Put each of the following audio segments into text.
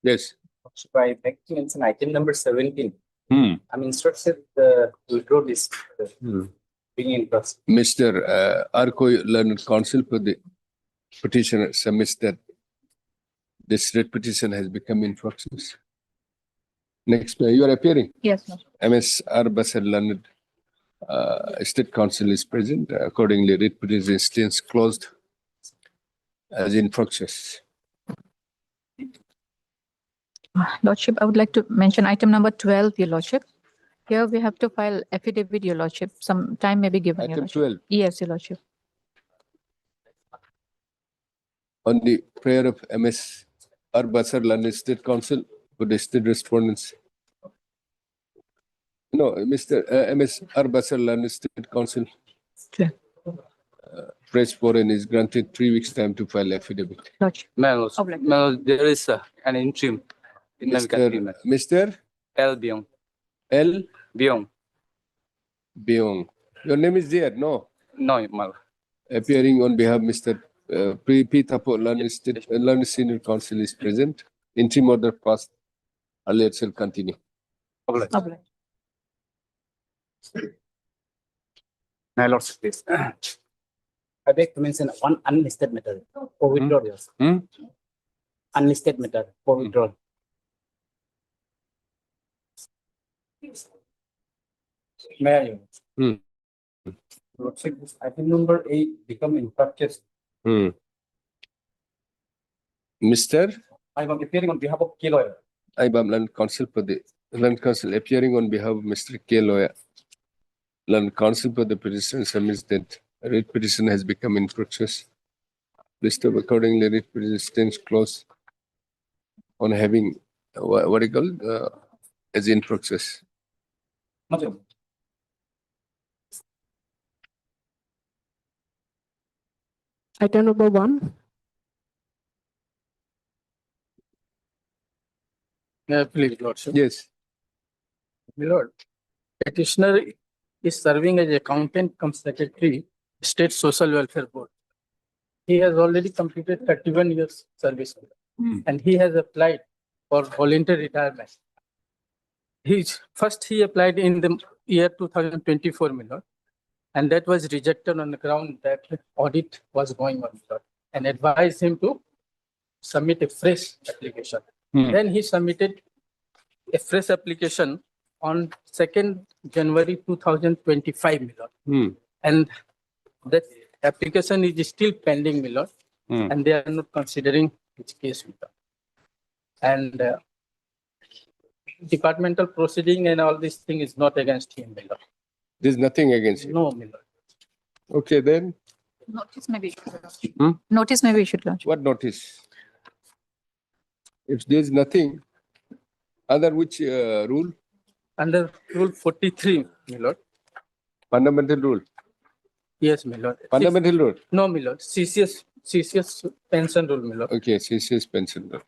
Yes. So I beg to mention item number 17. Hmm. I'm instructed to withdraw this being in process. Mr. Arko, learned counsel for the petitioner submits that this writ petition has become infructuous. Next, you are appearing. Yes, sir. MS R. Basar learned State Council is present. Accordingly, writ petition stands closed as infructuous. Lordship, I would like to mention item number 12, Your Lordship. Here we have to file affidavit, Your Lordship. Some time may be given, Your Item Lordship. 12. Yes, Your Lordship. On the prayer of MS R. Basar learned State Council for the state respondents. No, Mr. MS R. Basar learned State Council. Sure. Press foreign is granted 3 weeks time to file affidavit. Lordship. Ma'am, Oblong. ma'am, there is an interim in the agreement. Mr. L. Byung. L. Byung. Byung. Your name is there, no? No, ma'am. Appearing on behalf of Mr. P. Tapo, Learned Senior Counsel is present. Interim order passed. Earlier shall continue. Oblong. My lords, please. I beg to mention one unlisted matter for withdrawal. Yes. Unlisted matter for withdrawal. May I? Lordship, this item number 8 become infructuous. Mr. I am appearing on behalf of K lawyer. I am Learned Counsel for the Learned Counsel appearing on behalf of Mr. K. Lawyer. Learned Counsel for the petition submits that a writ petition has become infructuous. List of accordingly writ petition stands closed on having what do you call as infructuous. Item number 1. Please, Lordship. Yes. My lord, petitioner is serving as accountant cum secretary, State Social Welfare Board. He has already completed 31 years service and he has applied for voluntary retirement. He applied in the year 2024, my lord, and that was rejected on the ground that audit was going on, my lord, and advised him to submit a fresh application. Then he submitted a fresh application on 2nd January 2025, my lord. And that application is still pending, my lord, and they are not considering his case, my lord. And departmental proceeding and all this thing is not against him, my lord. There's nothing against you. No, my lord. Okay, then. Notice may be issued. Notice may be issued, Lordship. What notice? If there's nothing, under which rule? Under Rule 43, my lord. Fundamental rule. Yes, my lord. Fundamental rule. No, my lord. CCS pension rule, my lord. Okay, CCS pension rule.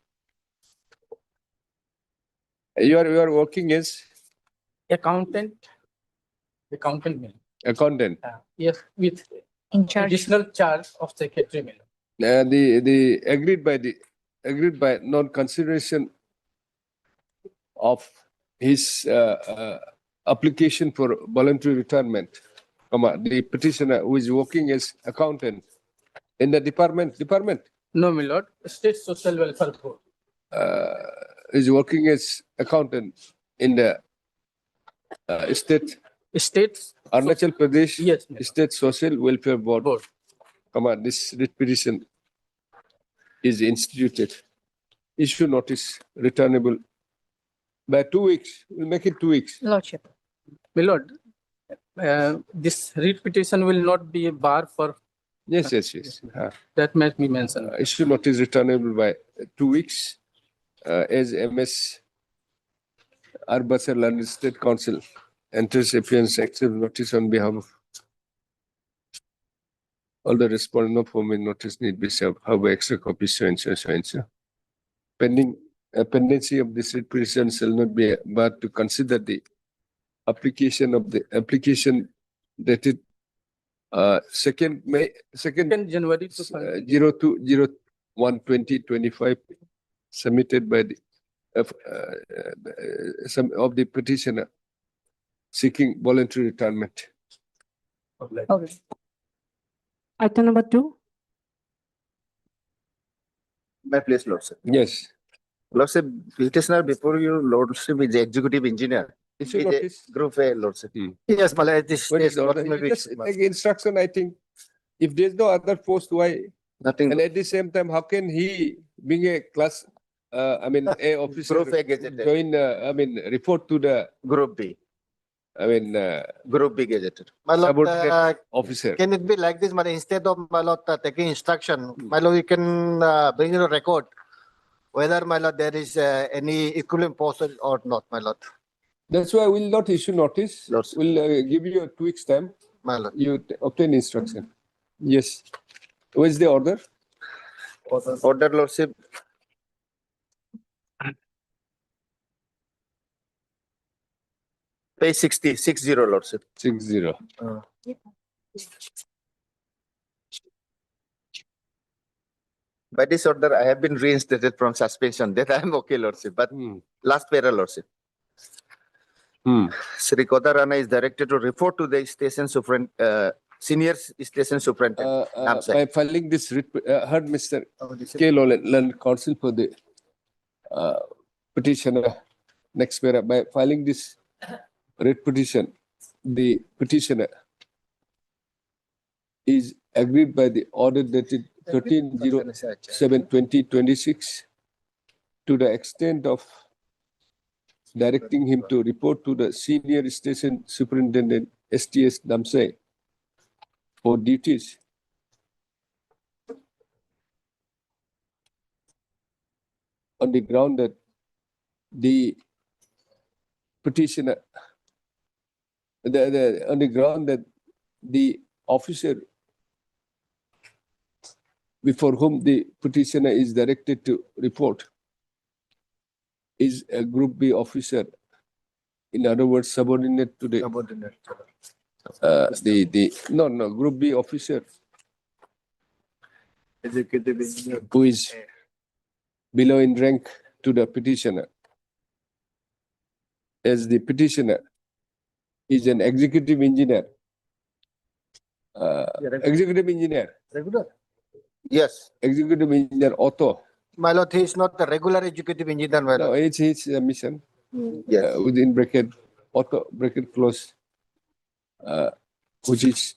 You are working as Accountant, my lord. accountant. Yes, with In charge. additional charge of secretary, my lord. The agreed by non-consideration of his application for voluntary retirement, the petitioner who is working as accountant in the department, No, my lord. State Social Welfare Board. is working as accountant in the state States. Arunachal Pradesh Yes, my lord. State Social Welfare Board. Board. This writ petition is instituted. Issue notice returnable by 2 weeks. We'll make it 2 weeks. Lordship. My lord, this writ petition will not be a bar for Yes. that might be mentioned. Issue notice returnable by 2 weeks as MS R. Basar Learned State Council enters appearance accept notice on behalf of all the respondent. No formal notice need be served. However, extra copies so and so. Pendency of this writ petition shall not be barred to consider the application dated 2nd January 02/01/2025 submitted by the some of the petitioner seeking voluntary retirement. Okay. Item number 2. My place, Lordship. Yes. Lordship, petitioner before you, Lordship is the executive engineer. Issue Is a notice. Group A, Lordship. Hmm. Yes, Malay, this What is is the order? You just take instruction, I think. If there's no other post, why? nothing. And at the same time, how can he, being a class, a officer, Group A gazetted. join, report to the, Group B. uh, Group B gazetted. My Lord, subordinate officer? can it be like this, Malay? Instead of, my Lord, taking instruction, my Lord, you can bring in a record whether, my Lord, there is any equivalent post or not, my Lord. That's why we'll not issue notice. Lordship. We'll give you a 2 weeks time. My Lord. You obtain instruction. Yes. Where's the order? Order, Lordship. Page 60, Lordship. 60. By this order, I have been reinstated from suspension. That I am okay, Lordship. But last para, Lordship. Sri Kodarana is directed to report to the station senior station superintendent. By filing this, heard Mr. K. Lowland, counsel for the petitioner. Next para, by filing this writ petition, the petitioner is agreed by the order dated 13/07/2026 to the extent of directing him to report to the senior station superintendent STS Damsai for duties on the ground that the petitioner, on the ground that the officer before whom the petitioner is directed to report is a Group B officer. In other words, subordinate to the Group B officer Executive engineer. who is below in rank to the petitioner. As the petitioner is an executive engineer. Executive engineer. Regular? Yes. Executive engineer Otto. My Lord, he is not the regular executive engineer, my No, Lord. it's his mission. Yes. Within bracket, Otto bracket close, which is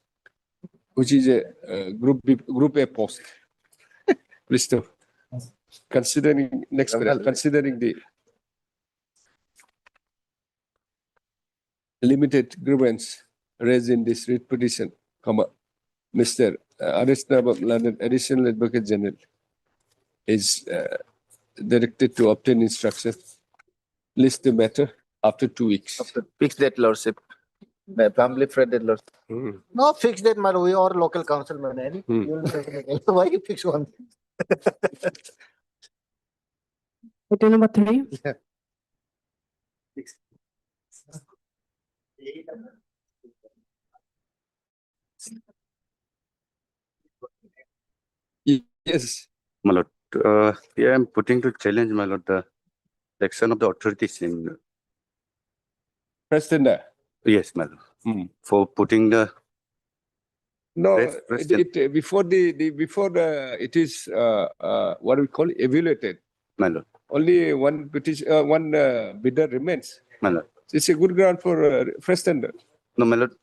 a group A post. Please do. Considering next period, considering the limited grievance raised in this writ petition, Mr. Arisnabab London Additional Advocate General is directed to obtain instruction, list the matter after 2 weeks. Fix that, Lordship. My family friend, Lordship. No, fix that, my Lord. We are local council, man. Why you fix one? Item number 3. Yes. My lord, here I'm putting to challenge, my lord, the action of the authorities in, President. yes, my lord, for putting the, No, President. before it is what we call evaluated. my lord, Only one petition, one bidder remains. my lord. It's a good ground for fresh tender. No, my lord,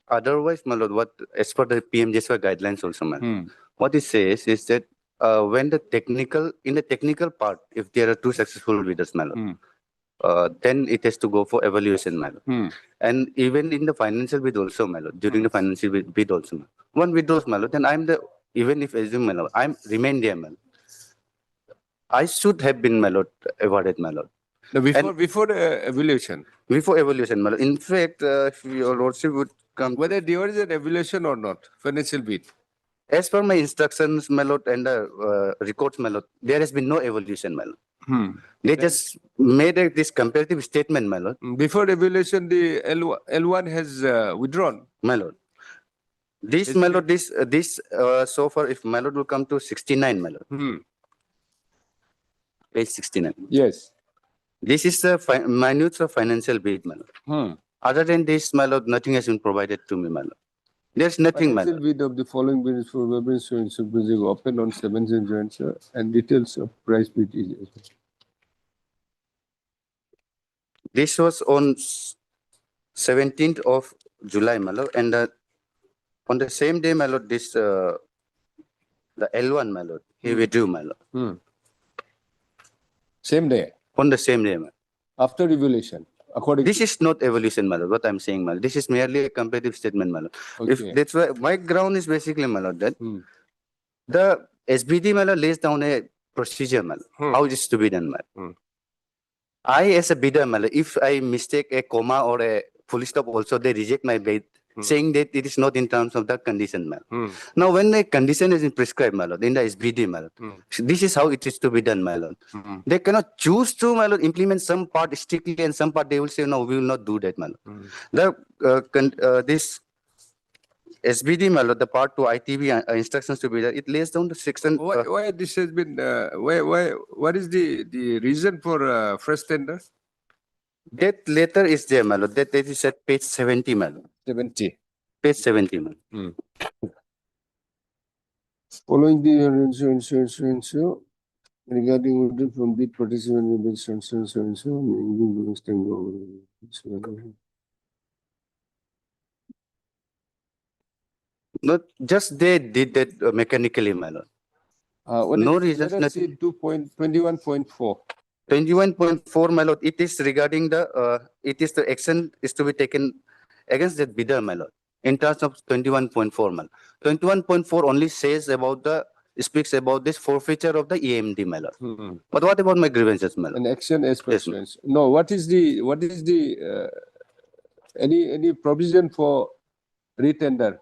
otherwise, my lord, what, as per the PMJSY guidelines also, my lord, what it says is that when in the technical part, if there are 2 successful bidders, my lord, then it has to go for evaluation, my lord. And even in the financial bid also, my lord, during the financial bid also, my lord. One withdraws, my lord, then even if assume, my lord, remain there, my lord. I should have been, my lord, awarded, my lord. No, before the evaluation, Before evaluation, my lord. In fact, if your lordship would come, whether there is an evaluation or not, financial bid. as per my instructions, my lord, and records, my lord, there has been no evaluation, my lord. They just made this comparative statement, my lord. Before evaluation, the L1 has withdrawn. My lord. This, my lord, so far, if my lord will come to 69, my lord. page 69. Yes. This is the minutes of financial bid, my lord. Other than this, my lord, nothing has been provided to me, my lord. There's nothing, my Financial lord. bid of the following bids for weapons being open on 7th January, sir, and details of price bid is. This was on 17th of July, my lord, and on the same day, my lord, this the L1, my lord, he withdrew, my lord. Same day, On the same day, my lord. after evaluation, according This to. is not evolution, my lord, what I'm saying, my lord. This is merely a comparative statement, my lord. If Okay. that's why my ground is basically, my lord, that Hmm. the SBD, my lord, lays down a procedure, my lord, how it is to be done, my lord. I, as a bidder, my lord, if I mistake a comma or a full stop, also they reject my bid, saying that it is not in terms of the condition, my lord. Now, when a condition is prescribed, my lord, in the SBD, my lord, this is how it is to be done, my lord. They cannot choose to, my lord, implement some part strictly and some part they will say, no, we will not do that, my lord. This SBD, my lord, the part 2 ITB instructions to be done, it lays down the section. Why this has been, what is the reason for fresh tender? That letter is there, my lord. That is at page 70, my lord. 70. Page 70, my lord. Following the insurance regarding order from bid participant in bid Not just they did that mechanically, my lord. No reasons, Let us see nothing. 2.21.4. 21.4, my lord. It is regarding the, it is the action is to be taken against that bidder, my lord. In terms of 21.4, my lord. 21.4 only says about speaks about this forfeiture of the EMD, my lord. But what about my grievances, my lord? An action as Yes, pursuant. No, what is the any provision for retender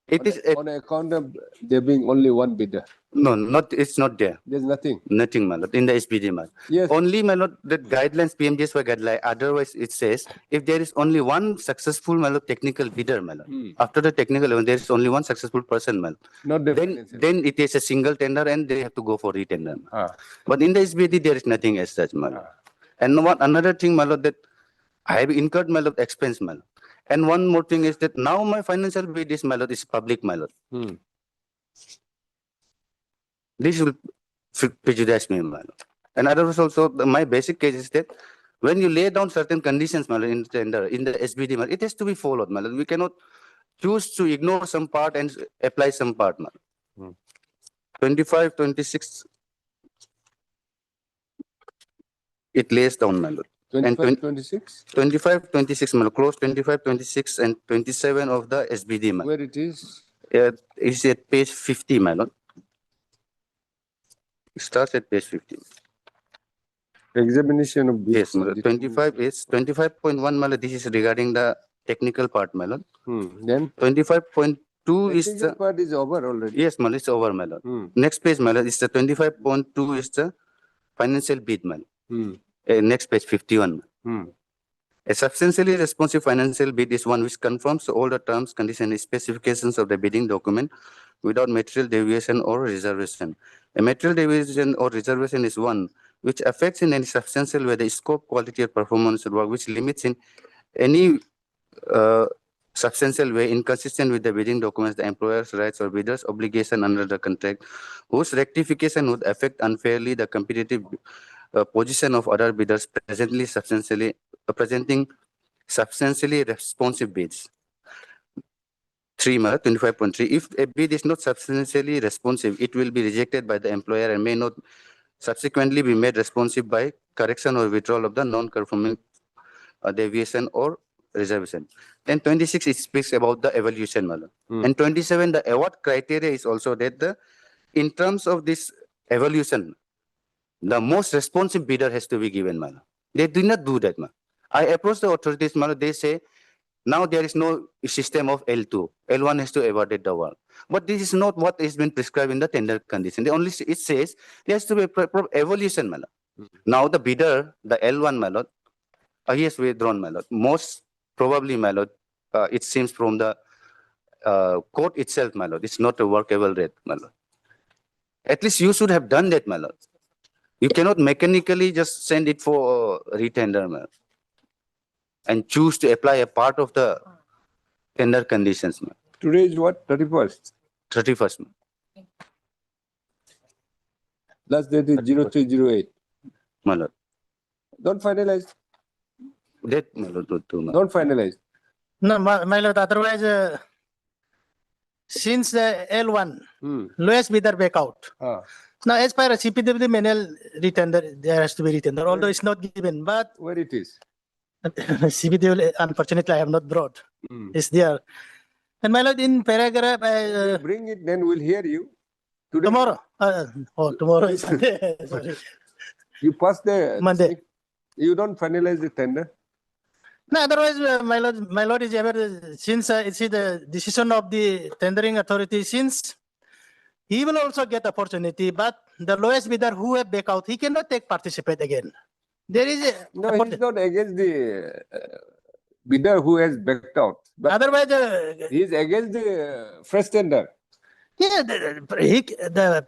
It is, on account of there being only one bidder? no, not, it's not there. There's nothing. Nothing, my lord, in the SBD, my lord. Yes. Only, my lord, the guidelines, PMJ's guideline. Otherwise, it says if there is only one successful, my lord, technical bidder, my lord. After the technical event, there is only one successful person, my lord. Not the Then it is a single tender and they have to go for retender. But in the SBD, there is nothing as such, my lord. And another thing, my lord, that I have incurred, my lord, expense, my lord. And one more thing is that now my financial bid is, my lord, is public, my lord. This will prejudice me, my lord. And others also, my basic case is that when you lay down certain conditions, my lord, in the tender, in the SBD, my lord, it has to be followed, my lord. We cannot choose to ignore some part and apply some part, my lord. 25, 26, it lays down, my lord. 25, 26? 25, 26, my lord, close 25, 26, and 27 of the SBD, my lord. Where it is? It's at page 50, my lord. It starts at page 50. Examination of bids. Yes, my lord. 25 is 25.1, my lord. This is regarding the technical part, my lord. Then 25.2 is technical the, part is over already. yes, my lord, it's over, my lord. Next page, my lord, is the 25.2 is the financial bid, my lord. Next page, 51. A substantially responsive financial bid is one which confirms all the terms, conditions, and specifications of the bidding document without material deviation or reservation. A material deviation or reservation is one which affects in any substantial way the scope, quality, or performance of work, which limits in any substantial way inconsistent with the bidding documents the employer's rights or bidder's obligation under the contract, whose rectification would affect unfairly the competitive position of other bidders presenting substantially responsive bids. 25.3. If a bid is not substantially responsive, it will be rejected by the employer and may not subsequently be made responsive by correction or withdrawal of the non-conforming deviation or reservation. Then 26, it speaks about the evaluation. And 27, the award criteria is also that in terms of this evaluation, the most responsive bidder has to be given. They do not do that. I approach the authorities, they say, now there is no system of L2. L1 has to award the work. But this is not what has been prescribed in the tender condition. It says there has to be a evaluation. Now the bidder, the L1, he has withdrawn, most probably, it seems from the court itself, it's not a workable rate, At least you should have done that, You cannot mechanically just send it for retender, ma'am, and choose to apply a part of the tender conditions, ma'am. Today is what, 31st? 31st, ma'am. Last date is 0308. My lord. Don't finalize, That, my lord, ma'am. don't finalize. No, my lord, otherwise, since the L1, Hmm. lowest bidder back out. Ah. Now, as per CPW manual retender, there has to be retender, although it's not given, but Where it is? CPW, unfortunately, I have not brought. Hmm. It's there. And my lord, in paragraph, You bring it, then we'll hear you. Today, tomorrow, tomorrow is Sunday, sorry. you pass the. Monday. You don't finalize the tender. No, otherwise, my lord is ever, since it's the decision of the tendering authority, since he will also get opportunity, but the lowest bidder who have back out, he cannot take participate again. There is a, No, he's not against the bidder who has backed out, but otherwise, he's against the fresh tender. yeah,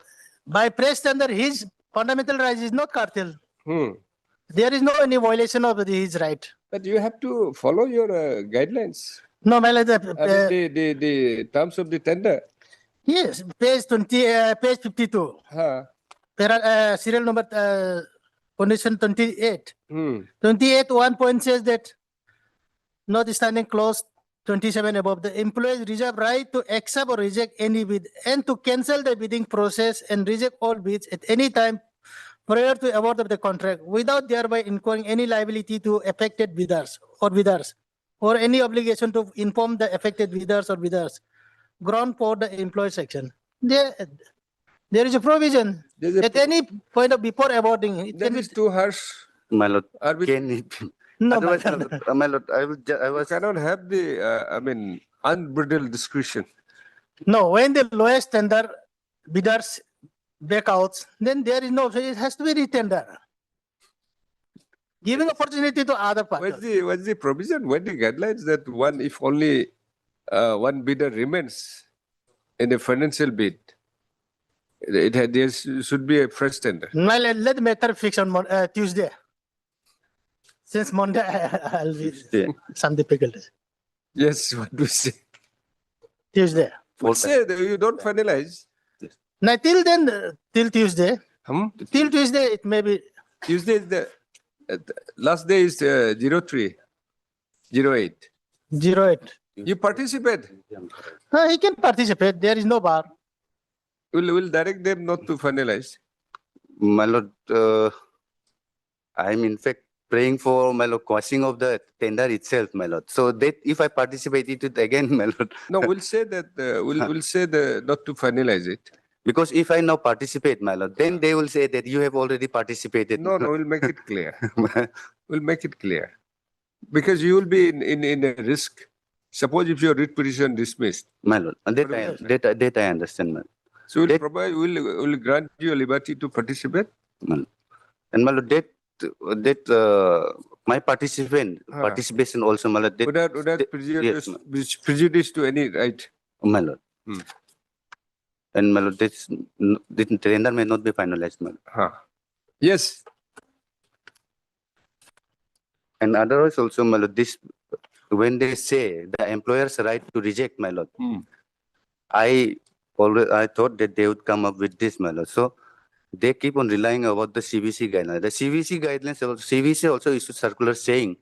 by press tender, his fundamental right is not cartel. Hmm. There is no any violation of his right. But you have to follow your guidelines. No, my lord, I mean, the terms of the tender. yes, page 20, page 52, Huh. serial number, condition 28. Hmm. 28 1 point says that notwithstanding clause 27 above, the employees reserve right to accept or reject any bid and to cancel the bidding process and reject all bids at any time prior to award of the contract without thereby incurring any liability to affected bidders or any obligation to inform the affected bidders ground for the employee section. There is a provision There's a at any point of before awarding. It That can be, is too harsh. My lord, Arbit- can it be? no, Otherwise, my lord. my lord, I You was, cannot have the, unbridled discretion. No, when the lowest tender bidders back out, then there is no, it has to be retender. Giving opportunity to other partners. What's the provision? What the guidelines that one, if only one bidder remains in a financial bid, there should be a fresh tender. Well, let the matter fix on Tuesday. Since Monday, I'll be Tuesday. some difficulties. Yes, what do you say? Tuesday. But say that you don't finalize. Now, till then, till Tuesday, Till Tuesday, it may be, Tuesday is the last day is 0308. 08. You participate. He can participate. There is no bar. We'll direct them not to finalize. my lord, I'm in fact praying for, my lord, quashing of the tender itself, my lord. So that if I participate it again, my lord, No, we'll say that we'll say not to finalize it. because if I now participate, my lord, then they will say that you have already participated. No, we'll make it clear. We'll make it clear. Because you will be in a risk. Suppose if your writ petition dismissed. My lord, and that I understand, my lord. So we'll That- provide, we'll grant you a liberty to participate. And my lord, my participation also, my lord, Without prejudice to any right. my lord. Hmm. And my lord, the tender may not be finalized, my lord. Huh. Yes. And otherwise also, my lord, when they say the employer's right to reject, my lord, Hmm. I thought that they would come up with this, my lord. So they keep on relying about the CVC guidelines. The CVC guidelines, CVC also issued circular saying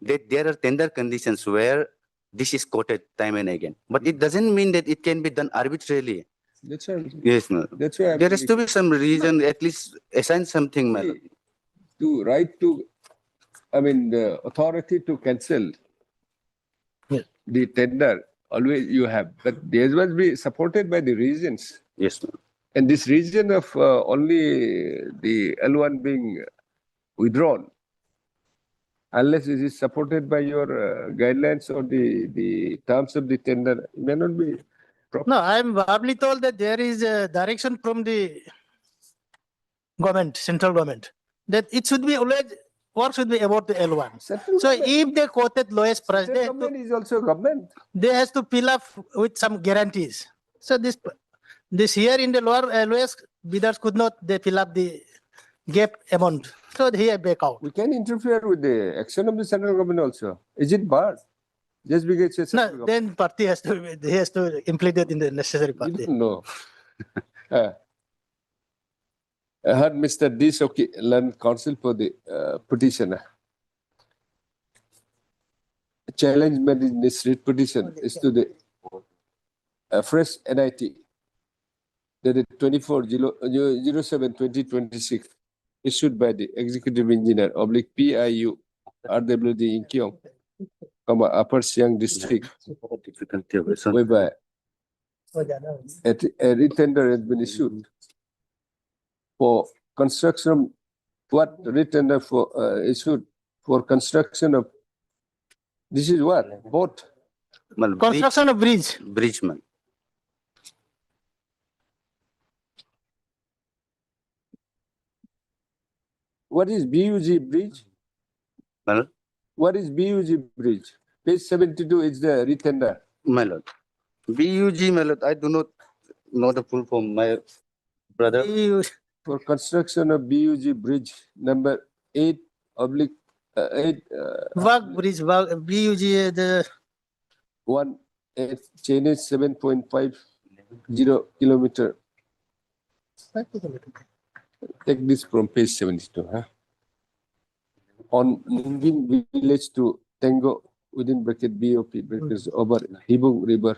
that there are tender conditions where this is quoted time and again. But it doesn't mean that it can be done arbitrarily. That's why. Yes, my lord. That's why There has to be some reason, at least assign something, my lord. to right to, the authority to cancel Yes. the tender. Always you have, but there must be supported by the reasons. Yes, my lord. And this reason of only the L1 being withdrawn, unless it is supported by your guidelines or the terms of the tender, it may not be proper. No, I'm verbally told that there is a direction from the government, central government, that it should be always, work should be about the L1. Central So government- if they quoted lowest price, central government is also government. they has to fill up with some guarantees. So this here in the lowest bidders could not they fill up the gap amount. So he back out. We can interfere with the action of the central government also. Is it barred? Just because it's a central No, government. then party has to implement in the necessary You party. don't know. I heard Mr. D. Soki, learned counsel for the petitioner. Challenge made in this writ petition is to the fresh NIT dated 24/07/2026 issued by the executive engineer oblique PIU RWD in Kyong, Upper Siang district, whereby a retender has been issued for construction. What retender for issued for construction of? This is what boat. Construction of bridge. Bridge, man. What is BUG bridge? Well, What is BUG bridge? Page 72 is the retender. my lord. BUG, my lord, I do not know the full form, my brother. For construction of BUG bridge number 8 oblique 8 Wag bridge, BUG, the 1 8 chainage 7.50 kilometer. Take this from page 72. Huh? On moving village to Tango within bracket BOP brackets over Hibung River.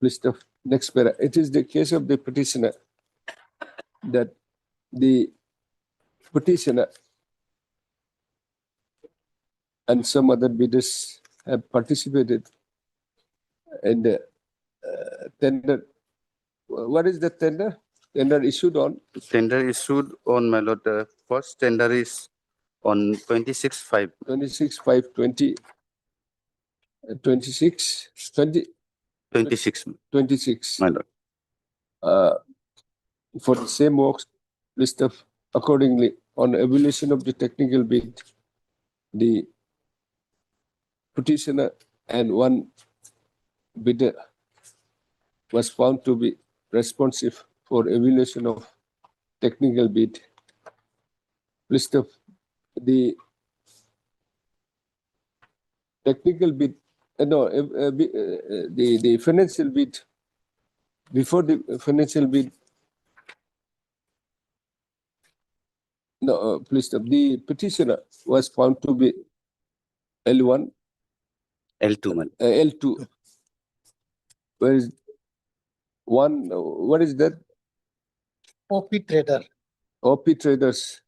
List of next para. It is the case of the petitioner that the petitioner and some other bidders have participated in the tender. What is the tender? Tender issued on Tender issued on, my lord, the first tender is on 26/5. 26/5/20 26 20 26, 26 my lord. for the same works list of accordingly on evaluation of the technical bid, the petitioner and one bidder was found to be responsive for evaluation of technical bid. List of the technical bid, the financial bid, before the financial bid, no, please stop. The petitioner was found to be L1, L2, man. L2. Where is one? What is that? OP trader. OP traders.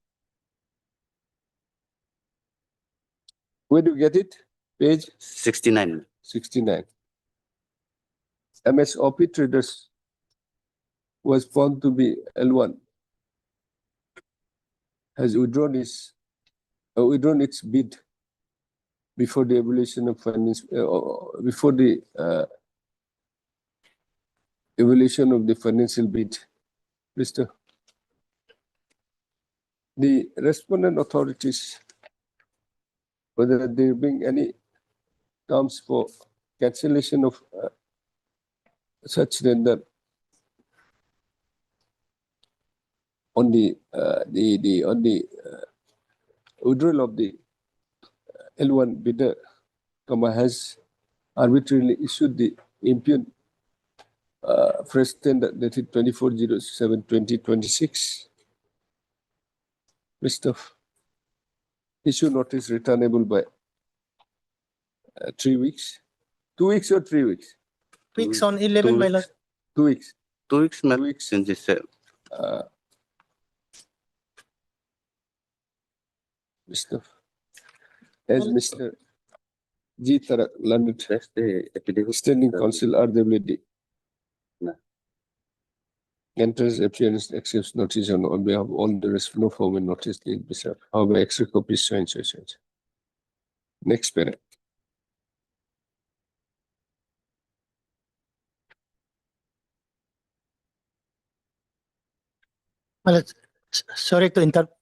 Where do you get it? Page 69. 69. MS OP traders was found to be L1. Has withdrawn its bid before the evaluation of finance, before the evaluation of the financial bid. Mr. The respondent authorities, whether there being any terms for cancellation of such tender on the withdrawal of the L1 bidder, has arbitrarily issued the impugned fresh tender dated 24/07/2026. List of issue notice returnable by 3 weeks, 2 weeks or 3 weeks, Weeks on 11, my lord. 2 weeks. 2 weeks, man. 2 weeks. Since this, Mr. As Mr. G. Tarak London that's the epidemic. Standing Counsel RWD No. enters appearance accepts notice on behalf of all the rest, no formal notice need be served. However, extra copies so and so. Next parent. My lord, sorry to interrupt.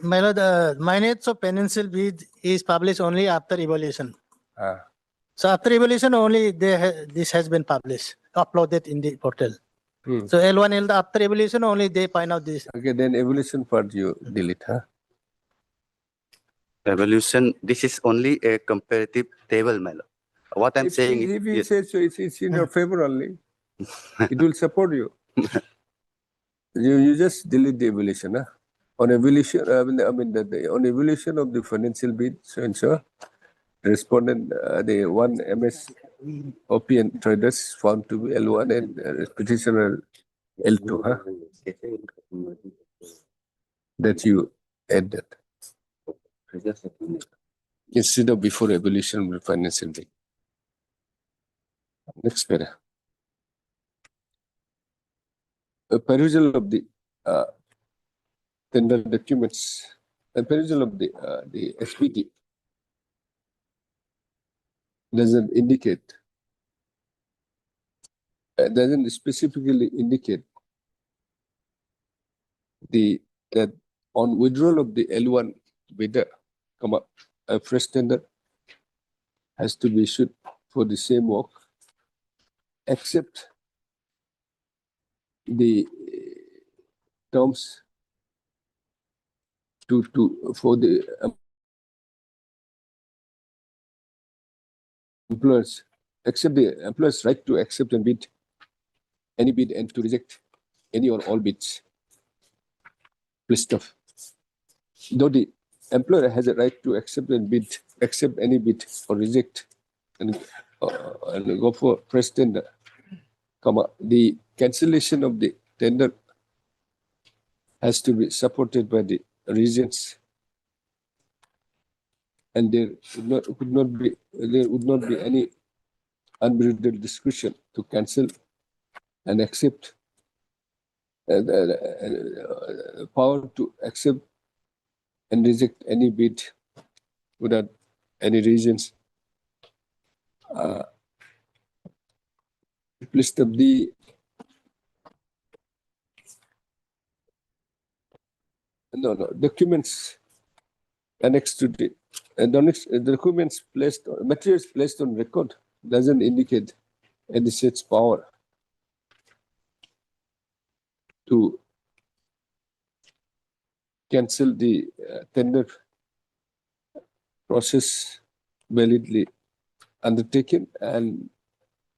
My lord, minutes of financial bid is published only after evaluation. So after evaluation only, this has been published, uploaded in the portal. Hmm. So L1, L after evaluation only they find out this. Okay, then evaluation part you delete, huh? Evaluation, this is only a comparative table, my lord. What I'm saying is, If you yes, say so, it's in your favor only. It will support you. You just delete the evaluation, huh? On evaluation, on evaluation of the financial bid, so and so, respondent, the one MS OPN traders found to be L1 and petitioner L2, huh? That you add that. Instead of before evaluation of the financial bid. Next para. A perusal of the tender documents, a perusal of the SPT doesn't indicate, doesn't specifically indicate that on withdrawal of the L1 bidder, a fresh tender has to be issued for the same work, except the terms for the employers, except the employer's right to accept and bid any bid and to reject any or all bids. List of. Though the employer has a right to accept any bid or reject and go for fresh tender, the cancellation of the tender has to be supported by the reasons, and there would not be any unbridled discretion to cancel and accept, power to accept and reject any bid without any reasons. List of the documents annexed to the documents placed, materials placed on record doesn't indicate any such power to cancel the tender process validly undertaken and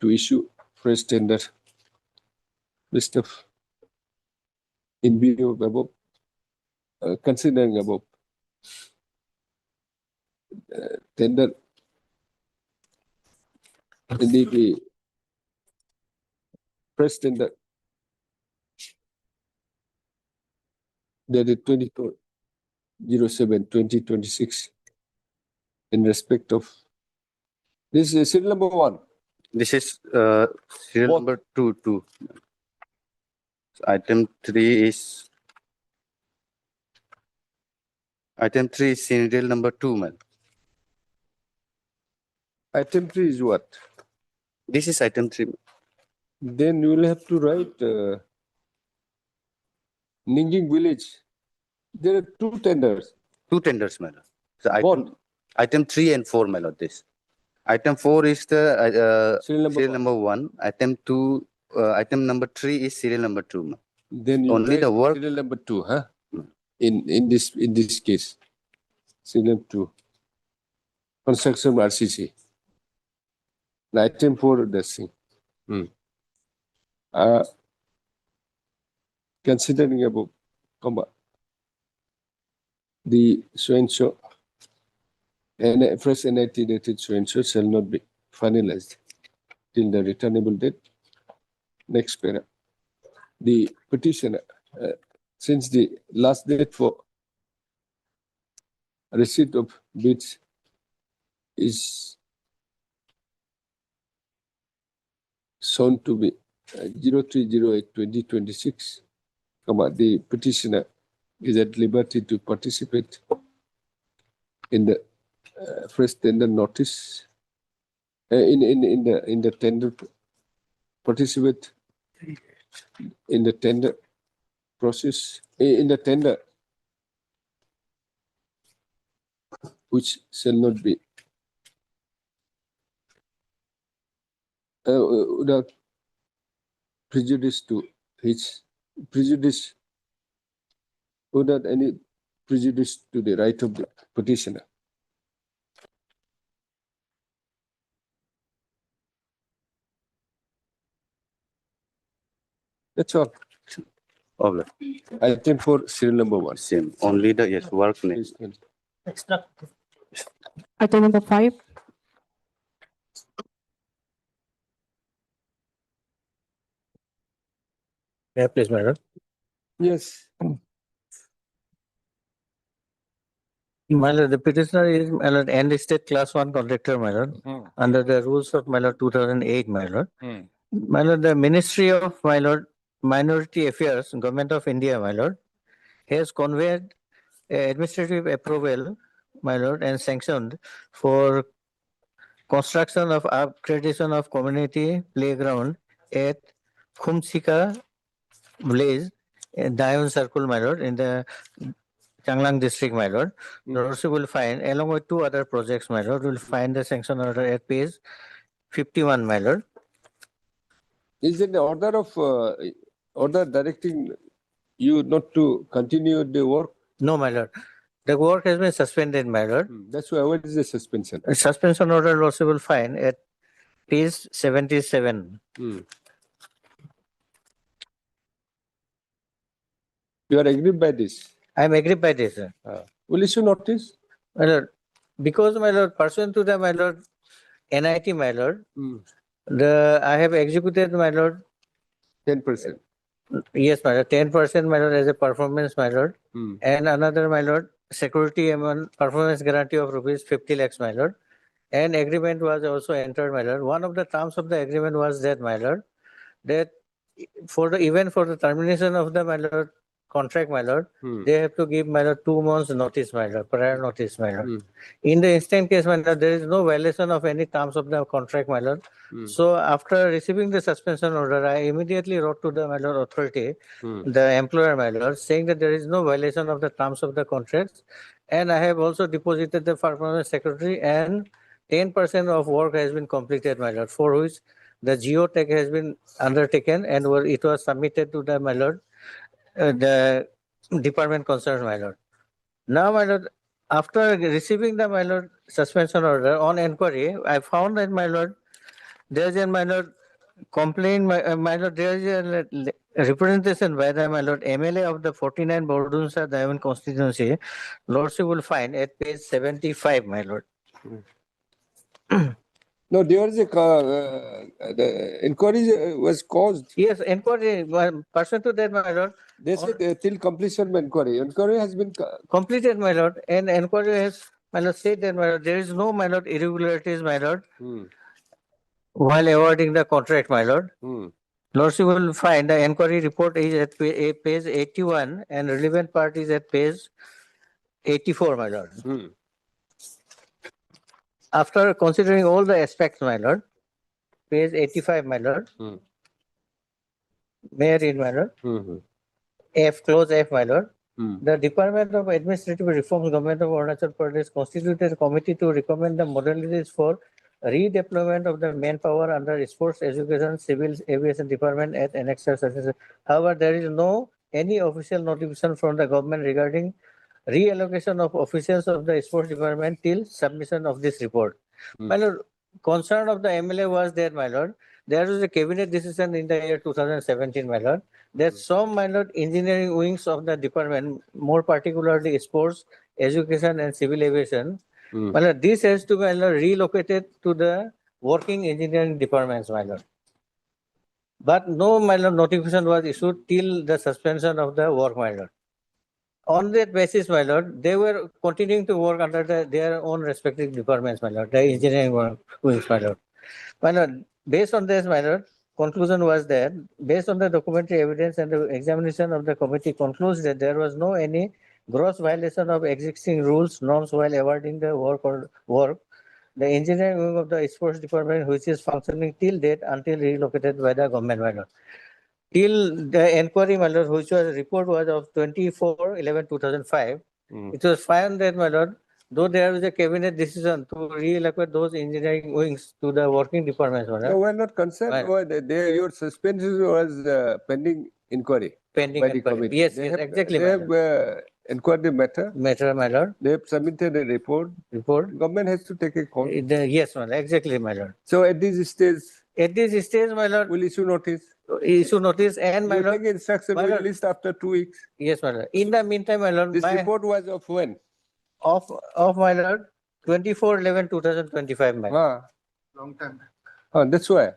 to issue fresh tender. List of, in view of above, considering above, tender the fresh tender dated 24/07/2026 in respect of this is serial number 1. this is serial What? number 2. So item 3 is serial number 2, man. Item 3 is what? This is item 3. Then you will have to write Ninging village. There are 2 tenders. 2 tenders, my lord. So What? item 3 and 4, my lord. This item 4 is the Serial number 1. Item number 3 is serial number 2. Man. Then you Only write the work. serial number 2, huh? In this case, serial number 2. Construction RCC. Item 4, that's thing. Considering above, the so and so and fresh NIT dated so and so shall not be finalized till the returnable date. Next para. The petitioner, since the last date for receipt of bids is shown to be 03/08/2026, the petitioner is at liberty to participate in the fresh tender notice, in the tender, participate in the tender process, in the tender which shall not be without prejudice to which prejudice without any prejudice to the right of the petitioner. That's all. Oh, Item 4, serial number 1. same. Only the, yes, work name. Please, Extra. Item number 5. Yeah, please, madam. Yes. My lord, the petitioner is my lord, end state class 1 contractor, my lord, under the rules of my lord 2008, my lord. My lord, the Ministry of my lord Minority Affairs, Government of India, my lord, has conveyed administrative approval, my lord, and sanctioned for construction of upgradation of community playground at Khumsika village, Diamond Circle, my lord, in the Changlang district, my lord. The also will find, along with 2 other projects, my lord, will find the sanction order at page 51, my lord. Is it the order of order directing you not to continue the work? No, my lord. The work has been suspended, my lord. That's why. What is the suspension? A suspension order also will find at page 77. You are agreed by this? I am agreed by this, sir. Will issue notice? My lord, because my lord, pursuant to the my lord NIT, my lord, I have executed my lord 10%. Yes, my lord, 10%, my lord, as a performance, my lord, and another, my lord, security amount performance guarantee of rupees 50 lakhs, my lord. And agreement was also entered, my lord. One of the terms of the agreement was that, my lord, that for the termination of the my lord contract, my lord, they have to give my lord 2 months notice, my lord, prior notice, my lord. In the instant case, my lord, there is no violation of any terms of the contract, my lord. So after receiving the suspension order, I immediately wrote to the my lord authority, the employer, my lord, saying that there is no violation of the terms of the contracts, and I have also deposited the performance secretary, and 10% of work has been completed, my lord, for which the geotech has been undertaken and it was submitted to the my lord, the department concerned, my lord. Now, my lord, after receiving the my lord suspension order on inquiry, I found that my lord, there is a my lord complaint, my lord, there is a representation by the my lord MLA of the 49 Bordunsa Diamond constituency. Lordship will find at page 75, my lord. No, there is the inquiry was caused. Yes, inquiry, pursuant to that, my lord, They said till completion of inquiry. Inquiry has been completed, my lord, and inquiry has, my lord, said that, my lord, there is no, my lord, irregularities, my lord, while awarding the contract, my lord. Lordship will find the inquiry report is at page 81 and relevant part is at page 84, my lord. After considering all the aspects, my lord, page 85, my lord, may I read, my lord? F, close F, my lord. The Department of Administrative Reforms, Government of Arunachal Pradesh constituted a committee to recommend the modalities for redeployment of the manpower under Sports Education Civil Aviation Department at annexed services. However, there is no any official notification from the government regarding reallocation of officials of the Sports Department till submission of this report. My lord, concern of the MLA was there, my lord. There was a cabinet decision in the year 2017, my lord, that some, my lord, engineering wings of the department, more particularly sports, education, and civil aviation, my lord, this has to be, my lord, relocated to the working engineering departments, my lord. But no, my lord, notification was issued till the suspension of the work, my lord. On that basis, my lord, they were continuing to work under their own respective departments, my lord, the engineering wings, my lord. My lord, based on this, my lord, conclusion was that based on the documentary evidence and the examination of the committee concludes that there was no any gross violation of existing rules, norms while awarding the work. The engineering wing of the sports department, which is functioning till date until relocated by the government, my lord. Till the inquiry, my lord, which was report was of 24/11/2005, it was found that, my lord, though there was a cabinet decision to relocate those engineering wings to the working departments, my lord. No, we're not concerned. Right. Your suspension was pending inquiry pending by the inquiry. committee. Yes, They yes, have- exactly, They my have lord. inquired the matter. Matter, my lord, They have submitted a report. report. Government has to take a call. Yes, my lord, exactly, my lord. So at this stage, At this stage, my lord, we'll issue notice. issue notice and my You lord, take instruction, my we'll lord. list after 2 weeks. yes, my lord. In the meantime, my lord, This by report was of when? of my lord, 24/11/2025, my lord. Long time. That's why.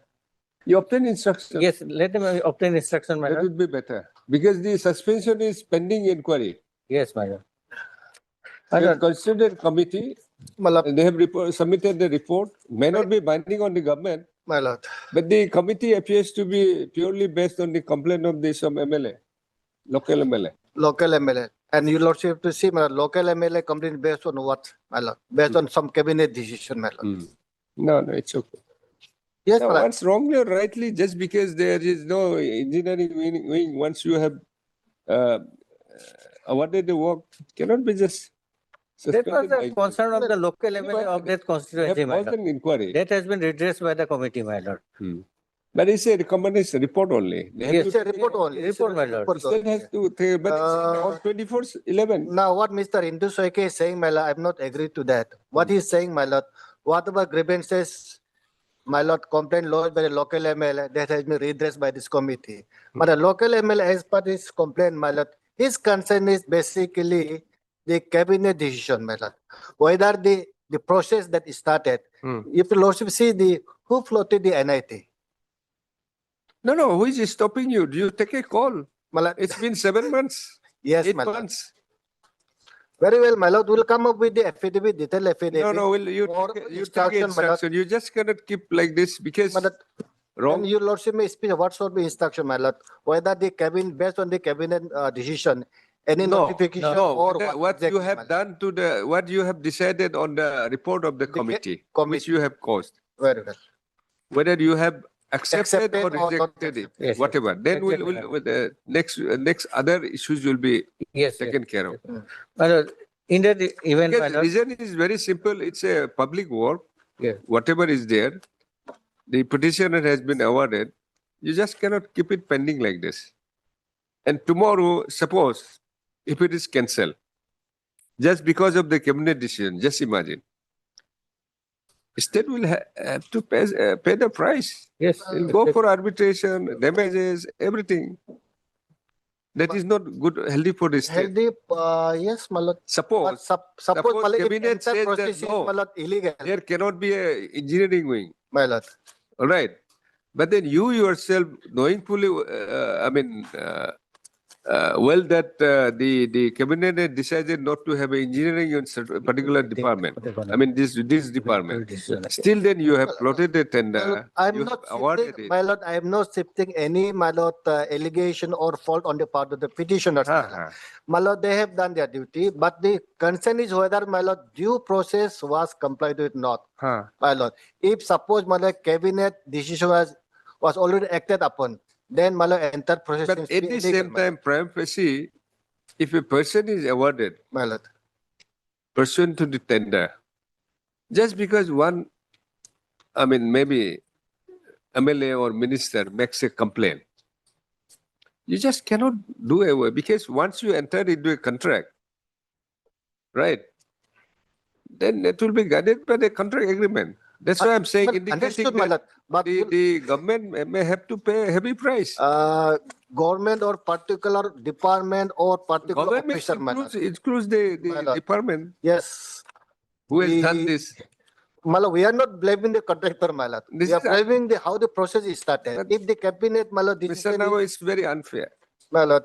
You obtain instruction. Yes, let them obtain instruction, my That lord. would be better. Because the suspension is pending inquiry. Yes, my lord. My They have lord, considered committee, Malap, and they have submitted the report. May not be binding on the government, my lord. but the committee appears to be purely based on the complaint of the some MLA, local MLA. Local MLA. And you lordship to see my local MLA complaint based on what, my lord? Based on some cabinet decision, my lord. No, it's okay. Yes, Now, my lord. once wrongly or rightly, just because there is no engineering wing, once you have awarded the work, cannot be just that was suspended the by concern of the local MLA of that They have constituency, my caused lord. an inquiry. That has been redressed by the committee, my lord. But it's a recommendation report only. They have Yes, to It's a take report only. It's a report, my lord. report State only. has to take, but it's on 24/11. Now, what Mr. Indu Soike is saying, my lord, I'm not agree to that. What he's saying, my lord, whatever grievances, my lord, complaint lodged by the local MLA, that has been redressed by this committee. But the local MLA, as per his complaint, my lord, his concern is basically the cabinet decision, my lord. Whether the process that is started, if the lordship see who floated the NIT. No, who is stopping you? Do you take a call? My lord, It's been 7 months, yes, 8 my lord. months. Very well, my lord. We'll come up with the affidavit, detailed affidavit. No, you or take instruction, my lord. instruction. You just cannot keep like this because My lord, wrong. and your lordship may speak what should be instruction, my lord. Whether the cabinet, based on the cabinet decision, any notification or What you exactly, my have lord. done to what you have decided on the report of the committee, which committee. you have caused, Very well. whether you have accepted or Accepted or not rejected it, Yes, whatever. Then Exactly. with the next other issues will be Yes, yes. taken care of. My lord, in that event, my Because lord, reason is very simple. It's a public work. Yes. Whatever is there, the petitioner has been awarded. You just cannot keep it pending like this. And tomorrow, suppose if it is cancelled, just because of the cabinet decision, just imagine. State will have to pay the price. yes, They'll go for arbitration, damages, everything. That is not good, healthy for the state. Healthy, yes, my lord. But Suppose suppose, my lord, if cabinet entire says that process is, no. my lord, illegal, There cannot be a engineering wing. my lord. All right. But then you yourself, knowing fully, well that the cabinet had decided not to have engineering in particular department. I mean this department. Still, then you have plotted a tender. I'm You not have awarded shifting, it. my lord, I am not shifting any, my lord, allegation or fault on the part of the petitioners. My lord. My lord, they have done their duty, but the concern is whether, my lord, due process was complied with not. My lord, if suppose, my lord, cabinet decision was already acted upon, then, my lord, entire process But seems to at be the illegal, same time, prima facie, if a person is awarded my lord. pursuant to the tender, just because one, maybe MLA or minister makes a complaint, you just cannot do away because once you enter into a contract, right, then it will be guided by the contract agreement. That's why I'm saying, But indicating understood, my lord, that but the government may have to pay a heavy price. government or particular department or particular Government officer, my lord. includes My the lord. department Yes. who has We- done this. My lord, we are not blaming the contractor, my lord. This We are is blaming how the process is started. But- If the cabinet, my lord, Mr. decision Namo, is, it's very unfair. my lord,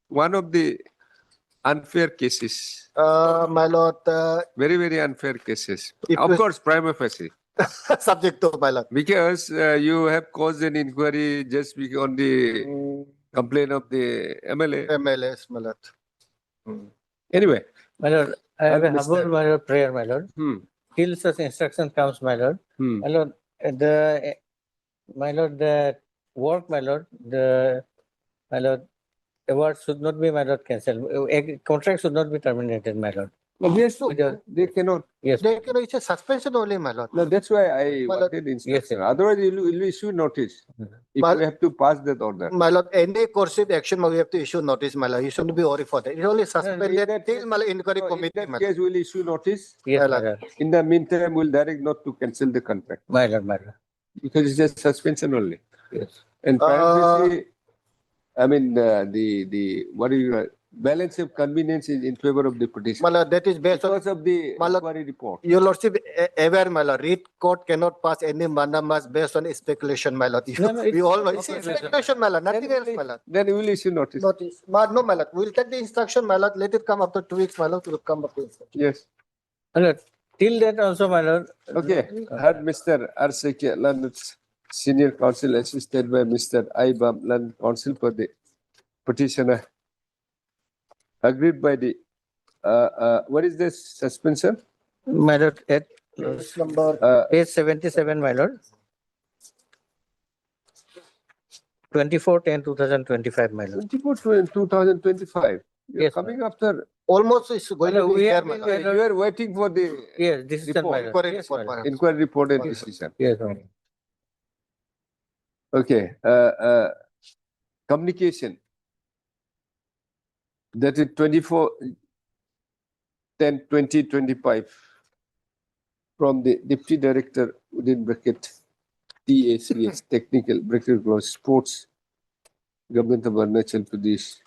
One of the unfair cases, my lord, very, very unfair cases. If Of you- course, prima facie. subject to, my lord. Because you have caused an inquiry just on the complaint of the MLA. MLS, my lord. Anyway, my lord, I have a Mr. humble, my lord, prayer, my lord. Till such instruction comes, my lord. My lord, the work, my lord, my lord, award should not be, my lord, cancelled. Contract should not be terminated, my lord. No, yes, no, Whether- they cannot. Yes, They can issue suspension only, my lord. No, that's why I Well, wanted instruction. sir. Otherwise, you'll issue notice. If Well- we have to pass that order. My lord, any coercive action, we have to issue notice, my lord. You shouldn't be worried for that. It's only In suspended that till case- my lord inquiry No, in committee, that my lord. case, we'll issue notice. yes, My my lord. lord. In the meantime, we'll direct not to cancel the contract My lord, my lord. because it's just suspension only. Yes. And Uh, primarily, I mean, the what do you, balance of convenience is in favor of the petition. My lord, that is based on, Because of the My lord- inquiry report. your lordship aware, my lord, read court cannot pass any mandamus based on speculation, my lord. No, no, We all know, it's okay, speculation, my lord, nothing Then else, my lord. Then we will issue notice. Notice, no, my lord, we'll take the instruction, my lord, let it come after 2 weeks, my lord, we'll come up with instruction. Yes. My lord, till that also, my lord. Okay. Had Mr. R.C.K. London's senior counsel assisted by Mr. Ibam London counsel for the petitioner. Agreed by the, what is this suspension? My lord, at Case number, page 77, my lord. 24/10/2025, my lord. 2025. You're Yes, coming after, almost is going to We be have there, my been- lord. you are waiting for the Yes, this is my Report. lord. Inquiry Yes, report, my lord. perhaps. inquiry report and decision. Yes, my lord. Okay. Communication. That is 24/10/2025 from the Deputy Director within bracket TACS Technical bracket close Sports Government of Arunachal Pradesh,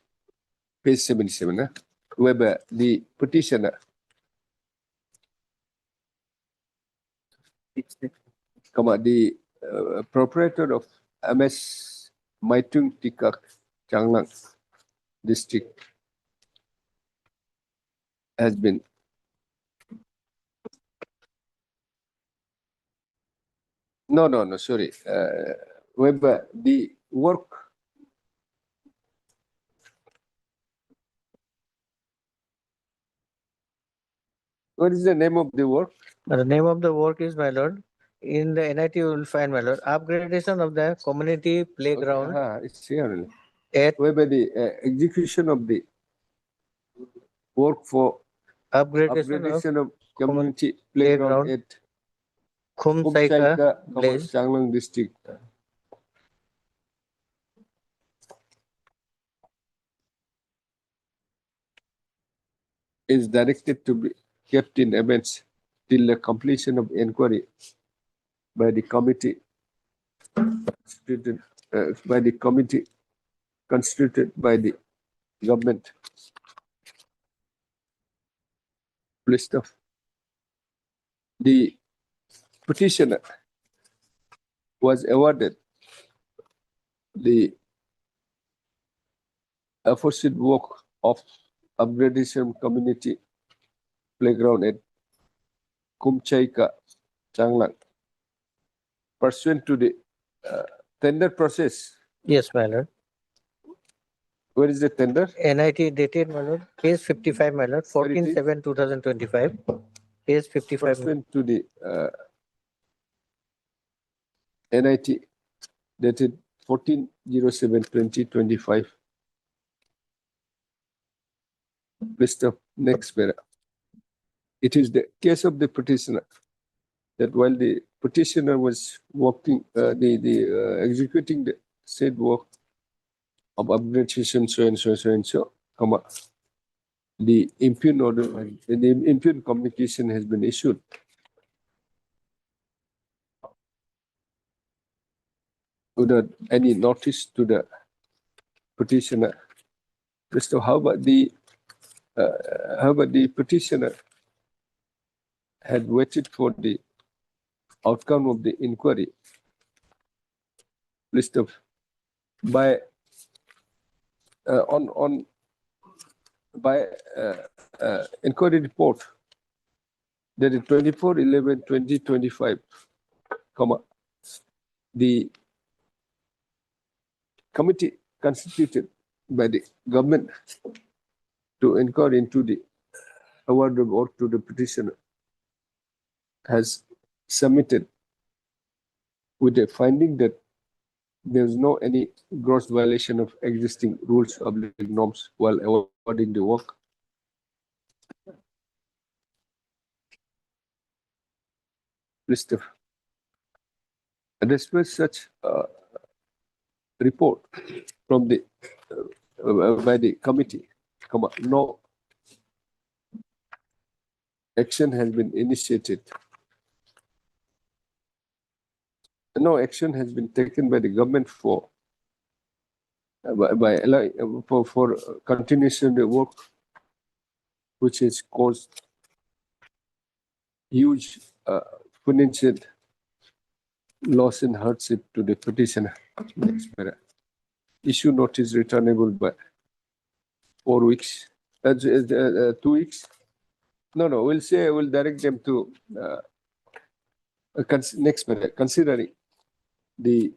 page 77, whereby the petitioner the proprietor of MS Maitung Tikak, Changlang district has been no, sorry. Whereby the work what is the name of the work? The name of the work is, my lord, in the NIT you will find, my lord, upgradation of the community playground It's here only. at Whereby the execution of the work for upgradation of community playground playground, at Khumsaika Kumchaika, village. Changlang district. Is directed to be kept in abeyance till the completion of inquiry by the committee constituted by the government. List of the petitioner was awarded the aforesaid work of upgradation community playground at Kumchaika, Changlang, pursuant to the tender process. Yes, my lord. Where is the tender? NIT dated, my lord, page 55, my lord, Where it is? 14/7/2025. Page 55. Pursuant to the NIT dated 14/07/2025. List of next para. It is the case of the petitioner that while the petitioner was working, executing the said work of upgradation so and so, comma, the impugn order, the impugn communication has been issued. Without any notice to the petitioner. So how about the petitioner had waited for the outcome of the inquiry? List of by inquiry report dated 24/11/2025, comma, the committee constituted by the government to inquire into the award of work to the petitioner has submitted with a finding that there is no any gross violation of existing rules of norms while awarding the work. list of. Despite such report from the by the committee, no action has been initiated. No action has been taken by the government for continuation of the work, which has caused huge financial loss and hardship to the petitioner. Next para. Issue notice returnable by 4 weeks, 2 weeks. No, we'll direct them to next para, considering the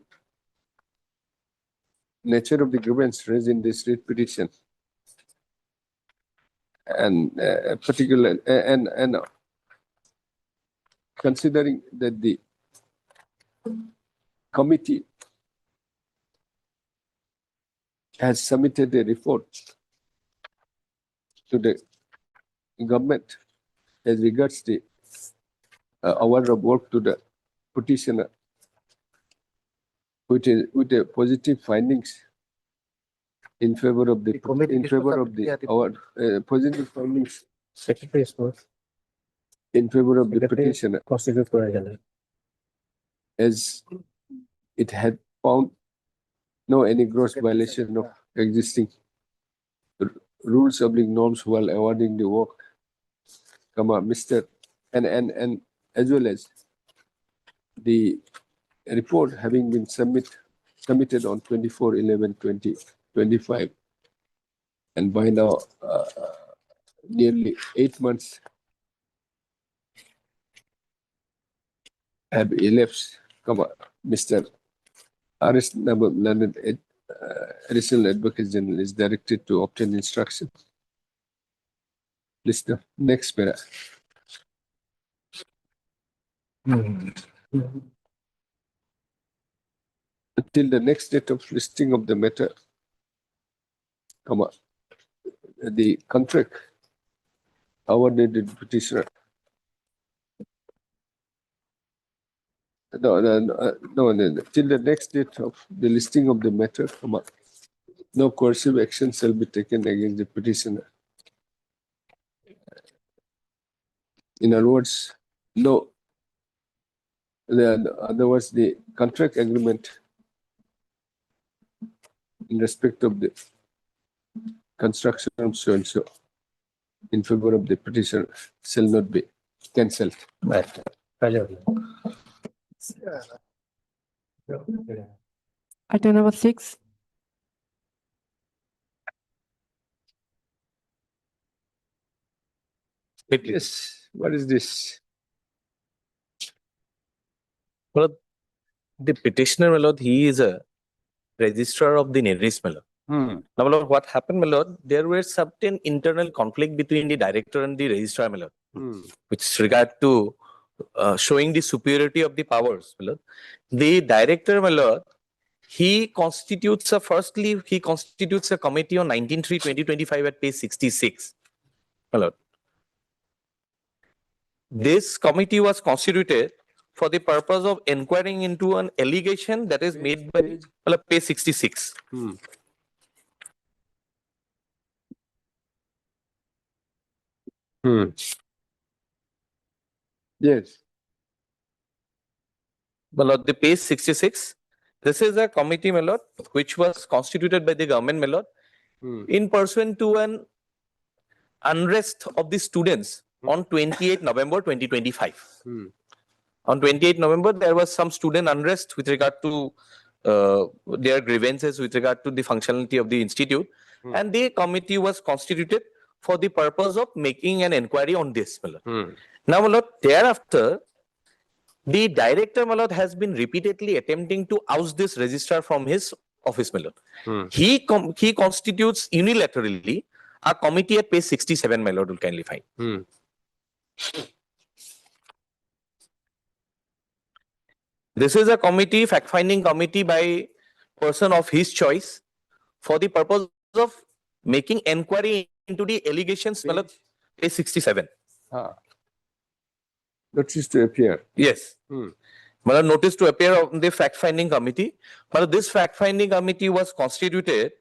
nature of the grievance raised in this writ petition, and particular and considering that the committee has submitted a report to the government as regards the award of work to the petitioner, with a positive findings in favor of the award, positive findings Secretary Sports. in favor of the Secretary petitioner, Constitute General. as it had found no any gross violation of existing rules of norms while awarding the work, Mr. and as well as the report having been submitted on 24/11/2025, and by now nearly 8 months have elapsed, Mr. Aris Leonard, Additional Advocate General, is directed to obtain instruction. List the next para. Until the next date of listing of the matter, the contract awarded the petitioner. No, till the next date of the listing of the matter, no coercive action shall be taken against the petitioner. In other words, no. Otherwise, the contract agreement in respect of the construction of so and so in favor of the petitioner shall not be cancelled. Item number 6. Yes, what is this? Well, the petitioner, my lord, he is a registrar of the NERIS, my lord. Now, my lord, what happened, my lord? There were certain internal conflict between the director and the registrar, my lord, with regard to showing the superiority of the powers, my lord. The director, my lord, he constitutes a committee on 19/3/2025 at page 66, my lord. This committee was constituted for the purpose of inquiring into an allegation that is made by page 66. Yes. My lord, the page 66. This is a committee, my lord, which was constituted by the government, my lord, in pursuant to an unrest of the students on 28 November 2025. On 28 November, there was some student unrest with regard to their grievances with regard to the functionality of the institute, and the committee was constituted for the purpose of making an inquiry on this, my lord. Now, my lord, thereafter, the director, my lord, has been repeatedly attempting to oust this registrar from his office, my lord. He constitutes unilaterally a committee at page 67, my lord, will kindly find. This is a committee, fact-finding committee by person of his choice for the purpose of making inquiry into the allegations, my lord, page 67. Notice to appear. Yes. Well, notice to appear on the fact-finding committee. But this fact-finding committee was constituted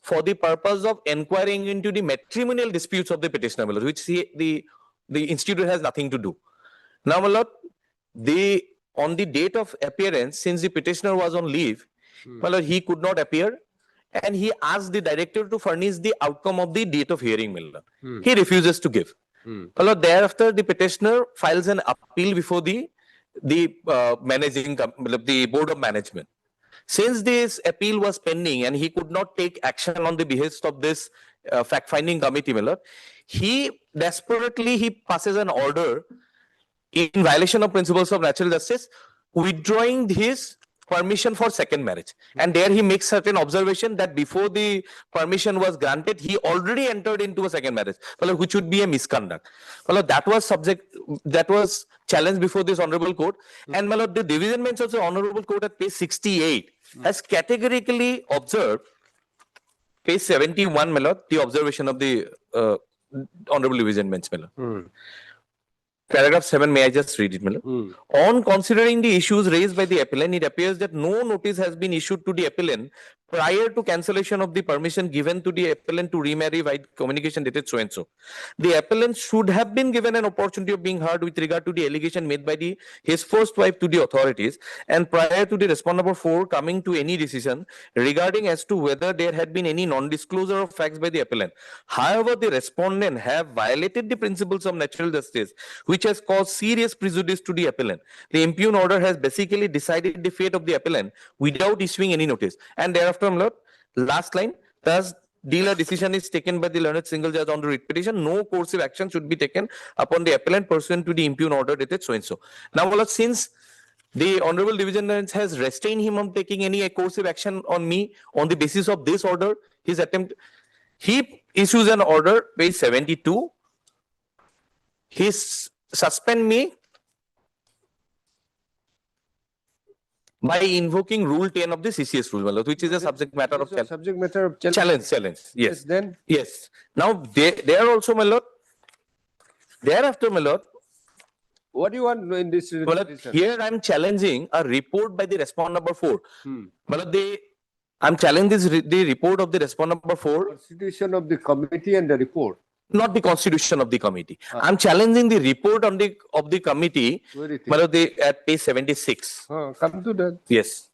for the purpose of inquiring into the matrimonial disputes of the petitioner, my lord, which the institute has nothing to do. Now, my lord, on the date of appearance, since the petitioner was on leave, my lord, he could not appear, and he asked the director to furnish the outcome of the date of hearing, my lord. He refuses to give. My lord, thereafter, the petitioner files an appeal before the board of management. Since this appeal was pending and he could not take action on the behest of this fact-finding committee, my lord, he desperately passes an order in violation of principles of natural justice, withdrawing his permission for second marriage. And there he makes certain observation that before the permission was granted, he already entered into a second marriage, which would be a misconduct. That was challenged before this honorable court. And the division bench of the honorable court at page 68 has categorically observed, page 71, the observation of the honorable division bench. Paragraph 7, may I just read it, Miller? On considering the issues raised by the appellant, it appears that no notice has been issued to the appellant prior to cancellation of the permission given to the appellant to remarry by communication dated so-and-so. The appellant should have been given an opportunity of being heard with regard to the allegation made by his first wife to the authorities, and prior to the respondent number 4 coming to any decision regarding as to whether there had been any non-disclosure of facts by the appellant. However, the respondent have violated the principles of natural justice, which has caused serious prejudice to the appellant. The impugn order has basically decided the fate of the appellant without issuing any notice. And thereafter, my lord, last line, thus deal a decision is taken by the learned single judge on the writ petition, no coercive action should be taken upon the appellant pursuant to the impugn order dated so-and-so. Now, my lord, since the honorable division bench has restrained him from taking any coercive action on me on the basis of this order, he issues an order, page 72, he suspend me by invoking rule 10 of the CCS rule, which is a subject matter of challenge. Yes. Then? Yes. Now, they are also, my lord, thereafter, my lord, what do you want in this? Here I am challenging a report by the respondent number 4. My lord, I am challenging the report of the respondent number 4. Constitution of the committee and the report. Not the constitution of the committee. I'm challenging the report of the committee, at page 76. Come to that. Yes.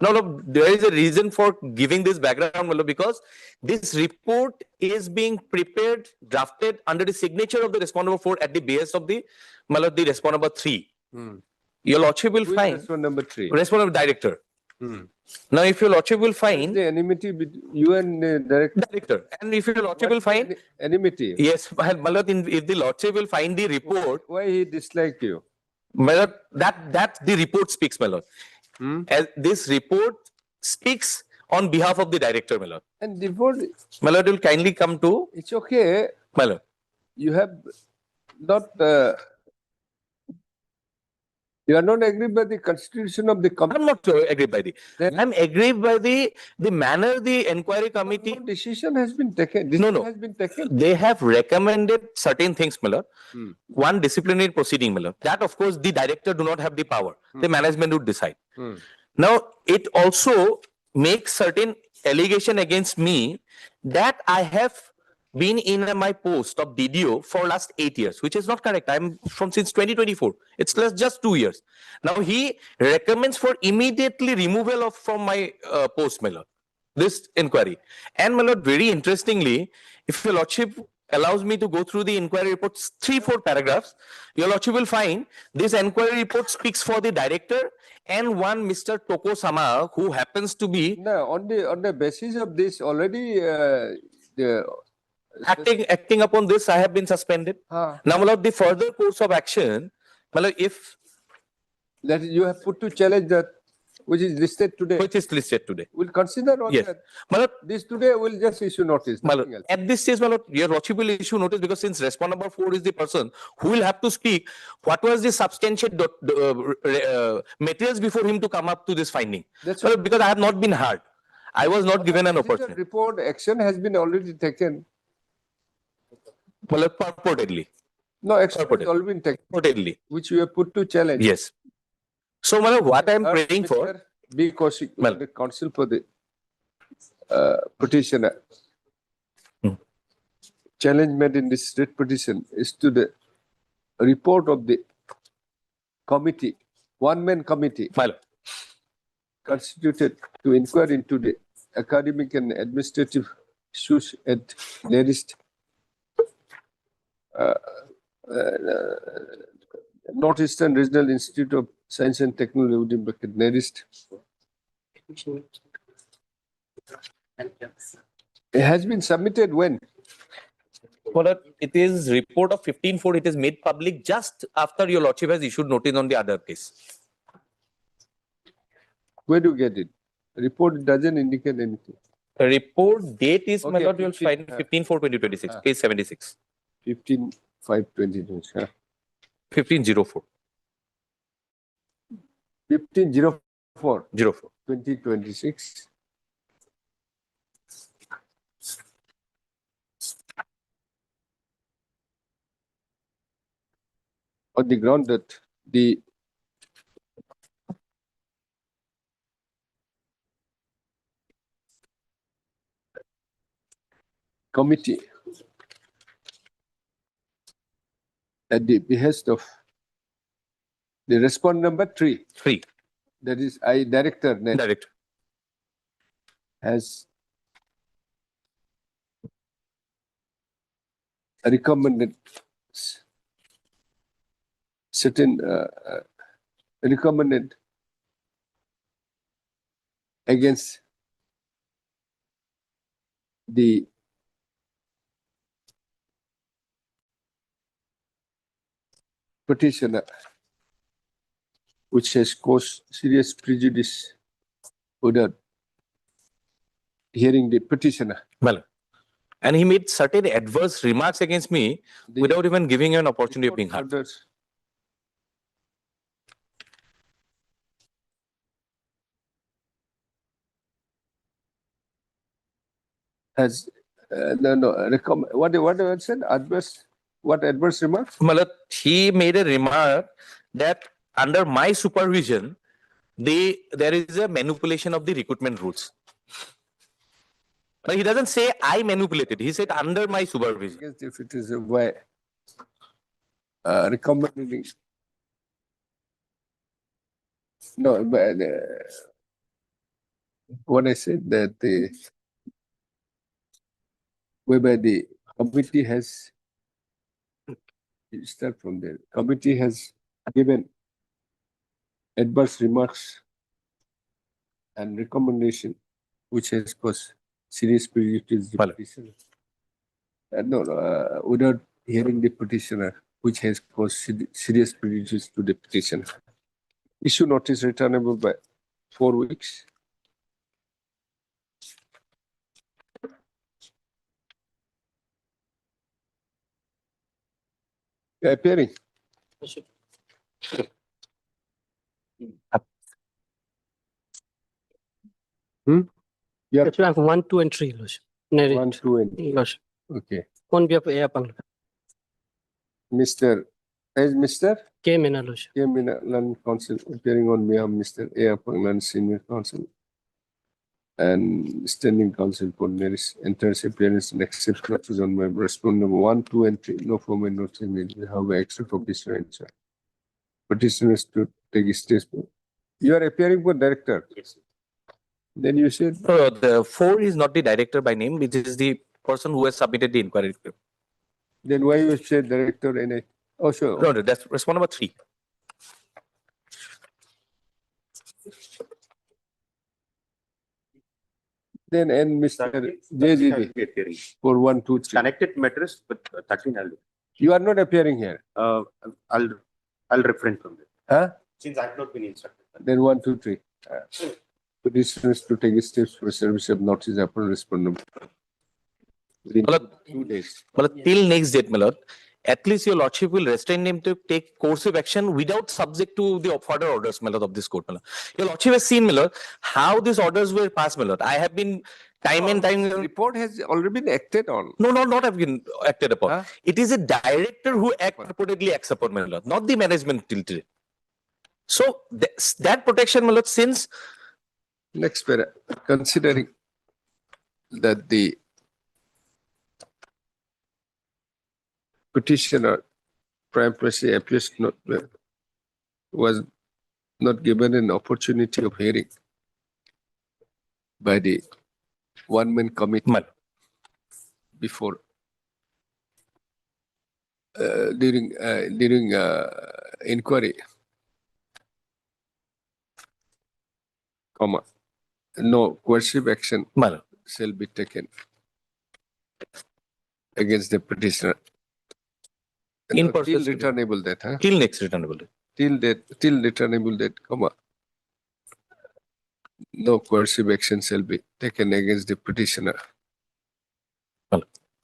No, there is a reason for giving this background, because this report is being prepared, drafted under the signature of the respondent number 4 at the behest of the respondent number 3. Your lordship will find respondent number 3. Respondent director. Now, if your lordship will find the enmity between you and the director, and if your lordship will find enmity, yes, if the lordship will find the report, why he dislike you? My lord, that the report speaks, my lord. As this report speaks on behalf of the director, my lord. And the board, my lord, will kindly come to. It's okay, my lord. You have not. You are not aggrieved by the constitution of the committee. I'm not aggrieved by I'm aggrieved by the manner the inquiry committee. No decision has been taken. Has been taken. They have recommended certain things, my lord. One, disciplinary proceeding, my lord. That, of course, the director do not have the power. The management would decide. Now, it also makes certain allegation against me that I have been in my post of DDO for last 8 years, which is not correct. I'm from since 2024. It's just 2 years. Now he recommends for immediately removal from my post, my lord, this inquiry. And my lord, very interestingly, if your lordship allows me to go through the inquiry reports, 3-4 paragraphs, your lordship will find this inquiry report speaks for the director and one Mr. Toko Sama, who happens to be on the basis of this already acting upon this, I have been suspended. Now, my lord, the further course of action, my lord, if that you have put to challenge that which is listed today. We'll consider on that. My lord, this today will just issue notice. My lord, at this stage, my lord, your lordship will issue notice, because since respondent number 4 is the person who will have to speak, what was the substantiate materials before him to come up to this finding? That's because I have not been heard. I was not given an opportunity. Report action has been already taken. Well, purportedly. No, expert Purported. already been taken, Reportedly. which we have put to challenge. Yes. So, my lord, what I am Third, praying for, Mr. B. Kaushik, Well. the counsel for the petitioner. Challenge made in this writ petition is to the report of the committee, one-man committee my lord, constituted to inquire into the academic and administrative issues at nearest Northeastern Regional Institute of Science and Technology, within bracket, nearest. It has been submitted when? my lord, it is report of 15/4. It is made public just after your lordship has issued notice on the other case. Where do you get it? Report doesn't indicate anything. The report date is, my Okay, lord, you will 15, find 15/4/2026, page 76, 15/5/20. 15/04. 15/04. 04. 2026. On the ground that the committee, at the behest of the respondent number 3, 3. that is director, Direct. has recommended certain recommended against the petitioner, which has caused serious prejudice without hearing the petitioner. Well, and he made certain adverse remarks against me The without even giving an opportunity of report being heard. orders has what I said, adverse, what adverse remarks? My lord, he made a remark that under my supervision, there is a manipulation of the recruitment rules. But he doesn't say I manipulated. He said under my supervision. Against if it is a way recommending. No, but what I said that the whereby the committee has, you start from there, committee has given adverse remarks and recommendation which has caused serious prejudice to the Well. petitioner. Without hearing the petitioner, which has caused serious prejudice to the petitioner. Issue notice returnable by 4 weeks. Appearing. Yeah. Actually, I have 1, 2, and 3. Lordship. Narrate. 1, 2, and Lordship. okay. On behalf of Ayapang. Mr. K. Mena, Lordship. K. Minalan Council, appearing on behalf of Mr. A. Panglan, Senior Counsel, and Standing Counsel for nearest enters appearance and accepts notice on my respondent number 1, 2, and 3. No formal notice needed. However, except for petitioner and charge. Petitioners to take stage. You are appearing for director. Yes. Then you said The 4 is not the director by name, which is the person who has submitted the inquiry. then why you said director and I? Oh, sure. No, that's respondent number 3. Then and Mr. JGD for 1, 2, 3. Connected matters, but 13 I'll do. You are not appearing here. I'll refrain from that. Huh? Since I've not been instructed. Then 1, 2, 3. Petitioners to take steps for service of notice upon respondent within Well, 2 days. But till next date, my lord, at least your lordship will restrain him to take coercive action without subject to the further orders, my lord, of this court, my lord. Your lordship has seen, my lord, how these orders were passed, my lord. I have been time and time. Report has already been acted on. No, not have been acted upon. Huh? It is a director who purportedly acts upon, my lord, not the management till today. So that protection, my lord, since Next para, considering that the petitioner prime facie appears not was not given an opportunity of hearing by the one-man committee before during inquiry, comma, no coercive action shall be taken against the petitioner. In Till person, returnable that, huh? till next returnable date. Till returnable that, comma, no coercive action shall be taken against the petitioner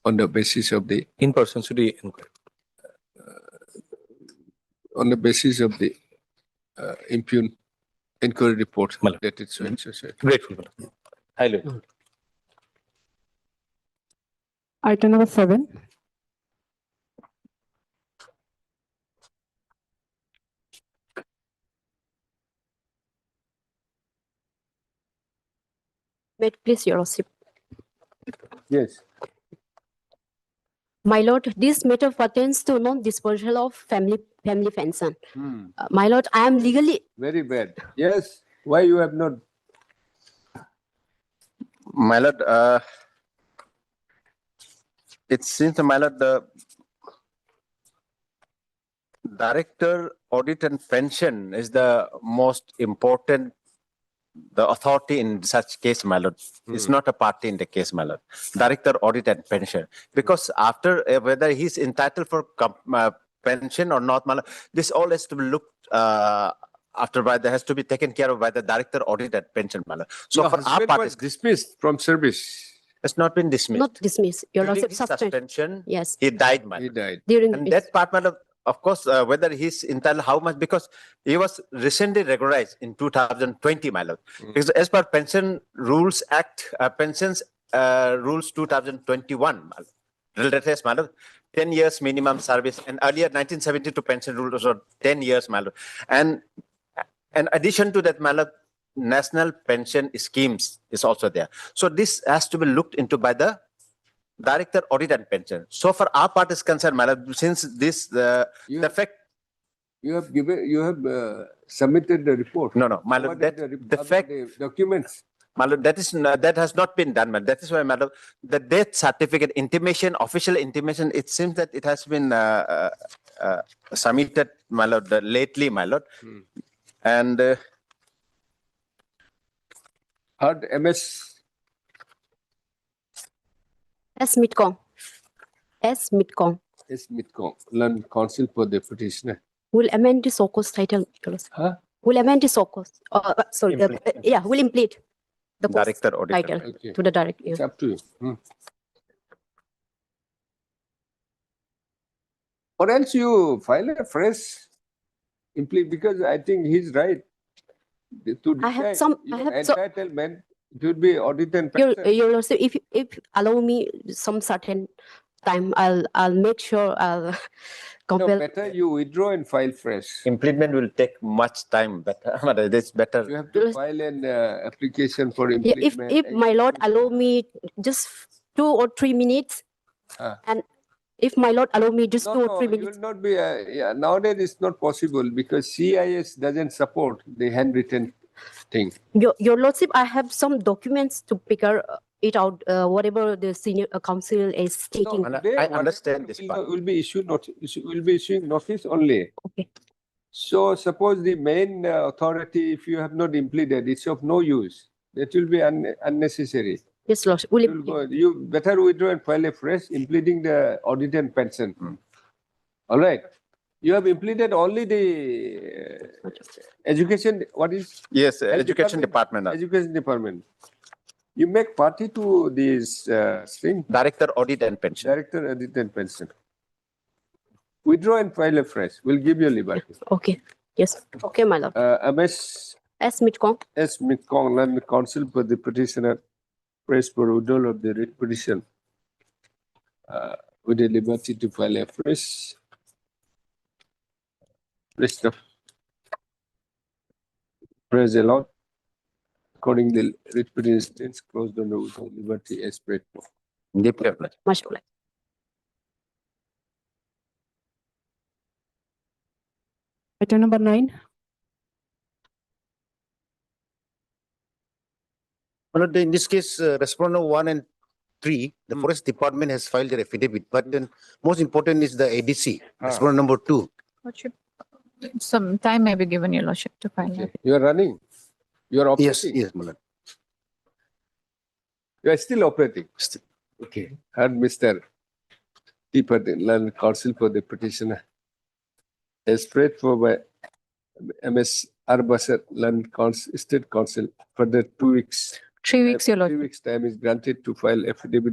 on the basis of the In person should be inquiry. on the basis of the impugn inquiry report that it's so. Grateful, my lord. Highly. Item number 7. Wait, please, Your Lordship. Yes. My lord, this matter pertains to non-disposal of family pension. My lord, I am legally. Very bad. Yes. Why you have not? My lord, it seems, my lord, the director audit and pension is the most important, the authority in such case, my lord. It's not a party in the case, my lord. Director audit and pension, because after whether he's entitled for pension or not, my lord, this all has to be looked after by has to be taken care of by the director audit and pension, my lord. So Your for our husband part, was dismissed from service. it's not been dismissed. Not dismissed. Your During Lordship, his suspended. suspension, Yes. he died, my He lord. died. During And its- that part, my lord, of course, whether he's entitled, how much, because he was recently regularized in 2020, my lord. Because as per Pension Rules Act, Pensions Rules 2021, my lord, related, my lord, 10 years minimum service, and earlier 1972 pension rules were 10 years, my lord. And in addition to that, my lord, national pension schemes is also there. So this has to be looked into by the director audit and pension. So for our part is concerned, my lord, since this the fact. You have given. You have submitted the report. No, my lord, that the fact. The documents. My lord, that is that has not been done, man. That is why, my lord, the death certificate intimation, official intimation, it seems that it has been submitted, my lord, lately, my lord. And Heard MS. S. Midcom. S. Midcom. Yes, Midcom. Learn counsel for the petitioner. Will amend the SOCO's title. Your Lordship. Huh? Will amend the SOCO's. Sorry. Yeah, will implement the post director auditor. title Okay. to the director. It's up to you. Or else you file a fresh because I think he's right. To I have decide some. I even have some. entitlement, it would be audit and Your pension. Lordship, if allow me some certain time, I'll make sure I'll No, compel. better you withdraw and file fresh. Implement will take much time, but it's better. You have to file an application for Yeah, implement. if my lord allow me just 2 or 3 minutes, and if my lord allow me just 2 or 3 you minutes. will not be. Nowadays, it's not possible because CIS doesn't support the handwritten thing. Your Lordship, I have some documents to figure it out, whatever the senior council is stating. I understand this part. Will be issued notice. Will be issuing notice only. Okay. So suppose the main authority, if you have not implemented, it's of no use. That will be unnecessary. Yes, Lordship. Will You better withdraw and file a fresh, implementing the audit and pension. All right. You have implemented only the education. What is? Yes, education department. Education department. You make party to this thing. Director audit and pension. Director audit and pension. Withdraw and file a fresh. We'll give you liberty. Okay. Yes. Okay, my lord. MS S. Midcom. S. Midcom, counsel for the petitioner, expressed for withdrawal of the writ petition with the liberty to file a fresh list of praise allowed according to the writ petition closed on the liberty as spread for. Deeply obliged. Much obliged. Item number 9. My lord, in this case, respondent 1 and 3, the forest department has filed their affidavit, but then most important is the ADC, respondent number 2. Lordship, some time may be given, Your Lordship, to file. Okay. You are running. You are operating. Yes, my lord. You are still operating. Okay. And Mr. T. Land Counsel for the petitioner is spread for by MS Arbasar Land Council, State Council for the 2 weeks. 3 weeks, Your 3 Lordship. weeks time is granted to file affidavit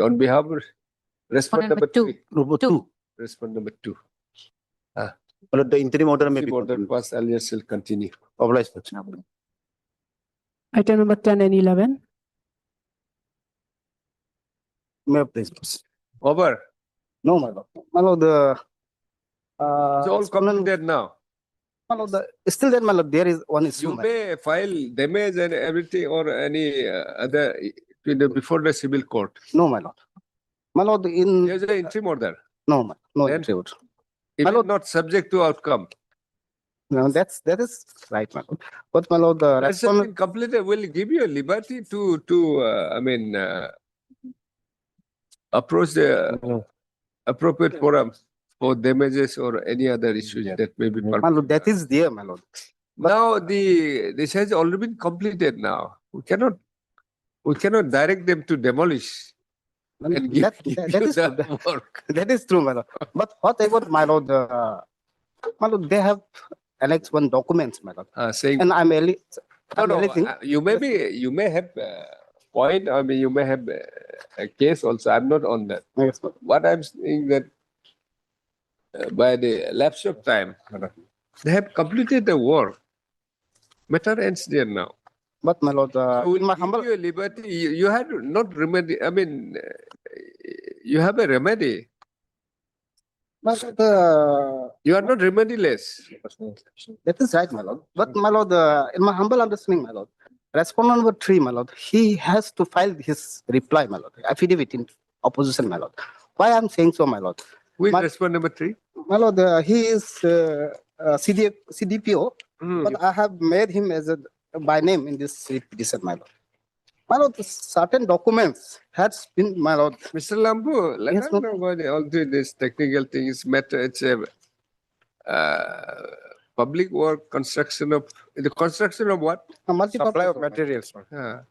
on behalf of respondent number 2. Number 2. Respondent number 2. My lord, the interim order may be Order continued. pass alia shall continue. Obliged. Item number 10 and 11. May I please? Over. No, my lord. My lord, It's all completed now. my lord, still there, my lord, there is one issue. You may file damage and everything or any other before the civil court. No, my lord. My lord, in There's an interim order. no, no, Then- interim order. It is lord- not subject to outcome. No, that is right, my lord. But my lord, the That's respondent, been completed. Will give you a liberty to approach the appropriate forum for damages or any other issues that may be. my lord, that is there, my lord. Now this has already been completed. Now we cannot direct them to demolish and give, That give that you is the work. that is true, my lord. But what about my lord? My lord, they have annexed one document, my lord, Saying and I'm only. no, you may have point. I mean, you may have a case also. I'm not on that. Yes, my lord. What I'm saying that by the lapse of time, they have completed the work. Matter ends there now. But my lord, So in we'll my give humble, you a liberty. You had not remedy. I mean, you have a remedy. my lord, You are not remediless. that is right, my lord. But my lord, in my humble understanding, my lord, respondent number 3, my lord, he has to file his reply, my lord, affidavit in opposition, my lord. Why I'm saying so, my lord? Who is My- respondent number 3? My lord, he is CDPO, but I have made him as a by name in this petition, my lord. My lord, certain documents has been, my lord. Mr. Lambu, let Yes, us know about all these technical things. Matter, it's a public work, construction of what? Multi-purpose work, materials.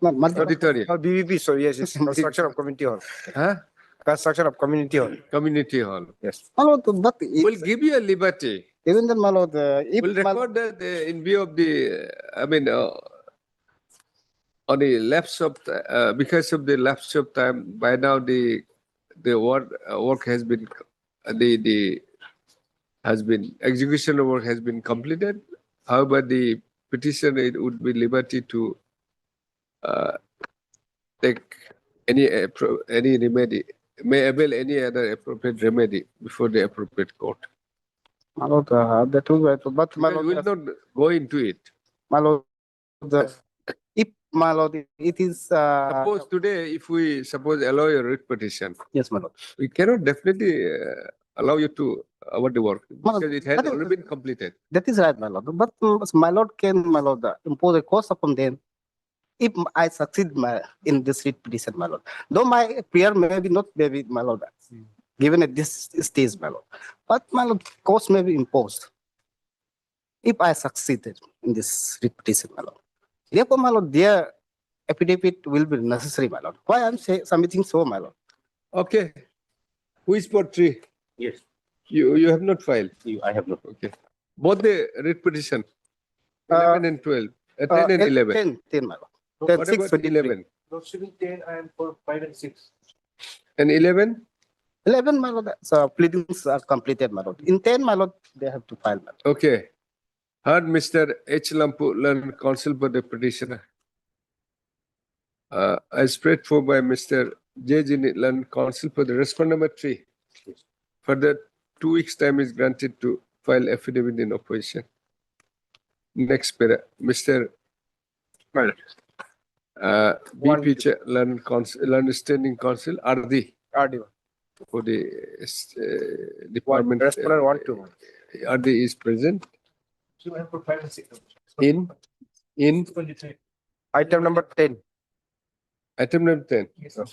Auditorium. BVP, so yes, it's construction of community hall. Huh? Construction of community hall. Community hall. Yes. My lord, but We'll give you a liberty. even then, my lord, if We'll my- record that in view of the, on the lapse of, because of the lapse of time, by now the work has been, execution of work has been completed. However, the petitioner it would be liberty to take any remedy, may avail any other appropriate remedy before the appropriate court. my lord, that will be right. But my Because lord, we'll not go into it. my lord, if my lord, it is. Suppose today, if we allow your writ petition, Yes, my lord. we cannot definitely allow you to award the work Well, because it has that is- already been completed. That is right, my lord. But my lord can, my lord, impose a cost upon them if I succeed in this writ petition, my lord. Though my prayer may be not, maybe, my lord, given at this stage, my lord. But my lord, cost may be imposed if I succeeded in this writ petition, my lord. Therefore, my lord, their affidavit will be necessary, my lord. Why I'm submitting so, my lord? Okay. Who is for 3? Yes. You have not filed. I have not. Okay. Both the writ petition, Uh, 11 and 12, 10 and 11. 10, my lord. What 10, 6, about 23. 11? Not 10, I am for 5 and 6. And 11? 11, my lord, so pleadings are completed, my lord. In 10, my lord, they have to file, my lord. Okay. Heard Mr. H. Lampu, learned counsel for the petitioner. as spread for by Mr. J. Land Council for the respond number 3. Further 2 weeks time is granted to file affidavit in opposition. Next para, Mr. BP Land Standing Council, RD. For the department. Respondent 1 2. RD is present. In Item number 10. item number 10.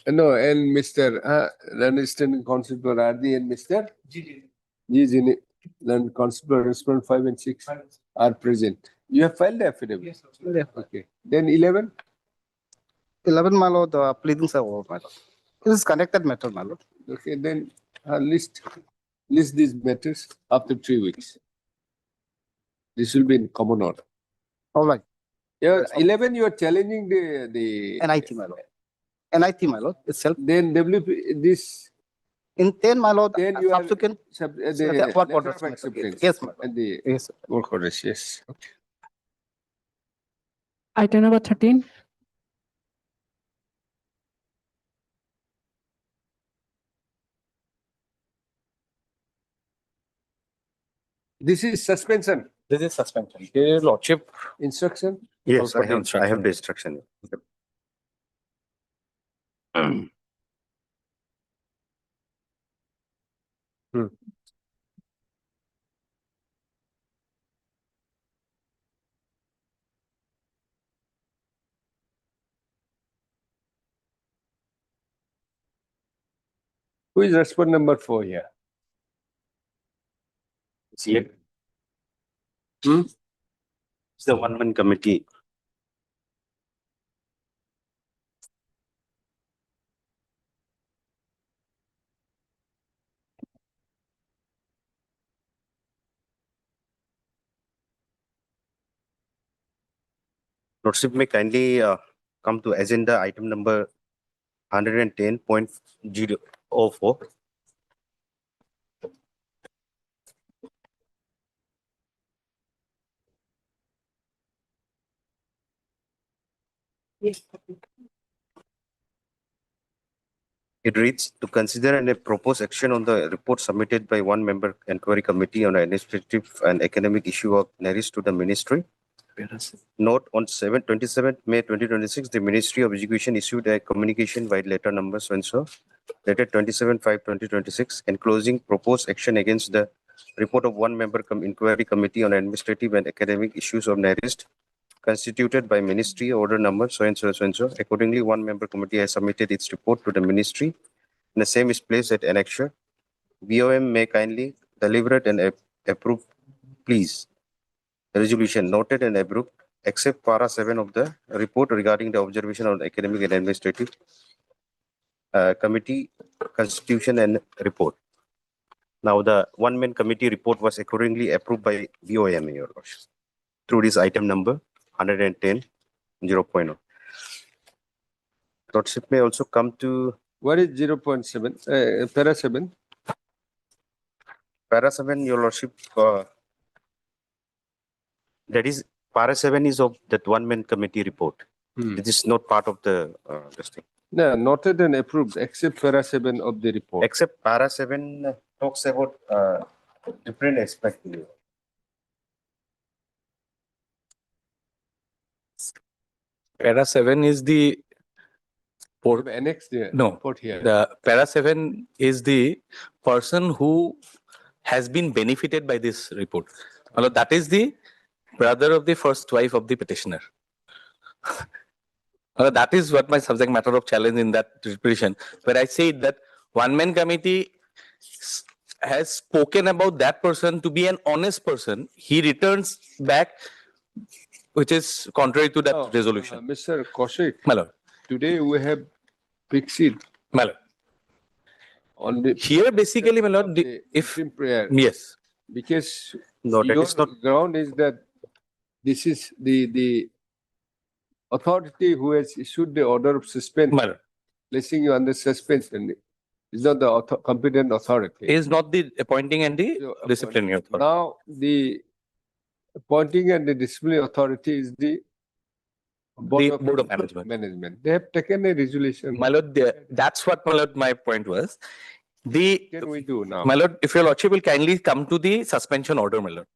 No, and Mr. Land Standing Council for RD and Mr. G. Land Council for Respondent 5 and 6 are present. You have filed the affidavit? Yes. Okay. Then 11? 11, my lord, the pleadings are over, my lord. This is connected matter, my lord. Okay, then list these matters after 3 weeks. This will be in common order. All right. Yeah, 11, you are challenging the NIT, my lord. NIT, my lord, itself. Then WP, this. In 10, my lord, Then you are subsequent. the Work letter orders, of my lord. acceptance. Yes, my lord. And the Yes, sir. work orders, yes. Okay. Item number 13. This is suspension. This is suspension. Your Lordship. Instruction. Yes, for I the have the instruction. Who is respondent number 4 here? See it? It's the one-man committee. Lordship may kindly come to agenda item number 110.004. It reads to consider and propose action on the report submitted by one member inquiry committee on an administrative and academic issue of NARIS to the ministry. Note on 27th May 2026, the Ministry of Education issued a communication by letter number so dated 27/5/2026 enclosing proposed action against the report of one member inquiry committee on administrative and academic issues of NARIS constituted by Ministry order number so and so. Accordingly, one member committee has submitted its report to the Ministry and the same is placed at annexure. BOM may kindly deliberate and approve, please. Resolution noted and approved, except para 7 of the report regarding the observation of academic and administrative committee constitution and report. Now, the one-man committee report was accordingly approved by BOM, Your Lordship, through this item number 110.0. Lordship may also come to. What is 0.7? Para 7? Para 7, Your Lordship. That is, para 7 is of that one-man committee report. It is not part of the this thing. No, noted and approved, except para 7 of the report. Except para 7 talks about different aspects. Para 7 is the annex there. No, report here. the para 7 is the person who has been benefited by this report. Although that is the brother of the first wife of the petitioner. That is what my subject matter of challenge in that petition, where I said that one-man committee has spoken about that person to be an honest person. He returns back, which is contrary to that resolution. Mr. Kaushik, My lord. Today we have proceed. My lord. On the Here, basically, my lord, if prayer. Yes. Because no, that your is not ground is that this is the authority who has issued the order of suspension, placing you under suspension, is not the competent authority. Is not the appointing and the disciplinary authority. Now, the appointing and the disciplinary authority is the The Board of Management. Management. They have taken a resolution. My lord, that's what, my lord, my point was. Can we do now? My lord, if your lordship will kindly come to the suspension order, my lord.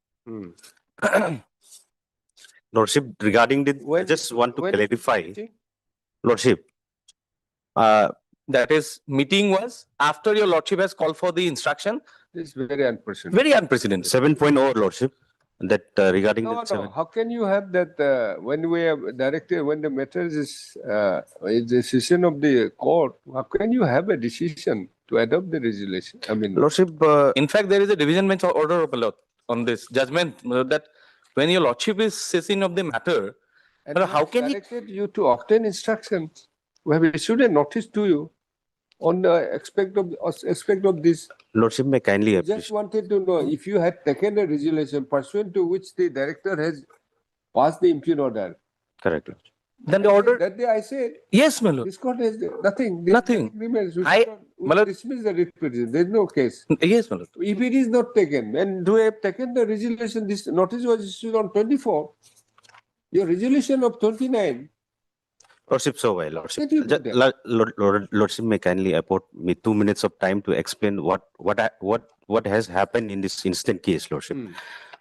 Lordship, regarding the, I just want to clarify, Lordship. That is, meeting was after your lordship has called for the instruction. This is very unprecedented. Very unprecedented. 7.0, Lordship, that regarding No, that 7. How can you have that when we have directed, when the matter is a decision of the court, how can you have a decision to adopt the resolution? I mean, Lordship, in fact, there is a division bench order, my lord, on this judgment, my lord, that when your lordship is sitting of the matter, and how can he directed you to obtain instructions? We have issued a notice to you on the aspect of this. Lordship may kindly I appreciate. just wanted to know if you had taken a resolution pursuant to which the director has passed the impugn order. Correct. Then the order. That day I said, yes, my lord. This court has nothing. Nothing. We dismiss the writ petition. There is no case. Yes, my lord. If it is not taken, and we have taken the resolution, this notice was issued on 24. Your resolution of 29. Lordship, so why, Lordship? Let you do that. Lordship may kindly afford me 2 minutes of time to explain what has happened in this instant case, Lordship.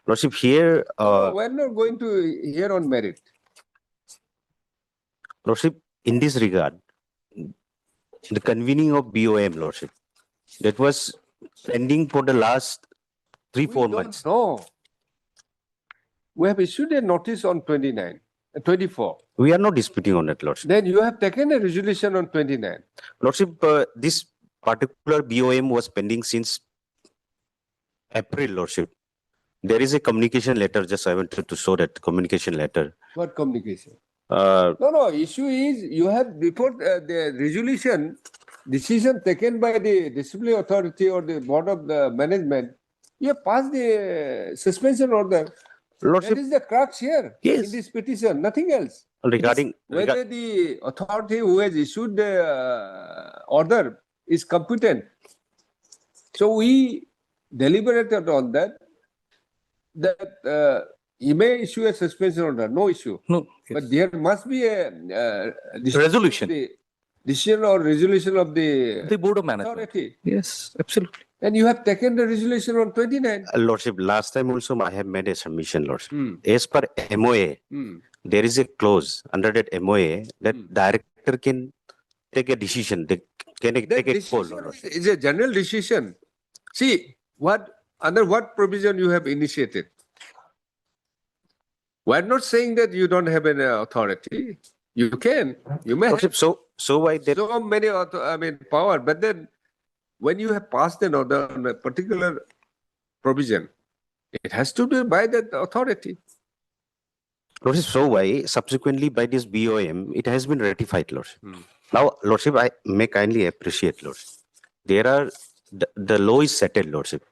Lordship, here... we're not going to hear on merit. Lordship, in this regard, the convening of BOM, Lordship, that was pending for the last 3-4 months. No. We have issued a notice on 24. We are not disputing on that, Lordship. Then you have taken a resolution on 29. Lordship, this particular BOM was pending since April, Lordship. There is a communication letter, just I wanted to show that communication letter. What communication? No, issue is you have before the resolution, decision taken by the disciplinary authority or the board of the management, you have passed the suspension order. Lordship, that is the crux here yes, in this petition, nothing else. Regarding whether the authority who has issued the order is competent. So we deliberated on that he may issue a suspension order, no issue. No. Yes. But there must be a resolution. Decision or resolution of the board of management. Authority. Yes, absolutely. And you have taken the resolution on 29. Lordship, last time also I have made a submission, Lordship. As per MOA, there is a clause under that MOA that director can take a decision. They can take a call. It's a general decision. See, under what provision you have initiated. We're not saying that you don't have an authority. You can. You may Lordship, have so why that? so many power. But then when you have passed an order on a particular provision, it has to be by that authority. Lordship, so why subsequently by this BOM, it has been ratified, Lordship. Now, Lordship, I may kindly appreciate, Lordship. There are, the law is settled, Lordship.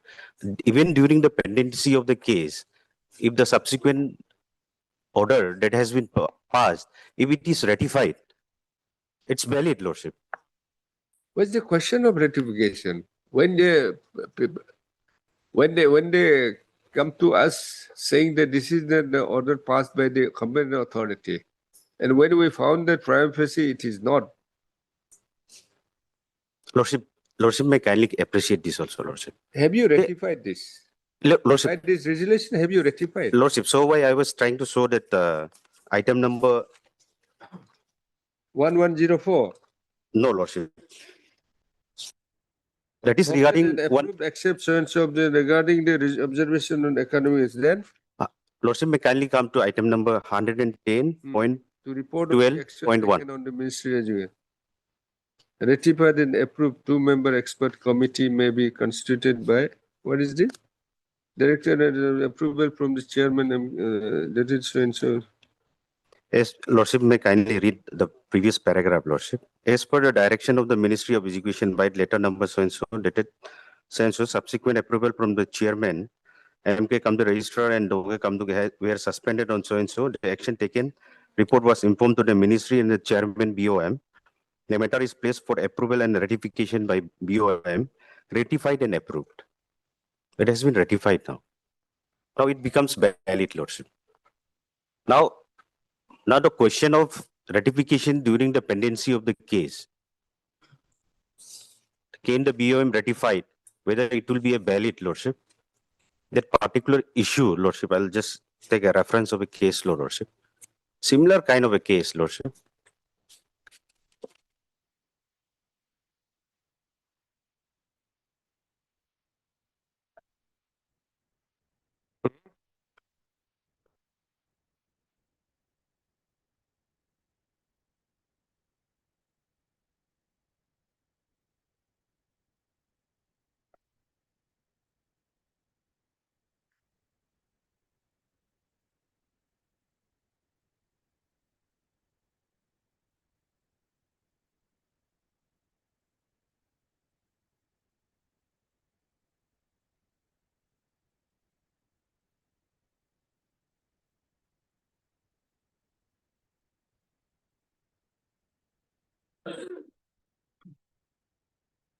Even during the pendency of the case, if the subsequent order that has been passed, if it is ratified, it's valid, Lordship. What's the question of ratification? When they come to us saying that this is the order passed by the competent authority, and when we found that prima facie it is not. Lordship may kindly appreciate this also, Lordship. Have you ratified this? Lordship, by this resolution, have you ratified? Lordship, so why I was trying to show that item number 1104. No, Lordship. That is regarding one. Except so and so regarding the observation on economics. Then Lordship may kindly come to item number 110.12.1. to report of the action taken on the ministry as well. Ratified and approved 2-member expert committee may be constituted by, what is this? Director and approval from the chairman, that is so and so. Yes, Lordship may kindly read the previous paragraph, Lordship. As per the direction of the Ministry of Education by letter number so and so, dated so and so, subsequent approval from the chairman, MK come the registrar and Doge come to were suspended on so and so. The action taken, report was informed to the ministry and the chairman BOM. The matter is placed for approval and ratification by BOM, ratified and approved. It has been ratified now. Now it becomes valid, Lordship. Now, Now the question of ratification during the pendency of the case. Can the BOM ratified whether it will be a valid, Lordship? That particular issue, Lordship, I'll just take a reference of a case, Lordship. Similar kind of a case, Lordship.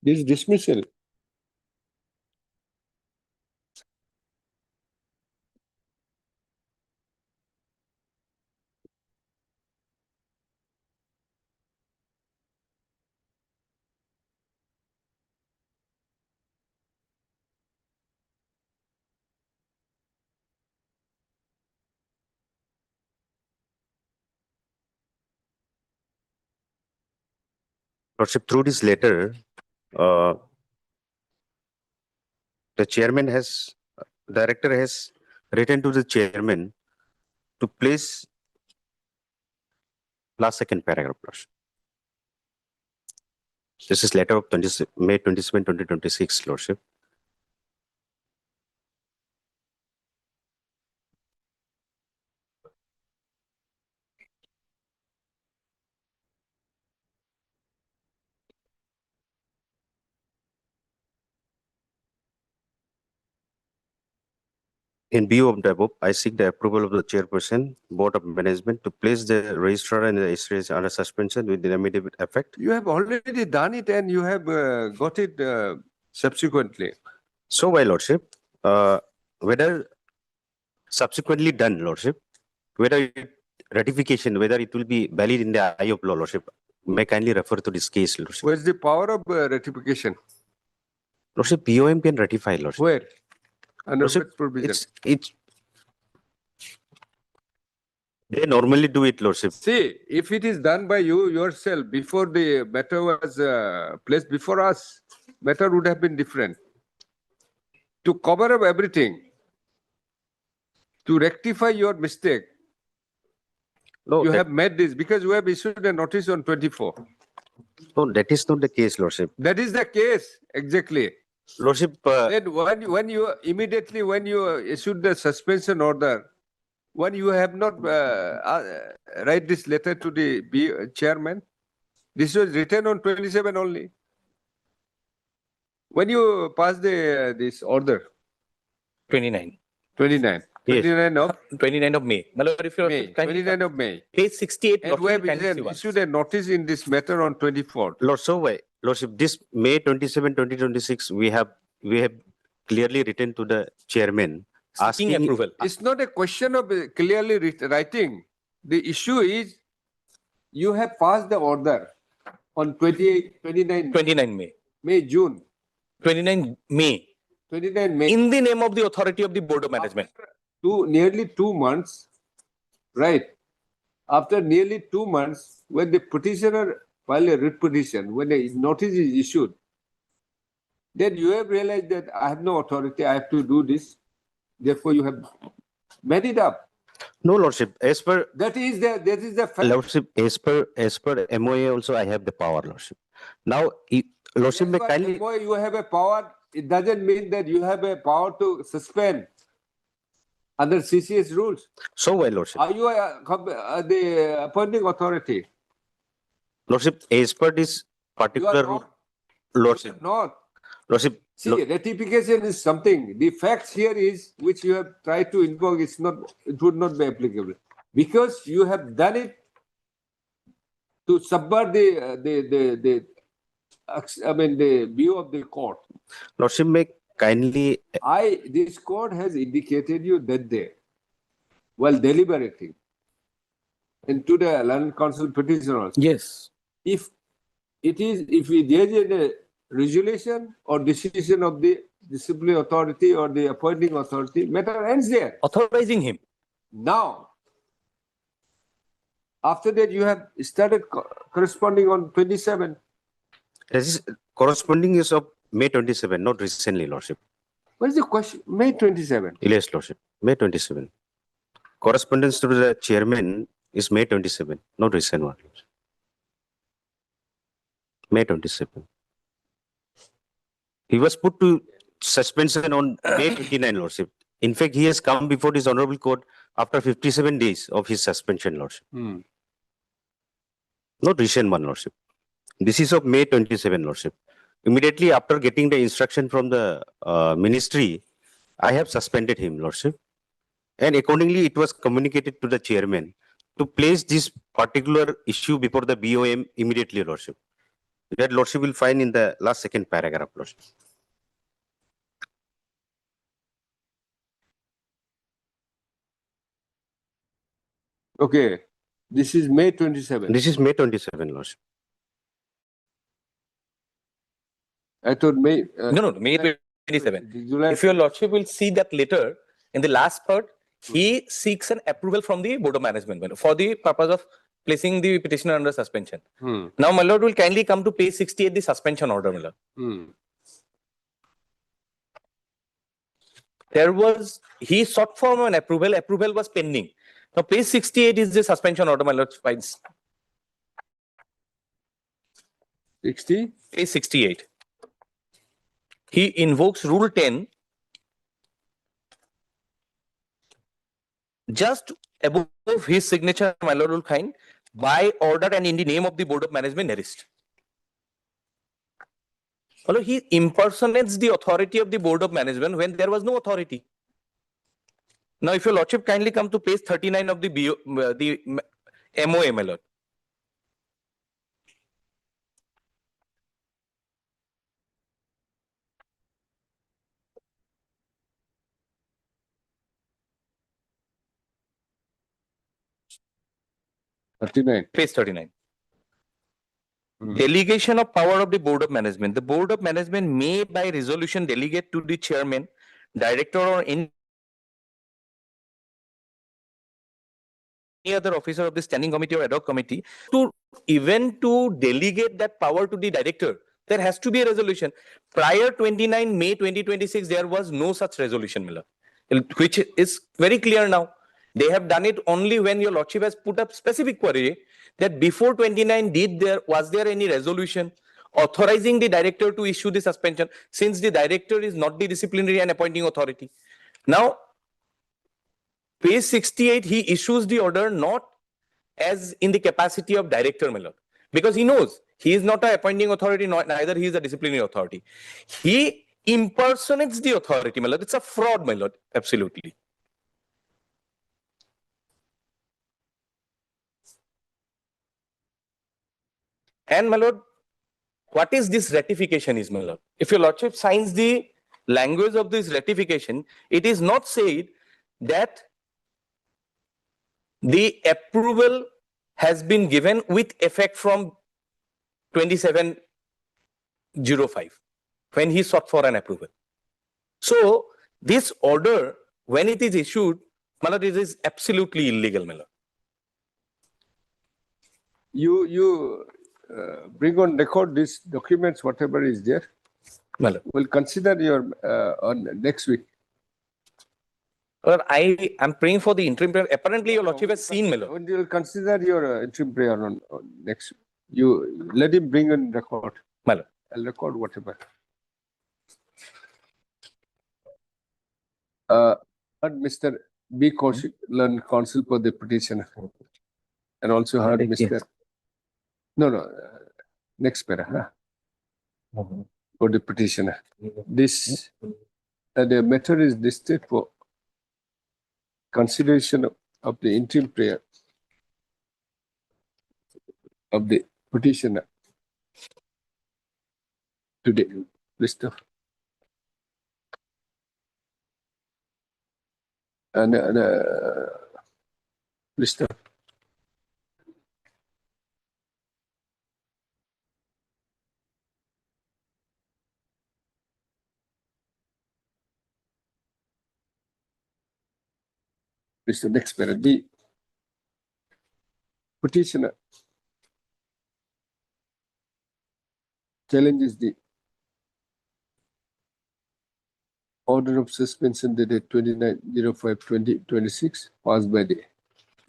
This dismissal. Lordship, through this letter, the chairman has, director has written to the chairman to place last second paragraph, Lordship. This is letter of May 27, 2026, Lordship. In view of the above, I seek the approval of the chairperson, board of management to place the registrar and the SRS under suspension with the immediate effect. You have already done it and you have got it subsequently. So, my Lordship, whether subsequently done, Lordship, whether ratification, whether it will be valid in the eye of law, Lordship, may kindly refer to this case, Lordship. Where's the power of ratification? Lordship, BOM can ratify, Lordship. Where? Under Lordship, which provision? They normally do it, Lordship. See, if it is done by you yourself before the matter was placed before us, matter would have been different. To cover up everything, to rectify your mistake, No, you have made this because you have issued a notice on 24. No, that is not the case, Lordship. That is the case, exactly. Lordship, Then when you immediately when you issued the suspension order, when you have not write this letter to the chairman, this was written on 27 only. When you pass this order, 29. 29. Yes. 29 of 29 of May. My lord, if you May. 29 of May. page 68, And we have issued a notice in this matter on 24th. Lordship, this May 27, 2026, we have clearly written to the chairman seeking approval. It's not a question of clearly writing. The issue is you have passed the order on 29 May. June. 29 May. 29 May. In the name of the authority of the board of management. Nearly 2 months, right? After nearly 2 months, when the petitioner filed a writ petition, when a notice is issued, then you have realized that I have no authority, I have to do this. Therefore, you have made it up. No, Lordship, as per that is the fact. Lordship, as per MOA also I have the power, Lordship. Now, Lordship, may kindly MOA, you have a power. It doesn't mean that you have a power to suspend under CCS rules. So well, Lordship. Are you the appointing authority? Lordship, as per this particular rule, Lordship. Not. Lordship. See, ratification is something. The facts here is, which you have tried to invoke, it's not, it would not be applicable. Because you have done it to subvert the view of the court. Lordship, may kindly... This court has indicated you that day, while deliberating, into the land council petition also. Yes. If there is a resolution or decision of the disciplinary authority or the appointing authority, matter ends there. Authorizing him. Now, after that, you have started corresponding on 27. Corresponding is of May 27, not recently, Lordship. What is the question? May 27. Yes, Lordship. May 27. Correspondence to the chairman is May 27, not recent one. May 27. He was put to suspension on May 29, Lordship. In fact, he has come before this Honorable Court after 57 days of his suspension, Lordship. Not recent one, Lordship. This is of May 27, Lordship. Immediately after getting the instruction from the ministry, I have suspended him, Lordship. And accordingly, it was communicated to the chairman to place this particular issue before the BOM immediately, Lordship. That Lordship will find in the last second paragraph, Lordship. Okay. This is May 27. This is May 27, Lordship. I thought May. No, May 27. July. If your Lordship will see that later, in the last part, he seeks an approval from the Board of Management for the purpose of placing the petitioner under suspension. Now, my Lord will kindly come to page 68, the suspension order, my Lord. He sought for an approval was pending. Now, page 68 is the suspension order, my Lord finds. 60? Page 68. He invokes Rule 10. Just above his signature, my Lord will find, by order and in the name of the Board of Management, arrest. Although he impersonates the authority of the Board of Management when there was no authority. Now, if your Lordship kindly come to page 39 of the MOA, my Lord. Page 39. Delegation of power of the Board of Management. The Board of Management may by resolution delegate to the chairman, director or any other officer of the standing committee or ad hoc committee to delegate that power to the director. There has to be a resolution. Prior 29 May 2026, there was no such resolution, Miller, which is very clear now. They have done it only when your Lordship has put up specific query that before 29 was there any resolution authorizing the director to issue the suspension, since the director is not the disciplinary and appointing authority. Now, page 68, he issues the order not as in the capacity of director, my Lord, because he knows he is not an appointing authority, neither he is a disciplinary authority. He impersonates the authority, my Lord. It's a fraud, my Lord, absolutely. And my Lord, what is this ratification is, my Lord? If your Lordship signs the language of this ratification, it is not said that the approval has been given with effect from 2705 when he sought for an approval. So this order, when it is issued, my Lord, it is absolutely illegal, my Lord. You bring on record these documents, whatever is there. Well, we'll consider your on next week. Well, I am praying for the interim prayer. Apparently, your Lordship has seen, my Lord. When you will consider your interim prayer on next week, you let him bring in record. My Lord. I'll record whatever. Mr. B. Kaushik, learn counsel for the petitioner, and also heard Mr. No, next para for the petitioner. This the matter is listed for consideration of the interim prayer of the petitioner today. List of and list of This is the next paragraph. The petitioner challenges the order of suspension dated 29/05/2026 passed by the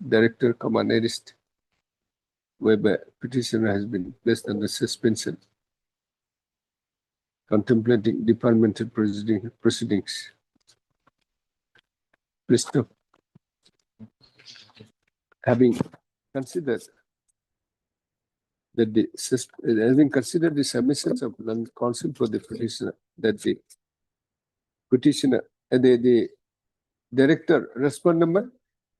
Director Command Arrest, whereby petitioner has been placed under suspension, contemplating departmental proceedings. List of having considered that having considered the submissions of counsel for the petitioner, that the petitioner, the director, respond number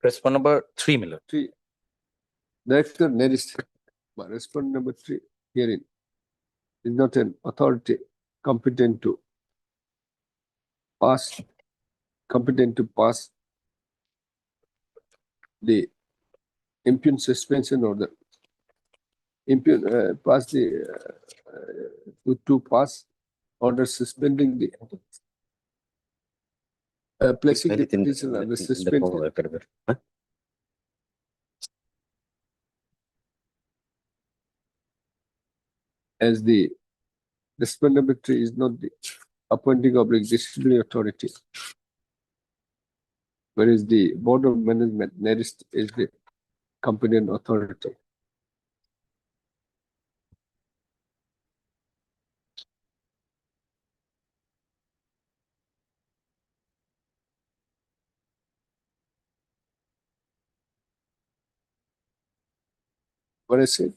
Respond number 3, my lord. 3, director nearest, respond number 3 herein is not an authority competent to pass the impugn suspension or the impugn to pass order suspending the placing the petitioner under suspension as the respondability is not the appointing of the disciplinary authority, whereas the Board of Management nearest is the competent authority. What I said?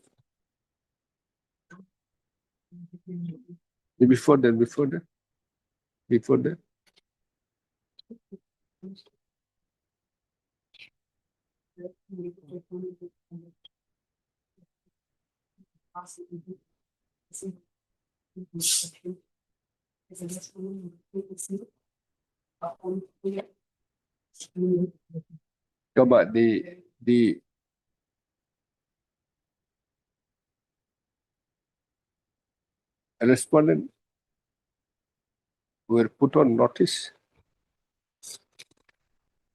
Before that. How about the respondent were put on notice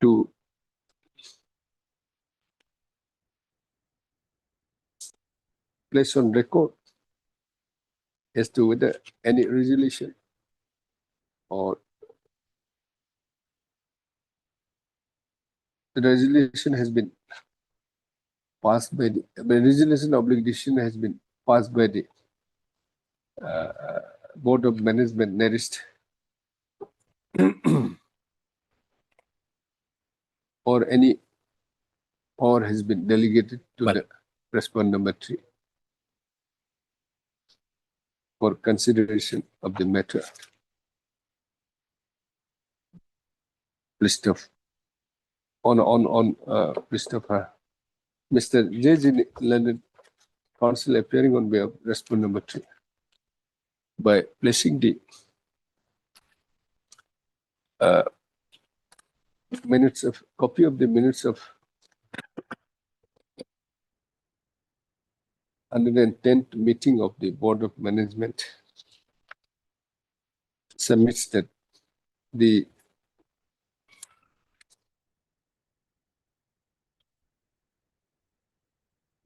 to place on record as to whether any resolution or the resolution has been passed by the resolution obligation has been passed by the Board of Management nearest or any power has been delegated to the respondent number 3 for consideration of the matter. List of list of Mr. J.G. London Counsel appearing on behalf of respondent number 3 by placing the copy of the minutes of 110th meeting of the Board of Management submits that the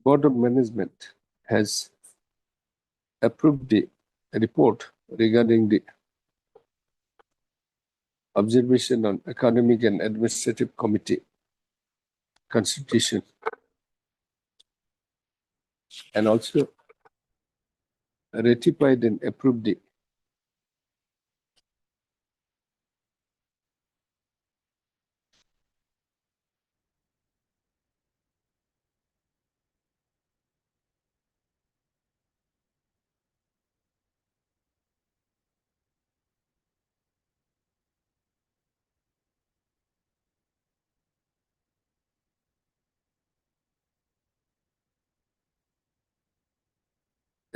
Board of Management has approved the report regarding the observation on Academic and Administrative Committee constitution, and also ratified and approved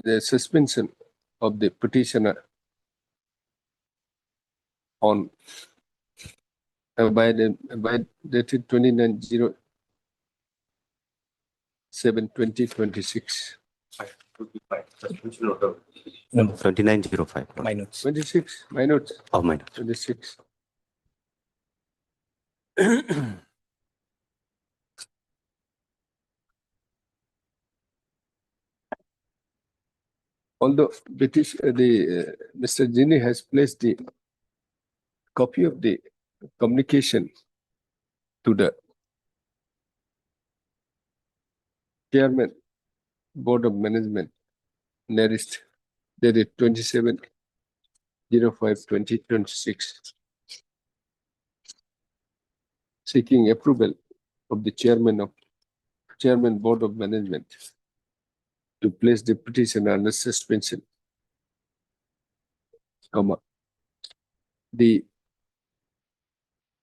the suspension of the petitioner on by dated 29/07/2026. 2905. My notes. 26, my notes. Oh, my notes. 26. although Mr. Jini has placed the copy of the communication to the Chairman, Board of Management, nearest dated 27/05/2026, seeking approval of the Chairman Board of Management to place the petition under suspension, the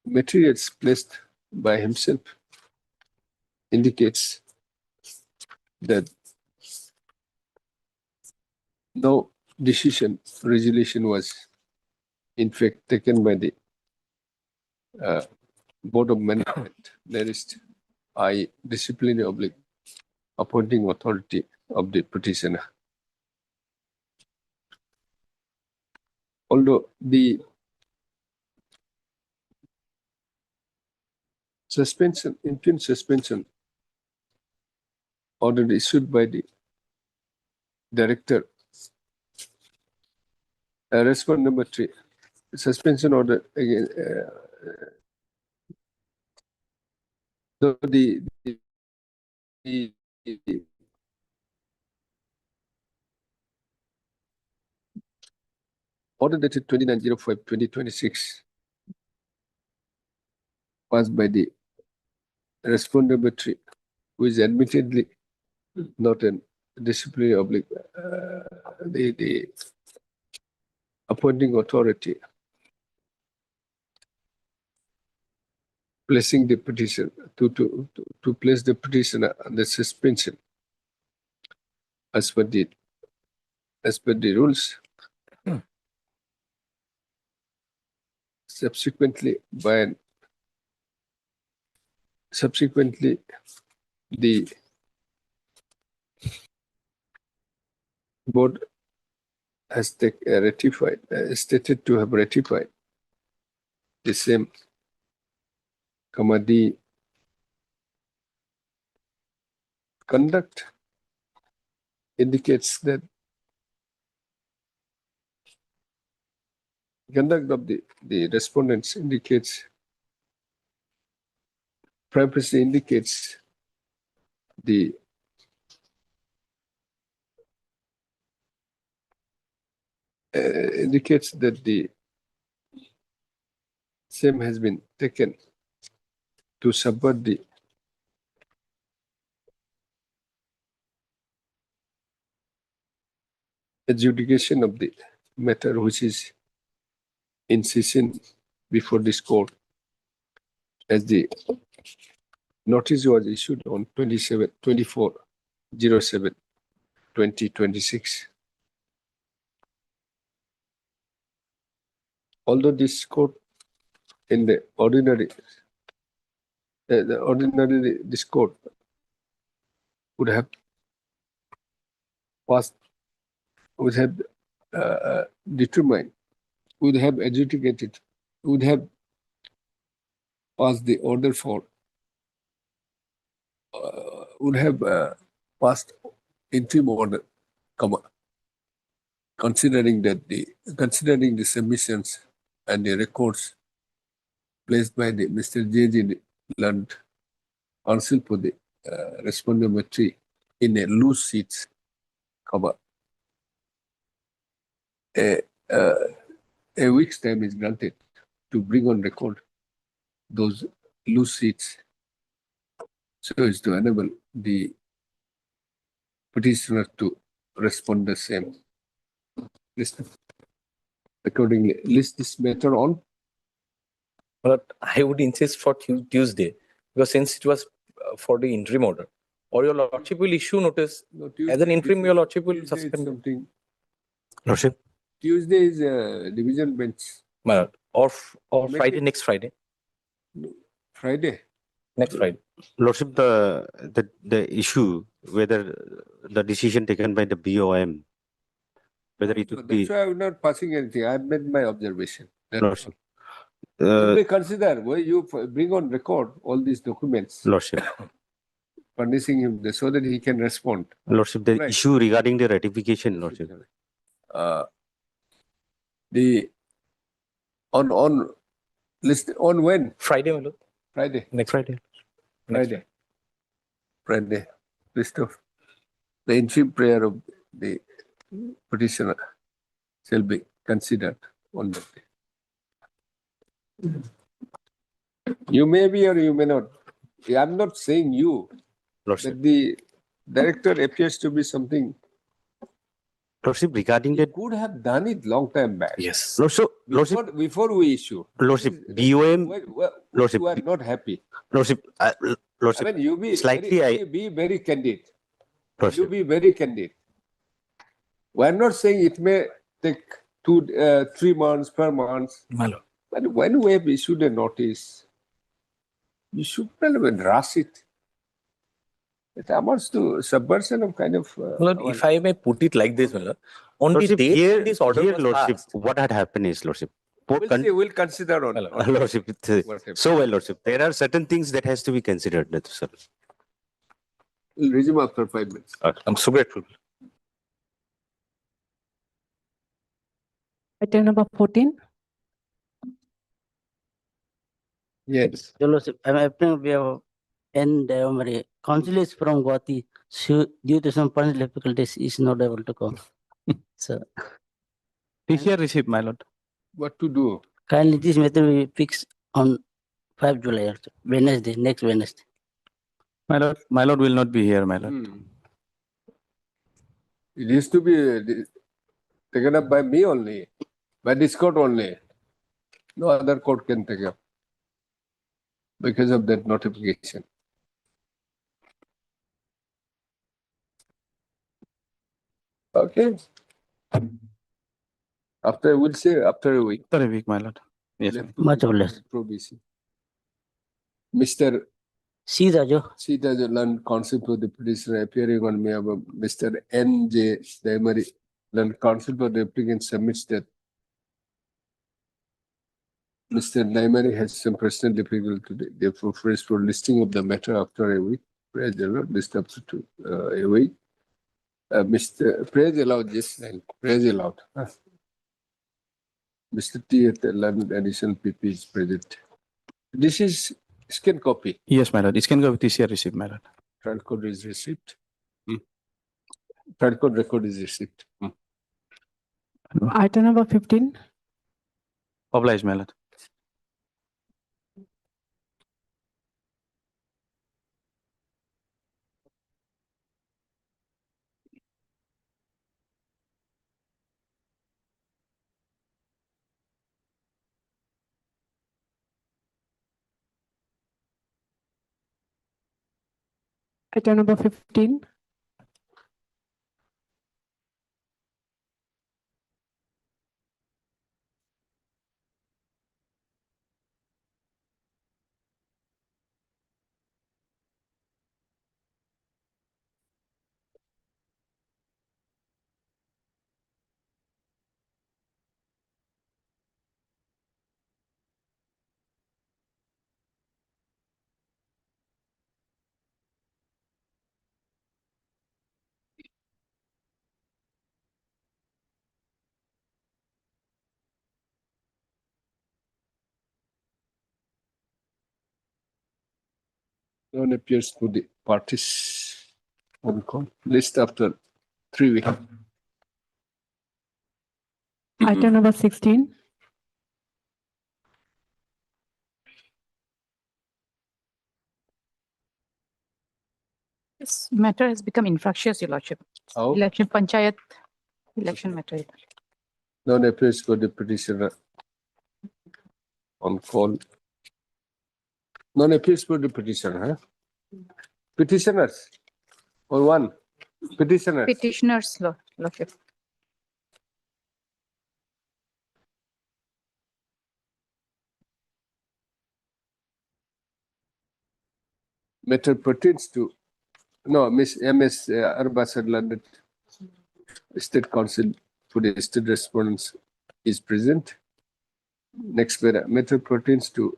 materials placed by himself indicates that no resolution was in fact taken by the Board of Management, there is disciplinary appointing authority of the petitioner. Although the interim suspension order issued by the Director, response number 3, suspension order again. The order dated 29/05/2026 passed by the response number 3, who is admittedly not an disciplinary the appointing authority, placing the petition to place the petitioner under suspension as per the rules. Subsequently, the board has stated to have ratified the same, the conduct indicates that conduct of the respondents privacy indicates the indicates that the same has been taken to subvert the adjudication of the matter which is in session before this court, as the notice was issued on 24/07/2026. Although this court in the ordinary this court would have passed, would have determined, would have adjudicated, would have passed the order for, would have passed interim order, considering the submissions and the records placed by the Mr. J.J. Land, counsel for the respondent number 3 in a loose seats, a week's time is granted to bring on record those loose seats so as to enable the petitioner to respond the same. Accordingly, list this matter on. But I would insist for Tuesday, because since it was for the interim order, or your lordship will issue notice as an interim, your lordship will suspend something. Lordship, Tuesday is division bench. or Friday, next Friday. Friday. Next Friday. Lordship, the issue whether the decision taken by the BOM, whether it would be. That's why I'm not passing anything. I've made my observation. Lordship. You may consider where you bring on record all these documents. Lordship. furnishing him so that he can respond. Lordship, the Right. issue regarding the ratification, Lordship. The on list on when? Friday, my lord. Friday. Next Friday. Friday. List of the interim prayer of the petitioner shall be considered on that day. You may be or you may not. I'm not saying you, Lordship. but the director appears to be something. Lordship, regarding He that, could have done it long time back. Yes. Lordship, Before we issue. Lordship, BOM, Lordship, You are not happy. Lordship, Lordship, I mean, you be slightly, be very candid. You Lordship, be very candid. We're not saying it may take 3 months, per month. My lord. But when we have issued a notice, you should not even rush it. It amounts to subversion of kind of. Lord, if I may put it like this, my lord, on the Lordship, day here, this order here, was Lordship, passed, what had happened is, Lordship, We'll consider on. Lordship, Whatever. so well, Lordship, there are certain things that has to be considered, sir. We'll resume after 5 minutes. I'm so grateful. Item number 14. Yes. Your Lordship, I'm appearing we have and council is from Gauhati. So due to some personal difficulties, is not able to come. So PCR receipt, my lord. What to do? kindly this matter will be fixed on 5 July, also, Wednesday, next Wednesday. My lord will not be here, my lord. It is to be taken up by me only, by this court only. No other court can take up because of that notification. Okay. We'll say after a week. After a week, my lord. Yes. Left Much to obliged. probation. Mr. Sida Jo. Sita Jalan, counsel for the petitioner appearing on behalf of Mr. N.J. Daimari, counsel for the applicant submits that Mr. Daimari has some personal difficulty today. Therefore, first for listing of the matter after a week. Praise the Lord, list up to a week. Mr. Praise aloud, yes, and praise aloud. Mr. T. at the London additional PP is present. This is scan copy. Yes, my lord. It can go with TCR receipt, my lord. Trial code is receipt. Trial code record is receipt. Item number 15. Obliged, my lord. Item number 15. None appears for the parties on call. List after 3 weeks. Item number 16. This matter has become infractious, Your Lordship. How? Election Panchayat, election matter. None appears for the petitioner on call. None appears for the petitioner, huh? Petitioners. Or one. Petitioners. Petitioners, Lordship. Matter pertains to Miss M.S. Arbasad London State Council for the State Respondents is present. Next matter pertains to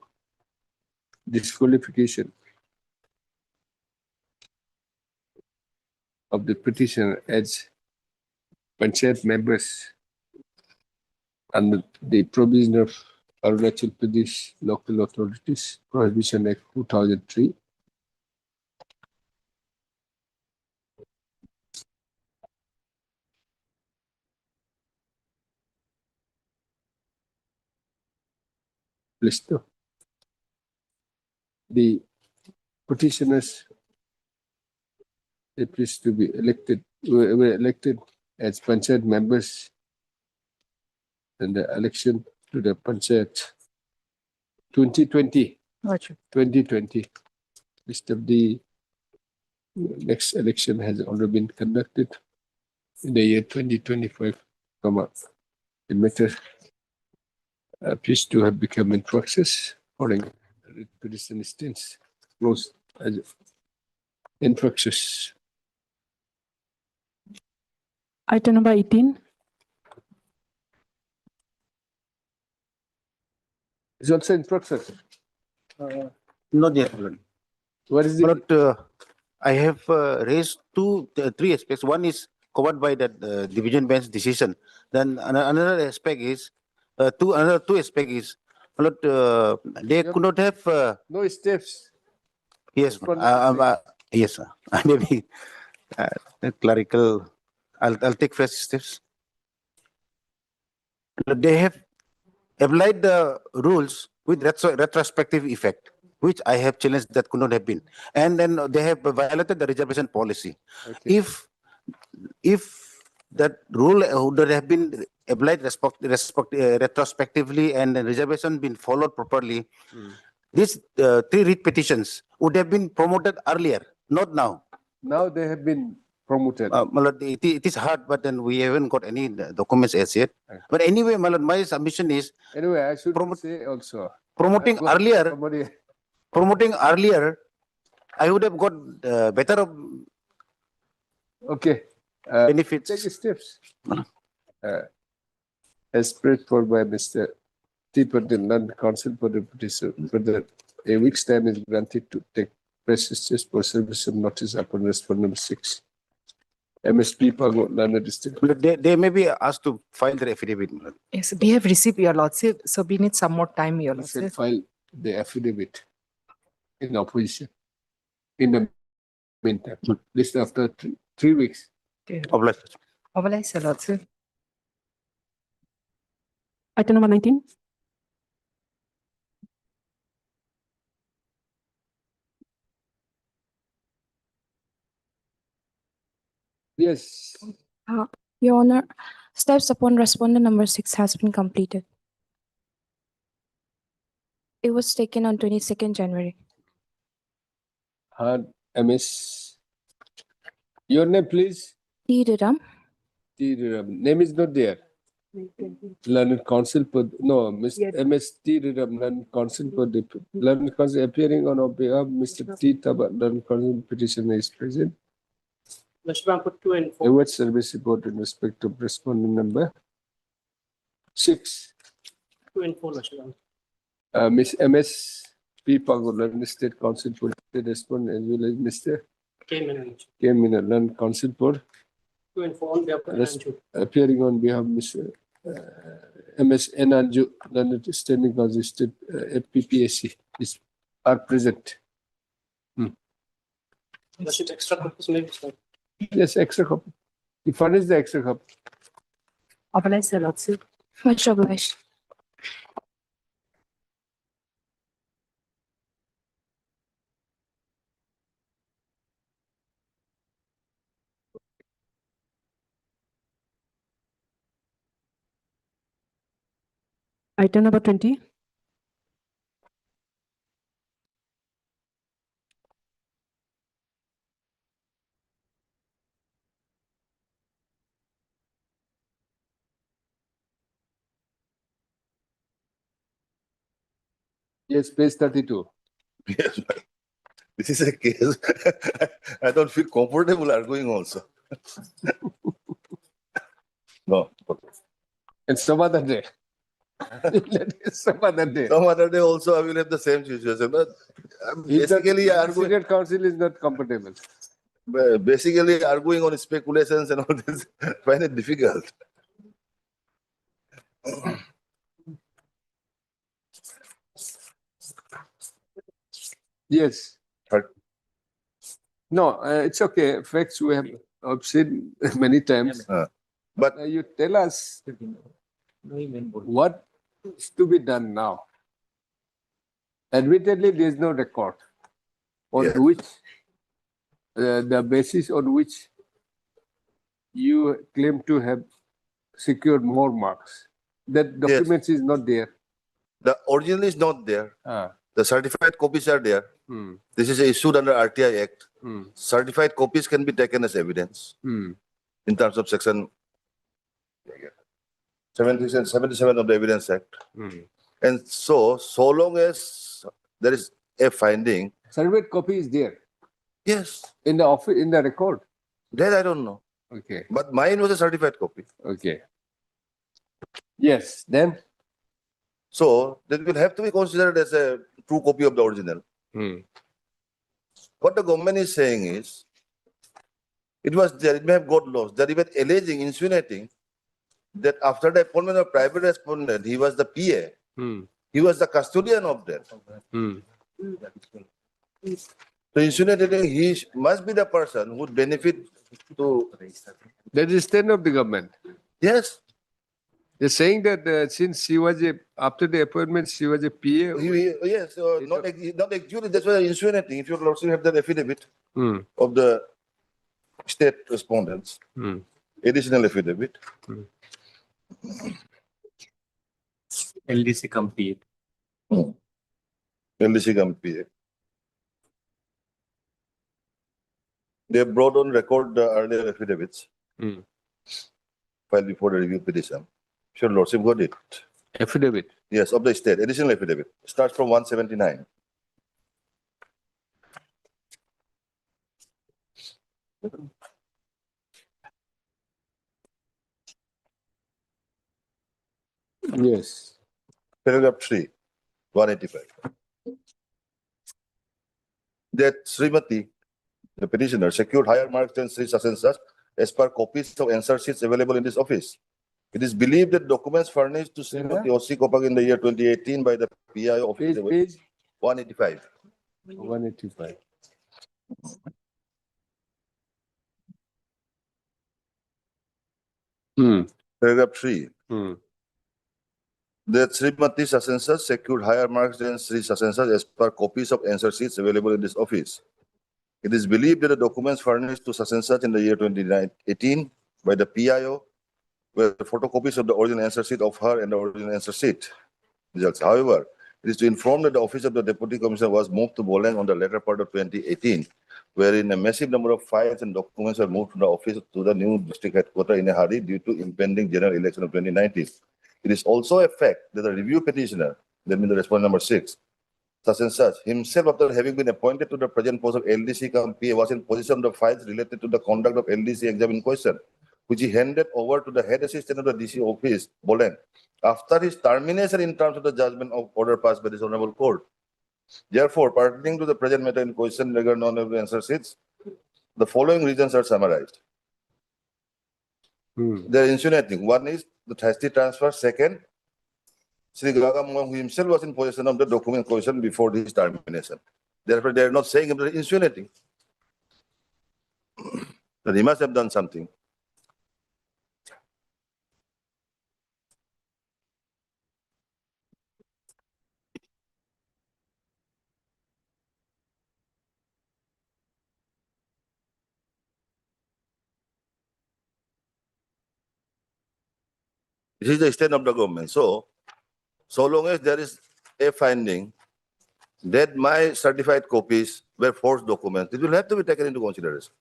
disqualification of the petitioner as Panchayat members under the provision of Arunachal Pradesh Local Authorities Prohibition Act 2003. List of the petitioners appears to be elected were elected as Panchayat members in the election to the Panchayat 2020. Lordship. 2020. List of the next election has already been conducted in the year 2025. The matter appears to have become in praxis following petition stands closed as in praxis. Item number 18. It's also in praxis. Not yet, my lord. What is it? But I have raised three aspects. One is covered by that division bench decision. Then another aspect is another two aspect is, my lord, they could not have. No steps. Yes, yes, sir. Maybe clerical. I'll take fresh steps. They have applied the rules with retrospective effect, which I have challenged that could not have been. And then they have violated the reservation policy. Okay. If that rule would have been applied retrospectively and the reservation been followed properly, these three writ petitions would have been promoted earlier, not now. Now they have been promoted. My lord, it is hard, but then we haven't got any documents as yet. But anyway, my lord, my submission is Anyway, I should say also. promoting earlier. Promoting earlier, I would have got better Okay. benefits. Take steps. As prayed for by Mr. T. Patel, non-counsel for the petition, further a week's time is granted to take press steps for service of notice upon respondent number 6. MSP Pago, Nana District. They may be asked to file their affidavit. my lord. Yes, we have received your lordship, so we need some more time, your You should lordship. file the affidavit in opposition. In the meantime, this after 3 weeks. Obliged. Obliged, your lordship. Item number 19. Yes. Your Honor, steps upon respondent number 6 has been completed. It was taken on 22nd January. MS. Your name, please. T. Riram. T. Riram. Name is not there. Learned counsel for no, Mr. MS T. Riram, learned counsel for the learned counsel appearing on behalf of Mr. T. Taba, learned counsel petitioner is present. Put 2 and 4. A word service report in respect of respondent number 6. 2 and 4, Lashman. Miss MS P. Pagolan, State Council for the respondent, as well as Mr. K. Menon. K. Minalan, Council for 2 and 4 on behalf of Anju. appearing on behalf of Mr. MS Anju, London Standing Council State FPPAC are present. Lashman, extra copies may be sent. Yes, extra copy. You furnish the extra copy. Obliged, your lordship. Much obliged. Item number 20. Yes, page 32. Yes, this is a case. I don't feel comfortable arguing also. No. And some other day. Some other day. Some other day also I will have the same situation. But basically the arguing. Senior council is not comfortable. basically arguing on speculations and all this, find it difficult. Yes. No, it's okay. Facts we have seen many times. But you tell us what is to be done now. Admittedly, there is no record on which the basis on which you claim to have secured more marks. That documents is not there. the original is not there. The certified copies are there. This is issued under RTI Act. Certified copies can be taken as evidence in terms of section 77 of the Evidence Act. And so long as there is a finding. Certified copy is there. Yes. In the office, in the record. That I don't know. Okay. But mine was a certified copy. Okay. Yes. Then. So that will have to be considered as a true copy of the original. What the government is saying is, it was there, it may have got lost. They're even alleging, insinuating that after the appointment of private respondent, he was the PA. He was the custodian of that. So insinuating he must be the person who would benefit to. That is stand of the government. Yes. They're saying that since she was after the appointment, she was a PA. Yes, not actually, that's why I'm insinuating. If you also have the affidavit of the state respondents, additional affidavit. LDC company. LDC company. They brought on record the earlier affidavits filed before the review petition. Sure, Lordship got it. Affidavit? Yes, of the state. Additional affidavit. Starts from 179. Yes. Paragraph 3, 185. That Srimati, the petitioner, secured higher marks than Sri such and such as per copies of answer sheets available in this office. It is believed that documents furnished to Srimati O.C. Kopak in the year 2018 by the PIO office. Page 185. 185. Paragraph 3. That Srimati such and such secured higher marks than Sri such and such as per copies of answer sheets available in this office. It is believed that the documents furnished to such and such in the year 2018 by the PIO were photocopies of the original answer sheet of her and the original answer sheet results. However, it is to inform that the office of the Deputy Commissioner was moved to Bolang on the latter part of 2018, wherein a massive number of files and documents were moved from the office to the new district headquarters in a hurry due to impending general election of 2019. It is also a fact that the review petitioner, that means the respondent number 6, such and such, himself after having been appointed to the present post of LDC PA was in possession of the files related to the conduct of LDC exam in question, which he handed over to the head assistant of the DC office, Bolang, after his termination in terms of the judgment of order passed by this honorable court. Therefore, pertaining to the present matter in question regarding non answer sheets, the following reasons are summarized. They are insinuating. One is the hasty transfer. Second, Sri Gagam, who himself was in possession of the document question before his termination. Therefore, they are not saying they are insinuating. But he must have done something. This is the stand of the government. So long as there is a finding that my certified copies were forged documents, it will have to be taken into consideration.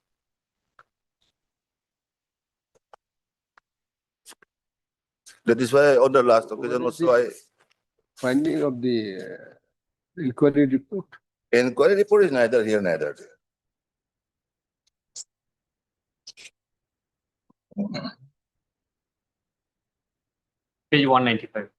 That is why on the last occasion also finding of the inquiry report. Inquiry report is neither here neither there. Page 195.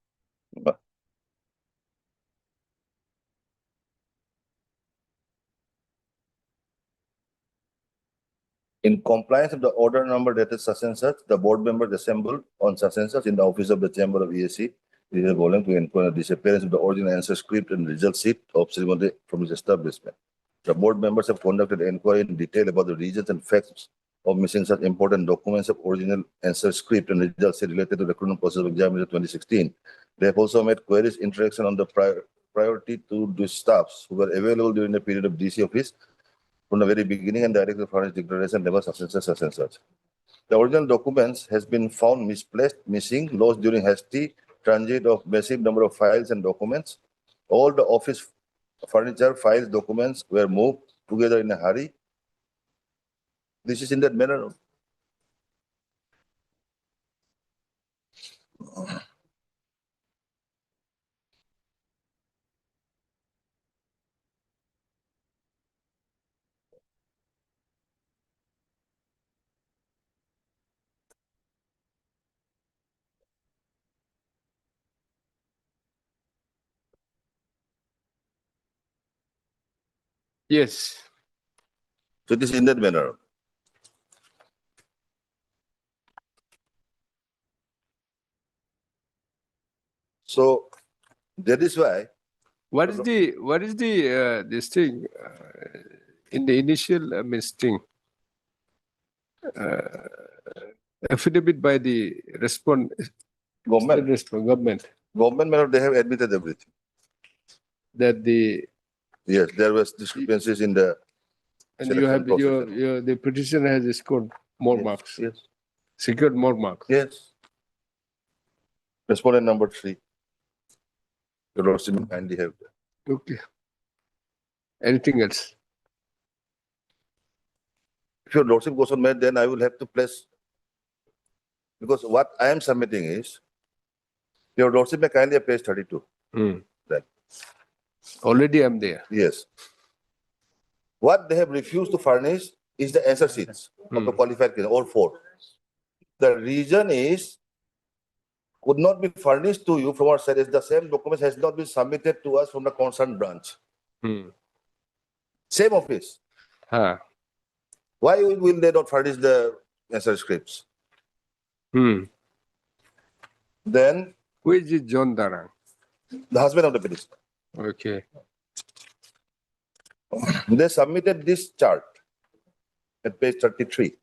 In compliance with the order number dated such and such, the board members assembled on such and such in the office of the Chamber of ESC, to inquire the disappearance of the original answer script and result sheet of ceremony from his establishment. The board members have conducted inquiry in detail about the reasons and facts of missing such important documents of original answer script and result sheet related to the recruitment process of examination 2016. They have also made queries interaction on the priority to the staffs who were available during the period of DC office from the very beginning and directed furnished declaration never such and such. The original documents has been found misplaced, missing, lost during hasty transit of massive number of files and documents. All the office furniture, files, documents were moved together in a hurry. This is in that manner. Yes. So it is in that manner. So that is why. What is the this thing in the initial thing affidavit by the government? Government, they have admitted everything. That the yes, there was discrepancies in the and you have the petitioner has scored more marks. Yes. Secured more marks. Yes. Respondent number 3. The Lordship kindly have that. Okay. Anything else? If your Lordship goes on, then I will have to place, because what I am submitting is, your Lordship may kindly have page 32. Right. Already I'm there. Yes. What they have refused to furnish is the answer sheets of the qualified case, all 4. The reason is, could not be furnished to you from our side, as the same documents has not been submitted to us from the concerned branch. Same office. Why will they not furnish the answer scripts? Then, who is it, John Darang? The husband of the petitioner. Okay. They submitted this chart at page 33.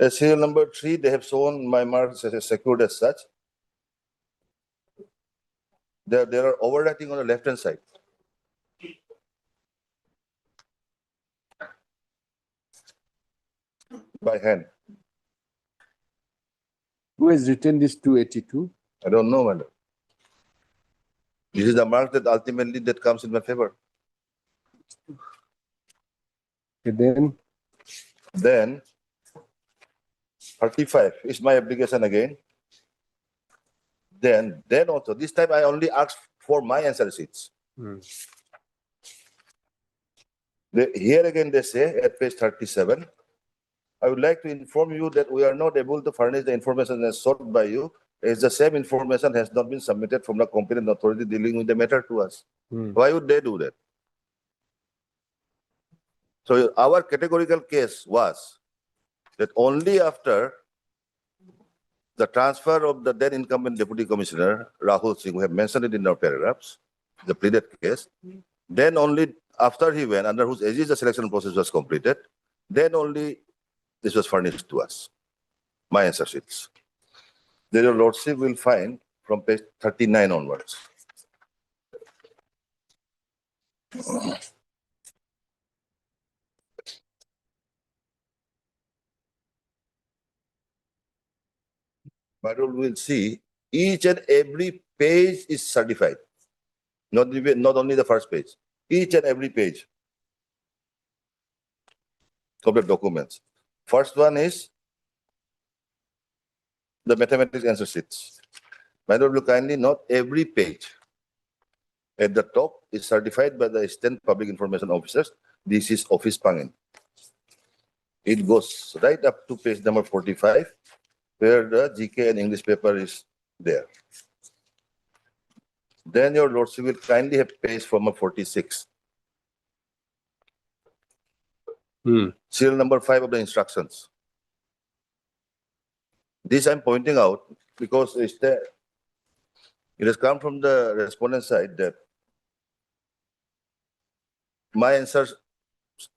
As serial number 3, they have shown my marks as secured as such. There are overwriting on the left-hand side. By hand. Who has written this 282? I don't know, madam. This is the mark that ultimately that comes in my favor. Okay, then 35 is my application again. Then also, this time I only asked for my answer sheets. Here again they say at page 37, I would like to inform you that we are not able to furnish the information as sought by you, as the same information has not been submitted from the competent authority dealing with the matter to us. Why would they do that? So our categorical case was that only after the transfer of the then incumbent Deputy Commissioner, Rahul Singh, we have mentioned it in our paragraphs, the pleaded case, then only after he went, under whose aegis the selection process was completed, then only this was furnished to us, my answer sheets. Then your Lordship will find from page 39 onwards. But we will see each and every page is certified. Not only the first page, each and every page of the documents. First one is the mathematics answer sheets. My Lord, will kindly note every page at the top is certified by the Assistant Public Information Officers. This is Office Pangin. It goes right up to page number 45, where the GK and English paper is there. Then your Lordship will kindly have page from 46. serial number 5 of the instructions. This I'm pointing out because it has come from the respondent side that my answers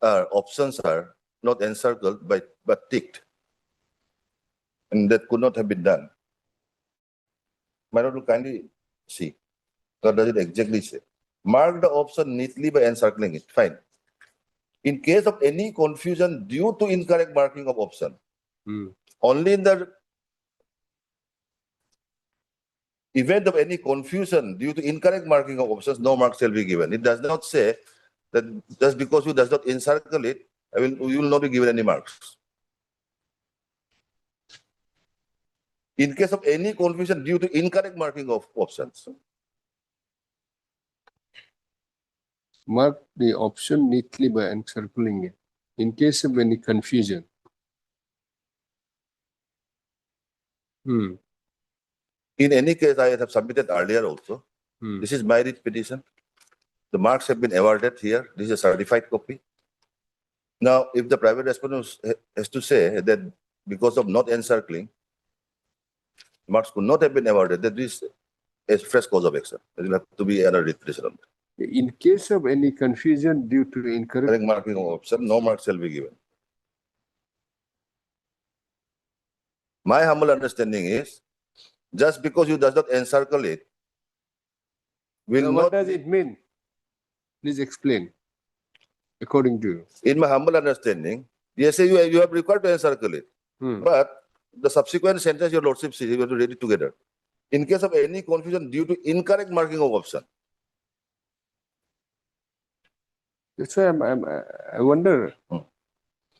options are not encircled but ticked, and that could not have been done. My lord will kindly see. What does it exactly say? Mark the option neatly by encircling it. Fine. In case of any confusion due to incorrect marking of option, only in the event of any confusion due to incorrect marking of options, no mark shall be given. It does not say that just because you does not encircle it, you will not be given any marks. In case of any confusion due to incorrect marking of options. Mark the option neatly by encircling it. In case of any confusion. In any case, I have submitted earlier also. This is my writ petition. The marks have been awarded here. This is a certified copy. Now, if the private respondent has to say that because of not encircling, marks could not have been awarded, that is a fresh cause of action. There will have to be another writ petition on that. In case of any confusion due to incorrect marking of option, no marks shall be given. My humble understanding is, just because you does not encircle it, will what not. does it mean? Please explain. According to you. In my humble understanding, yes, you have required to encircle it. But the subsequent sentence, your lordship says, you have to read it together. In case of any confusion due to incorrect marking of option. That's why I wonder,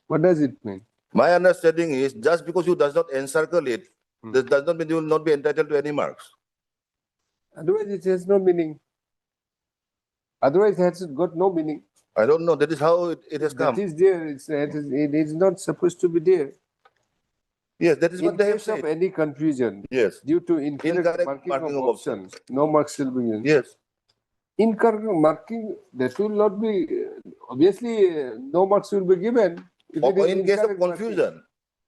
what does it mean? My understanding is, just because you does not encircle it, that does not mean you will not be entitled to any marks. Otherwise, it has no meaning. Otherwise, it has got no meaning. I don't know. That is how it has come. It is there. It is not supposed to be there. Yes, that is what they have said. In case of any confusion, yes, due to incorrect marking of option, no marks will be given. Yes. Incorrect marking, that will not be, obviously, no marks will be given. If it is In case of incorrect confusion, marking.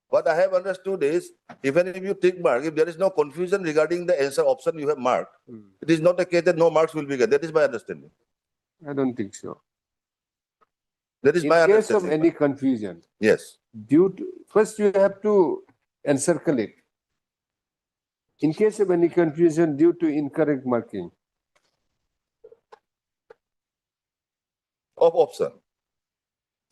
what I have understood is, even if you tick mark, if there is no confusion regarding the answer option you have marked, it is not the case that no marks will be given. That is my understanding. I don't think so. That is my In case understanding. of any confusion, yes, due to, first you have to encircle it. In case of any confusion due to incorrect marking of option.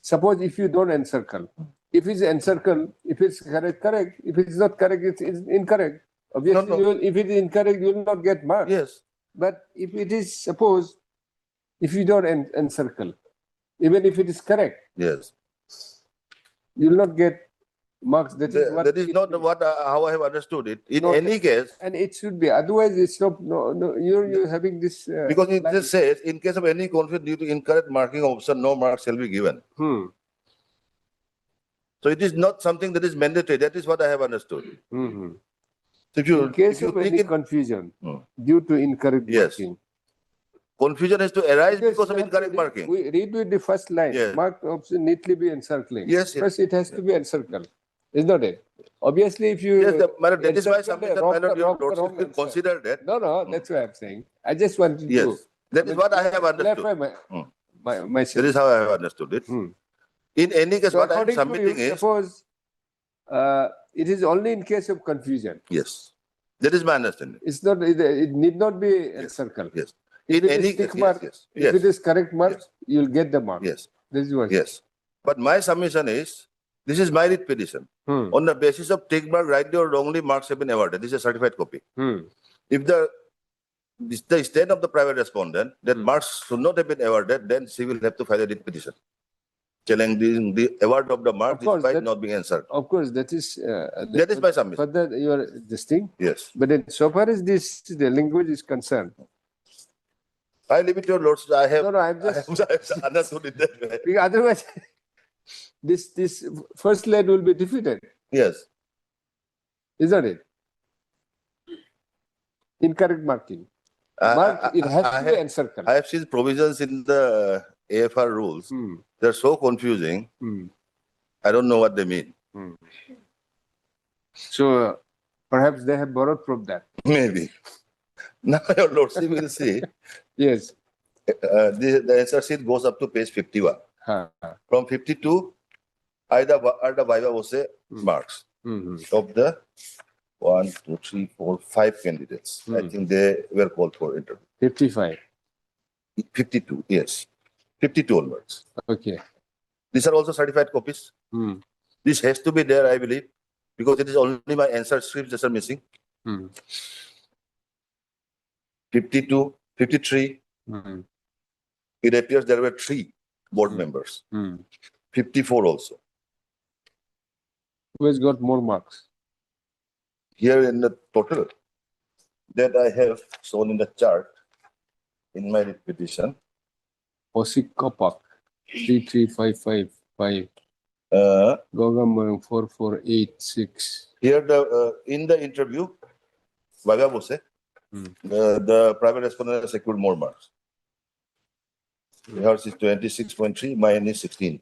Suppose if you don't encircle, if it's encircle, if it's correct, if it's not correct, it's incorrect. Obviously, if it is incorrect, you will not get marks. Yes. But if it is, suppose, if you don't encircle, even if it is correct, yes, you will not get marks. That is not what how I have understood it. In any case, and it should be. Otherwise, it's not. No, you're having this. Because it just says, in case of any confusion due to incorrect marking of option, no marks shall be given. So it is not something that is mandatory. That is what I have understood. So if you, in case if you of any confusion due to incorrect marking, confusion has to arise because of incorrect marking. We read with the first line. Yes. Mark option neatly be encircling. Yes, yes. First, it has to be encircled. Is not it? Obviously, if you that is why encircle something the your wrong lordship will answer. consider that. No, that's what I'm saying. I just wanted Yes, to. that is what I have understood. clarify myself. That is how I have understood it. In any case, So what I am according to submitting you, is suppose it is only in case of confusion. yes. That is my understanding. It's not. It need not be encircled. Yes. If In it is any tick case, mark, yes. if it is correct mark, you'll get the mark. Yes. This is what. Yes. But my submission is, this is my writ petition. On the basis of tick mark, rightly or wrongly, marks have been awarded. This is a certified copy. If the stand of the private respondent that marks should not have been awarded, then she will have to file a writ petition challenging the award of the mark despite not being answered. Of course, that is. That is my submission. Further, your this thing. Yes. But then, so far as the language is concerned, I leave it to your lords. I have. No, I'm just. I have understood it that way. Because otherwise, this first line will be defeated. Yes. Isn't it? Incorrect marking. It has to be encircled. I have seen provisions in the AFR rules. They're so confusing I don't know what they mean. So perhaps they have borrowed from that. Maybe. Now your lordship will see. Yes. The answer sheet goes up to page 51. From 52, are the viva voce marks of the 1, 2, 3, 4, 5 candidates. I think they were called for interview. 55. 52, yes. 52 onwards. Okay. These are also certified copies. This has to be there, I believe, because it is only my answer scripts that are missing. 52, 53. It appears there were 3 board members. 54 also. Who has got more marks? Here in the total that I have shown in the chart in my petition. Osik Kapak 33555. Gogam 4486. Here the in the interview, Vaga Bose, the private respondent has secured more marks. Yours is 26.3, mine is 16.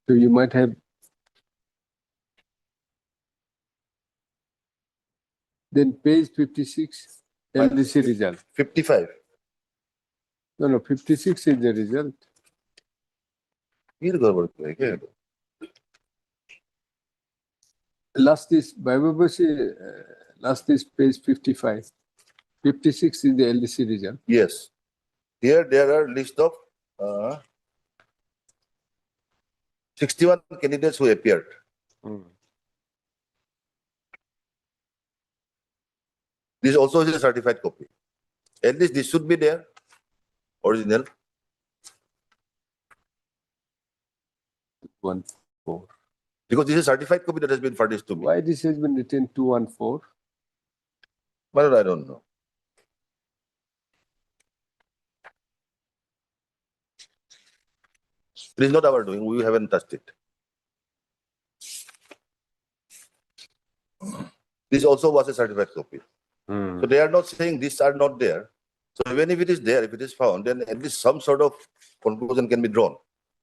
So you might have then page 56 LDC result. 55. No, 56 is the result. Last is last is page 55. 56 is the LDC result. Yes. Here there are list of 61 candidates who appeared. This also is a certified copy. At least this should be there, original. 214. Because this is a certified copy that has been furnished to me. Why this has been written 214? Well, I don't know. It is not our doing. We haven't touched it. This also was a certified copy. So they are not saying these are not there. So even if it is there, if it is found, then at least some sort of conclusion can be drawn.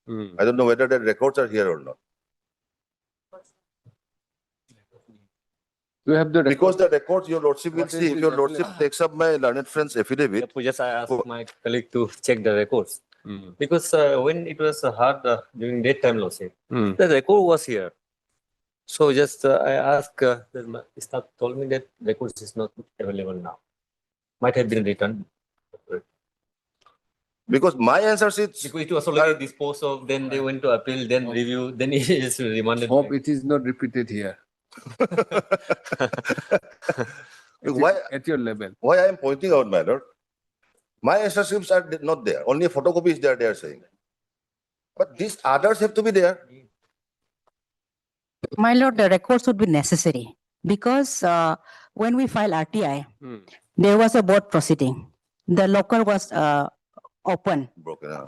I don't know whether the records are here or not. We have the because the records your lordship will see. If your lordship takes up my learned friend's affidavit. Just I asked my colleague to check the records. Because when it was hard during daytime lordship, the record was here. So just I asked, the staff told me that records is not available now. Might have been returned. Because my answer sheets. Because it was already disposed of, then they went to appeal, then review, then it is remanded. Hope it is not repeated here. Why at your level? Why I am pointing out, my lord? My answer scripts are not there. Only a photocopy is there, they are saying. But these others have to be there. My lord, the records would be necessary because when we file RTI, there was a board proceeding. The locker was open. Broken.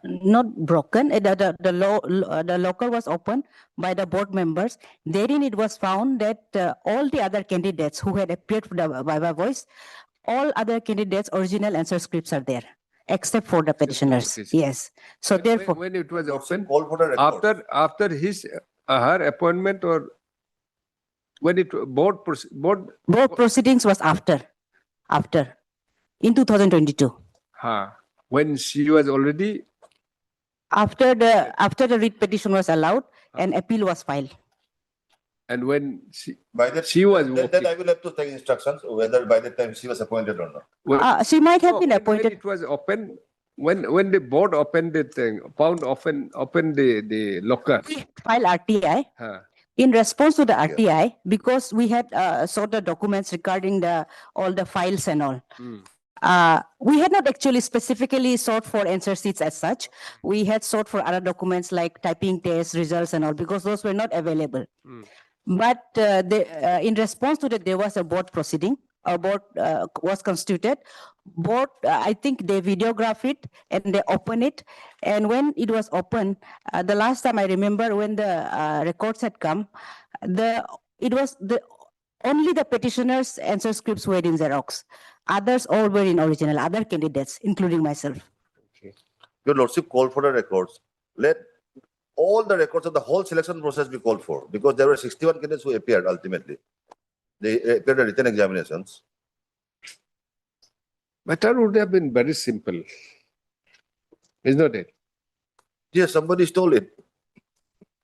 Not broken. The locker was open by the board members. Therein it was found that all the other candidates who had appeared for the Viva Voice, all other candidates' original answer scripts are there, except for the petitioners. Yes. So therefore, when it was open, all for the after his her appointment, or when it board proceedings was after in 2022. When she was already after the writ petition was allowed and appeal was filed. And when she by that she was then I will have to take instructions whether by the time she was appointed or not. She might have been appointed. When it was open, when the board opened the thing, opened the locker. We filed RTI. In response to the RTI, because we had sought the documents regarding all the files and all. We had not actually specifically sought for answer sheets as such. We had sought for other documents like typing tests, results and all, because those were not available. But in response to that, there was a board proceeding. A board was constituted. Board, I think they videographed it and they opened it. And when it was open, the last time I remember when the records had come, only the petitioners' answer scripts were in Xerox. Others all were in original, other candidates, including myself. Okay. Your Lordship called for the records. Let all the records of the whole selection process be called for, because there were 61 candidates who appeared ultimately. They appeared at written examinations. Matter would have been very simple. Is not it? Yes, somebody stole it.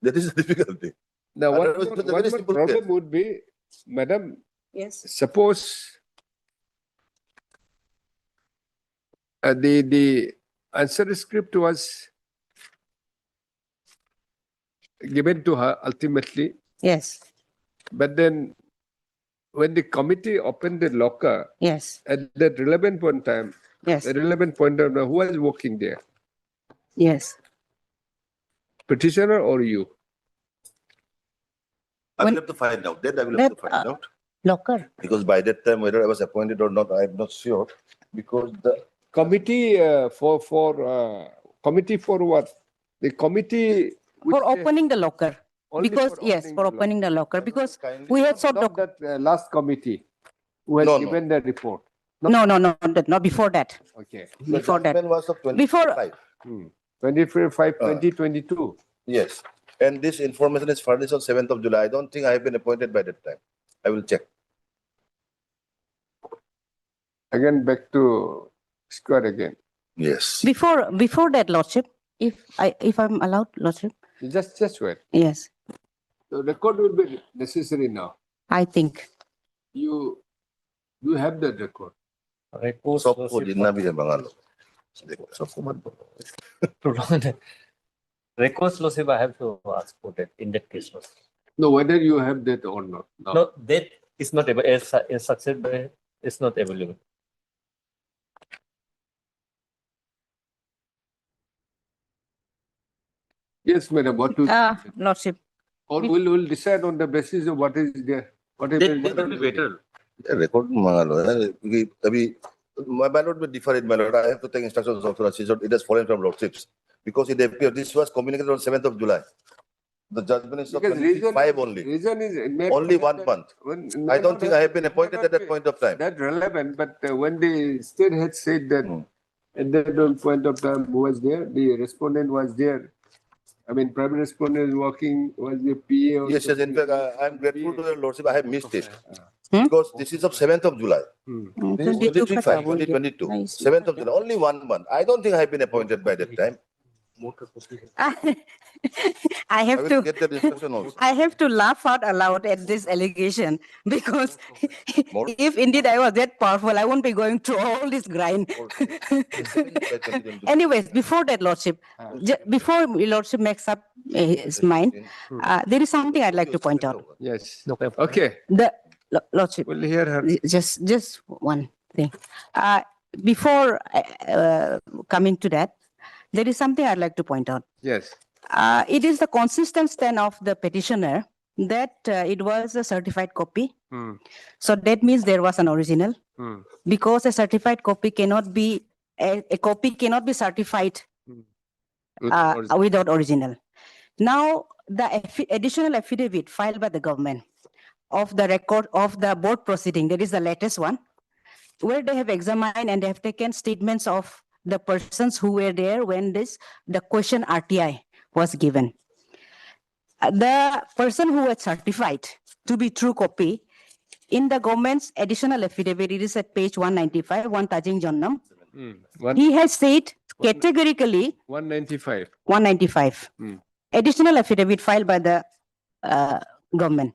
That is the difficulty. Now, one Otherwise, more, it was a one very more simple problem case. would be, Madam, Yes. suppose the answer script was given to her ultimately, Yes. but then when the committee opened the locker, Yes. at that relevant point in time, Yes. the relevant point of time, who was working there? Yes. Petitioner or you? I will have to find out. That I will That, have to find out. Locker. Because by that time, whether I was appointed or not, I am not sure. Because the Committee committee for what? The committee For opening the locker. Only Because, for yes, opening for the opening the locker, because we had sought not that last committee who has No, no. given the report. No, not before that. Okay. Before that. judgment was of Before 25. 25/2022. Yes. And this information is furnished on 7th of July. I don't think I have been appointed by that time. I will check. Again, back to square again. Yes. Before that, Lordship, if I'm allowed, Lordship. Just wait. Yes, The record will be necessary now. I think. You have the record. Records, सबको Lordship, जितना भी है मंगा लो देखो सबको मत बोलो prolonged. Records, Lordship, I have to ask for that in that case. Lordship. No, whether you have that or not. No, that is not able, as success is not available. Yes, madam. What to? Lordship. Or we'll decide on the basis of what is there. Whatever. That will be better. record मंगा लो है क्योंकि अभी my lord will differ it, my lord. I have to take instructions of authorization. It has fallen from lordships because it appeared this was communicated on 7th of July. The judgment is of Because reason 25 only. Reason is Only 1 month. I don't think I have been appointed at that point of time. That relevant, but when the state had said that at that point of time who was there, the respondent was there. I mean, private respondent working was the PA. Yes, yes. In fact, I am grateful to the lordship. I have missed it because this is of 7th of July. This is 2022. 7th of July. Only 1 month. I don't think I have been appointed by that time. I have will to get that instruction also. I have to laugh out aloud at this allegation because if indeed I was that powerful, I won't be going through all this grind. Anyways, before that, Lordship, before Lordship makes up his mind, there is something I'd like to point out. Yes. Okay. The Lordship. We'll hear her. Just one thing. Before coming to that, there is something I'd like to point out. Yes. It is the consistent stand of the petitioner that it was a certified copy. So that means there was an original. Because a certified copy cannot be, a copy cannot be certified without original. Now, the additional affidavit filed by the government of the record of the board proceeding, that is the latest one, where they have examined and they have taken statements of the persons who were there when the question RTI was given. The person who was certified to be true copy in the government's additional affidavit, it is at page 195, one Tajing Jonnam. He has said categorically 195. 195. Additional affidavit filed by the government.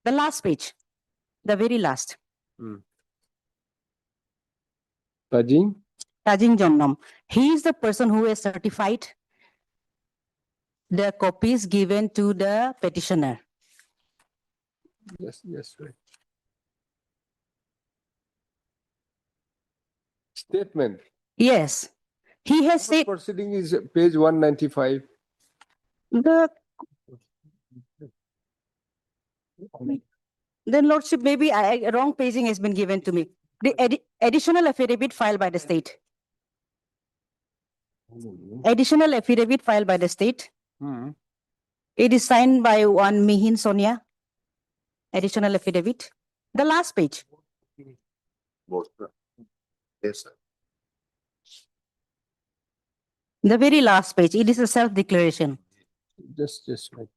The last page, the very last. Tajing Jonnam. He is the person who has certified the copies given to the petitioner. Yes, right. Statement. Yes. He has said. Proceeding is page 195. Then, Lordship, maybe wrong paging has been given to me. The additional affidavit filed by the state. Additional affidavit filed by the state. It is signed by one Mihin Sonia. Additional affidavit. The last page. Yes, sir. The very last page, it is a self-declaration. Just wait.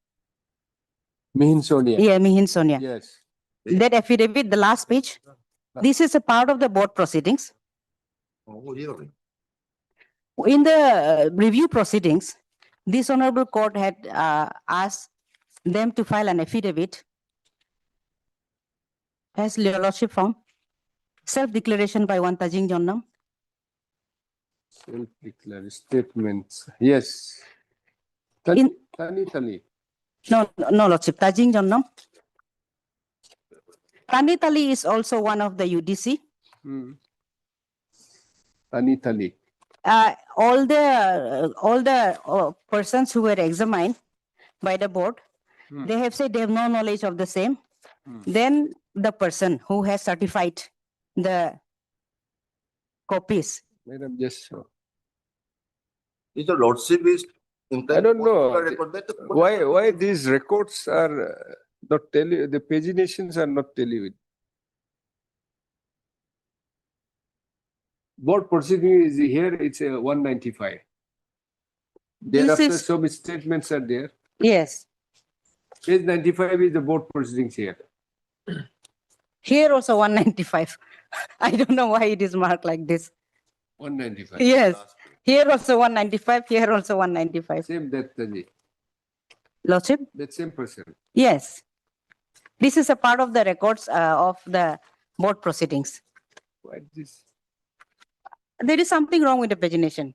Mihin Sonia. Yeah, Mihin Sonia. Yes. That affidavit, the last page, this is a part of the board proceedings. In the review proceedings, this honorable court had asked them to file an affidavit. Has your lordship found? Self-declaration by one Tajing Jonnam. Self-declared statements. Yes. Tani. No, lordship, Tajing Jonnam. Tanitali is also one of the UDC. Tani. All the persons who were examined by the board, they have said they have no knowledge of the same. Then the person who has certified the copies. Madam, just Is the lordship is I don't know why these records are not the paginations are not tally. Board proceeding is here, it's a 195. Thereafter, some statements are there. Yes. Page 95 is the board proceedings here. Here also 195. I don't know why it is marked like this. 195. Yes. Here also 195, here also 195. Same that, Taji. Lordship? That same person. Yes. This is a part of the records of the board proceedings. Why this? There is something wrong with the pagination.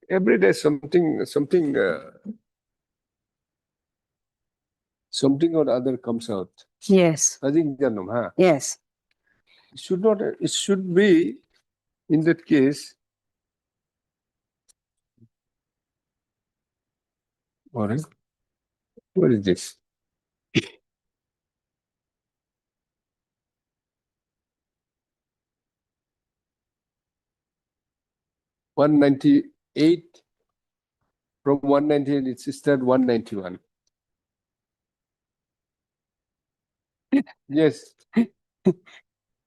Every day something or other comes out. Yes. I think huh? Yes. It should be in that case. All right. What is this? $198 from 198 it's started 191. Yes.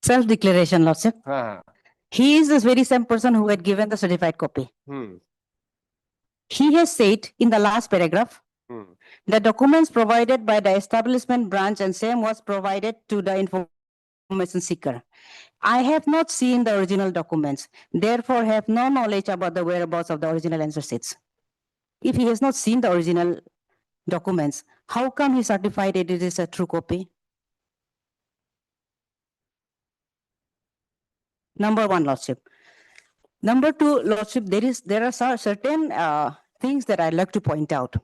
Self-declaration, Lordship. He is the very same person who had given the certified copy. He has said in the last paragraph, the documents provided by the establishment branch and same was provided to the information seeker. I have not seen the original documents, therefore have no knowledge about the whereabouts of the original answer sheets. If he has not seen the original documents, how come he certified it is a true copy? Number one, Lordship. Number two, Lordship, there are certain things that I'd like to point out.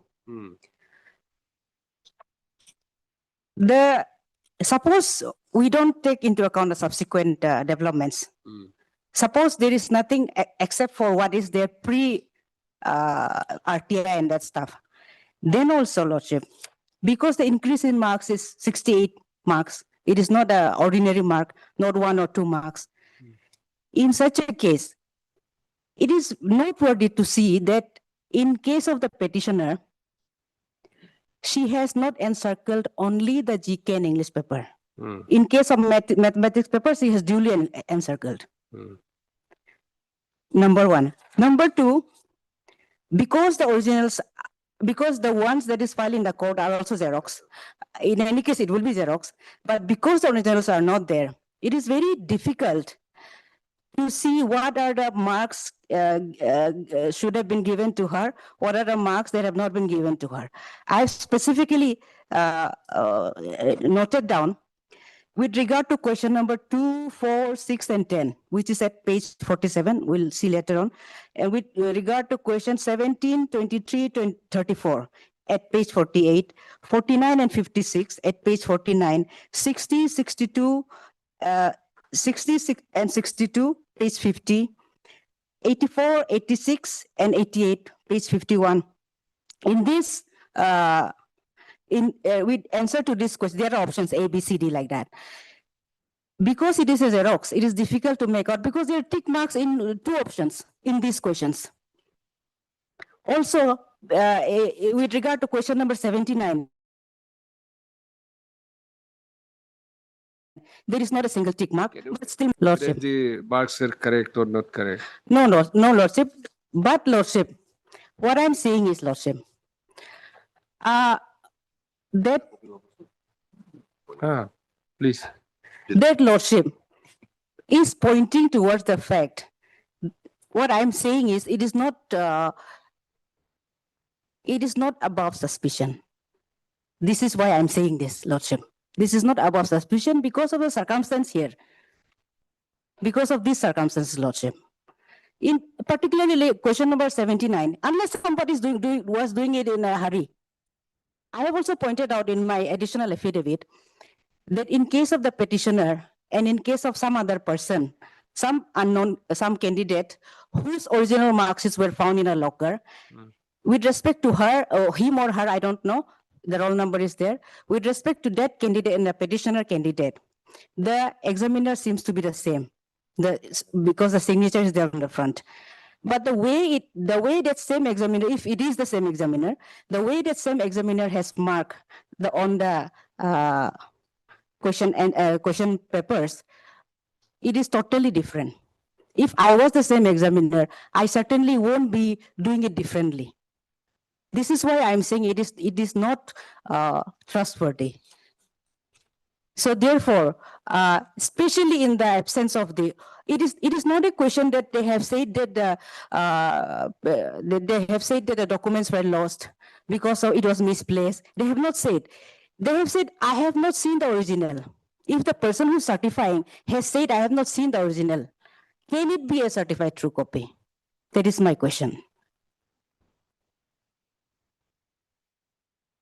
Suppose we don't take into account the subsequent developments. Suppose there is nothing except for what is their pre-RTI and that stuff. Then also, Lordship, because the increase in marks is 68 marks, it is not an ordinary mark, not 1 or 2 marks. In such a case, it is noteworthy to see that in case of the petitioner, she has not encircled only the GK and English paper. In case of mathematics paper, she has duly encircled. Number one. Number two, because the originals, because the ones that is filed in the court are also Xerox. In any case, it will be Xerox. But because the originals are not there, it is very difficult to see what are the marks should have been given to her, what are the marks that have not been given to her. I've specifically noted down with regard to question number 2, 4, 6, and 10, which is at page 47, we'll see later on. And with regard to question 17, 23, 34, at page 48, 49 and 56 at page 49, 60, 62, 66 and 62, page 50, 84, 86, and 88, page 51. In this, with answer to this question, there are options A, B, C, D like that. Because it is a Xerox, it is difficult to make out because there are tick marks in 2 options in these questions. Also, with regard to question number 79, there is not a single tick mark, but still, Whether Lordship. the marks are correct or not correct. No, Lordship. But Lordship, what I'm saying is, Lordship, that Please. Lordship is pointing towards the fact. What I'm saying is, it is not above suspicion. This is why I'm saying this, Lordship. This is not above suspicion because of the circumstance here. Because of these circumstances, Lordship. In particularly question number 79, unless somebody is was doing it in a hurry. I have also pointed out in my additional affidavit that in case of the petitioner and in case of some other person, some unknown, some candidate whose original mark sheets were found in a locker, with respect to her, or him or her, I don't know, the roll number is there. With respect to that candidate and the petitioner candidate, the examiner seems to be the same, because the signature is there on the front. But the way that same examiner, if it is the same examiner, the way that same examiner has marked on the question papers, it is totally different. If I was the same examiner, I certainly won't be doing it differently. This is why I'm saying it is not trustworthy. So therefore, especially in the absence of it is not a question that they have said that the documents were lost because it was misplaced. They have not said. They have said, I have not seen the original. If the person who's certifying has said, I have not seen the original, can it be a certified true copy? That is my question.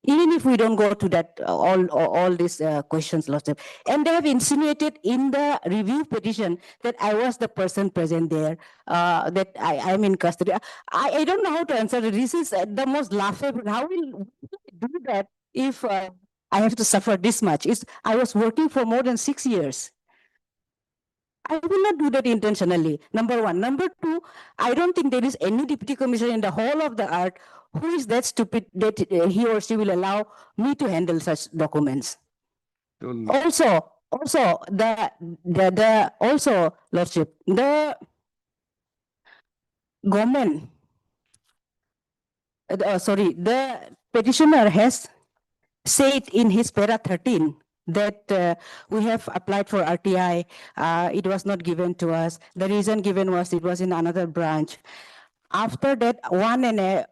Even if we don't go to that, all these questions, Lordship. And they have insinuated in the review petition that I was the person present there, that I am in custody. I don't know how to answer it. This is the most laughable. How will we do that if I have to suffer this much? I was working for more than 6 years. I will not do that intentionally, number one. Number two, I don't think there is any deputy commissioner in the whole of the earth who is that stupid that he or she will allow me to handle such documents. Also, Lordship, the government, the petitioner has said in his para 13 that we have applied for RTI, it was not given to us. The reason given was it was in another branch. After that,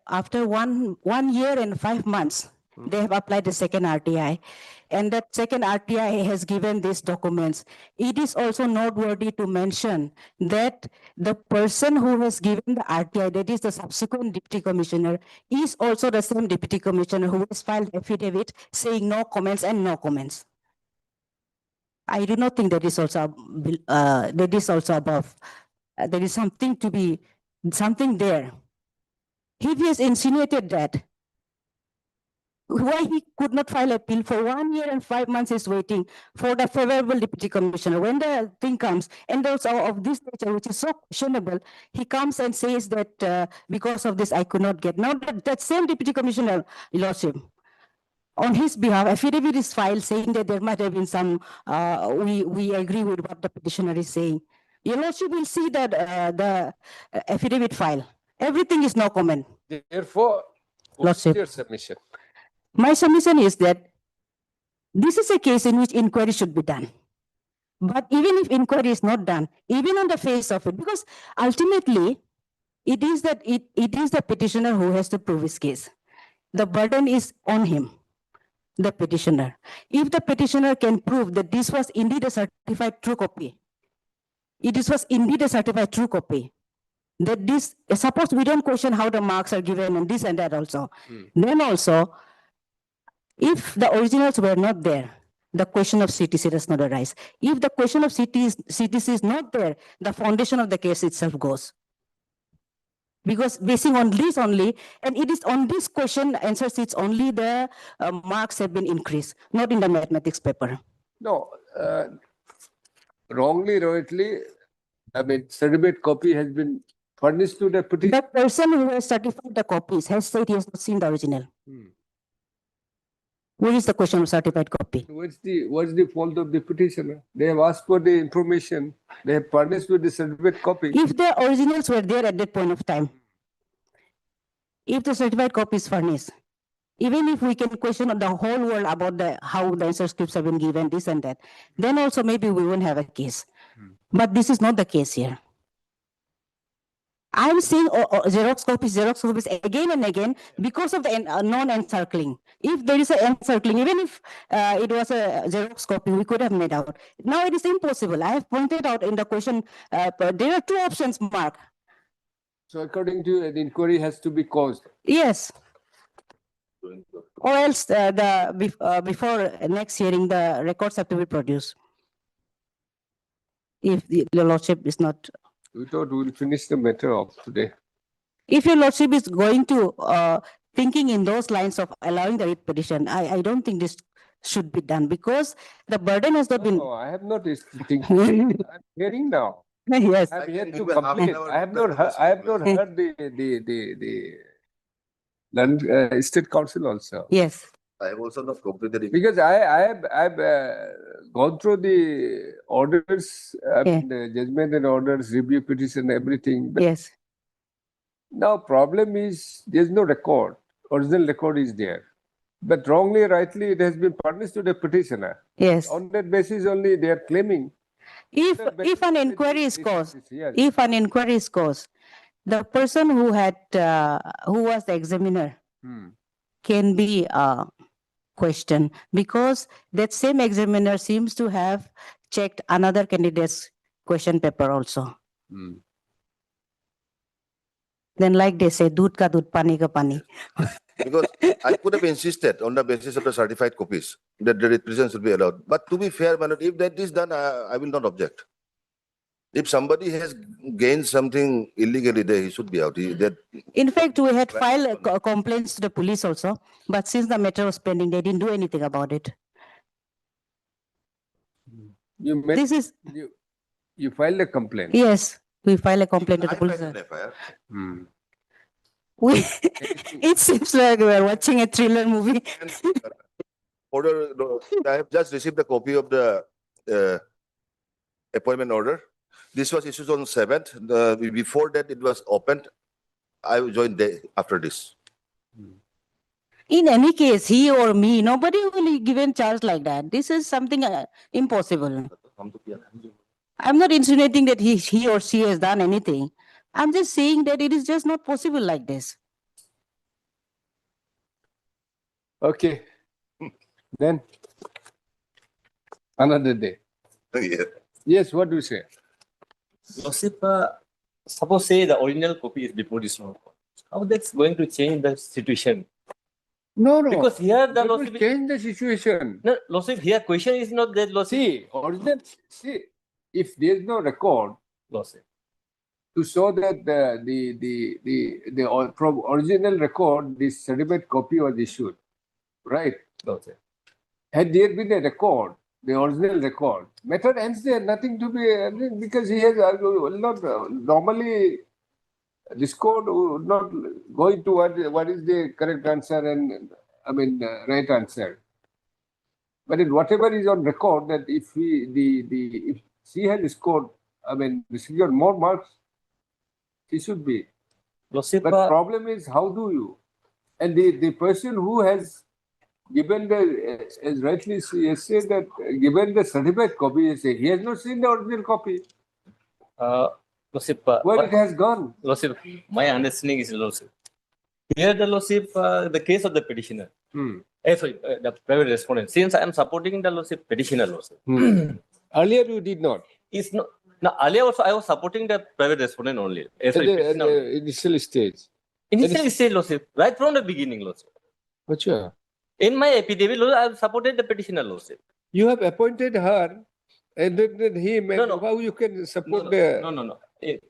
after 1 year and 5 months, they have applied the second RTI. And that second RTI has given these documents. It is also noteworthy to mention that the person who has given the RTI, that is the subsequent deputy commissioner, is also the same deputy commissioner who has filed affidavit saying no comments and no comments. I do not think that is also above. There is something there. If he has insinuated that, why he could not file appeal for 1 year and 5 months is waiting for the favorable deputy commissioner. When the thing comes, and also of this nature, which is so questionable, he comes and says that because of this, I could not get. Now that same deputy commissioner, Lordship, on his behalf, affidavit is filed saying that there might have been some, we agree with what the petitioner is saying. Your Lordship will see that the affidavit file. Everything is no comment. Therefore, what's your submission? My submission is that this is a case in which inquiry should be done. But even if inquiry is not done, even on the face of it, because ultimately it is the petitioner who has to prove his case. The burden is on him, the petitioner. If the petitioner can prove that this was indeed a certified true copy, that this, suppose we don't question how the marks are given and this and that also, then also, if the originals were not there, the question of CTC does not arise. If the question of CTC is not there, the foundation of the case itself goes. Because basing on this only, and it is on this question answer sheets only the marks have been increased, not in the mathematics paper. No, wrongly, rightly, I mean, certificate copy has been furnished to the petitioner. The person who has certified the copies has said he has not seen the original. Where is the question of certified copy? What's the fault of the petitioner? They have asked for the information. They have furnished with the certificate copy. If the originals were there at that point of time, if the certified copy is furnished, even if we can question the whole world about how the answer scripts have been given, this and that, then also maybe we won't have a case. But this is not the case here. I'm saying Xerox copies again and again because of the non-encircling. If there is an encircling, even if it was a Xerox copy, we could have made out. Now it is impossible. I have pointed out in the question, there are two options, Mark. So according to you, the inquiry has to be caused. Yes. Or else before next hearing, the records have to be produced. If the Lordship is not... We thought we'll finish the matter off today. If your Lordship is going to thinking in those lines of allowing the writ petition, I don't think this should be done because the burden has not been... No, I have not thinking. I'm hearing now. Yes. I'm here to complain. I have not heard the State Council also. Yes. I have also not completed it. Because I've gone through the orders, the judgment and orders, review petition, everything. But yes. Now problem is there's no record. Original record is there. But wrongly, rightly, it has been furnished to the petitioner. Yes. On that basis only they are claiming. If an inquiry is caused, if an inquiry is caused, the person who had who was the examiner can be questioned because that same examiner seems to have checked another candidate's question paper also. Then like they say, "Doodh ka doodh, pani ka pani." Because I could have insisted on the basis of the certified copies that the representatives should be allowed. But to be fair, if that is done, I will not object. If somebody has gained something illegally there, he should be out. In fact, we had filed complaints to the police also, but since the matter was pending, they didn't do anything about it. You filed a complaint? Yes, we filed a complaint to the police. It seems like we are watching a thriller movie. I have just received a copy of the appointment order. This was issued on 7th. Before that, it was opened. I joined after this. In any case, he or me, nobody will be given charge like that. This is something impossible. I'm not insinuating that he or she has done anything. I'm just saying that it is just not possible like this. Okay. Then, another day. Yes, what do you say? Lordship, suppose say the original copy is before this one. How that's going to change the situation? No. Because here the Lordship change the situation. No, Lordship, here question is not that Lordship. See, if there is no record, Lordship, to show that the original record, this certificate copy was issued, right? Lordship. Had there been a record, the original record, matter ends there, nothing to be, because he has not normally this court would not go into what is the correct answer and right answer. But in whatever is on record, that if if she has scored, secured more marks, she should be. Lordship, but problem is how do you? And the person who has given as rightly he said that given the certificate copy, he has not seen the original copy. Lordship, where it has gone. Lordship, my understanding is Lordship. Here the Lordship, the case of the petitioner. Sorry, the private respondent. Since I am supporting the Lordship petitioner, Lordship. Earlier you did not. It's not. Now, earlier also I was supporting the private respondent only. At the initial stage. Initial stage, Lordship. Right from the beginning, Lordship. Achha. In my affidavit, I have supported the petitioner, Lordship. You have appointed her, and then he meant how you can support the... No.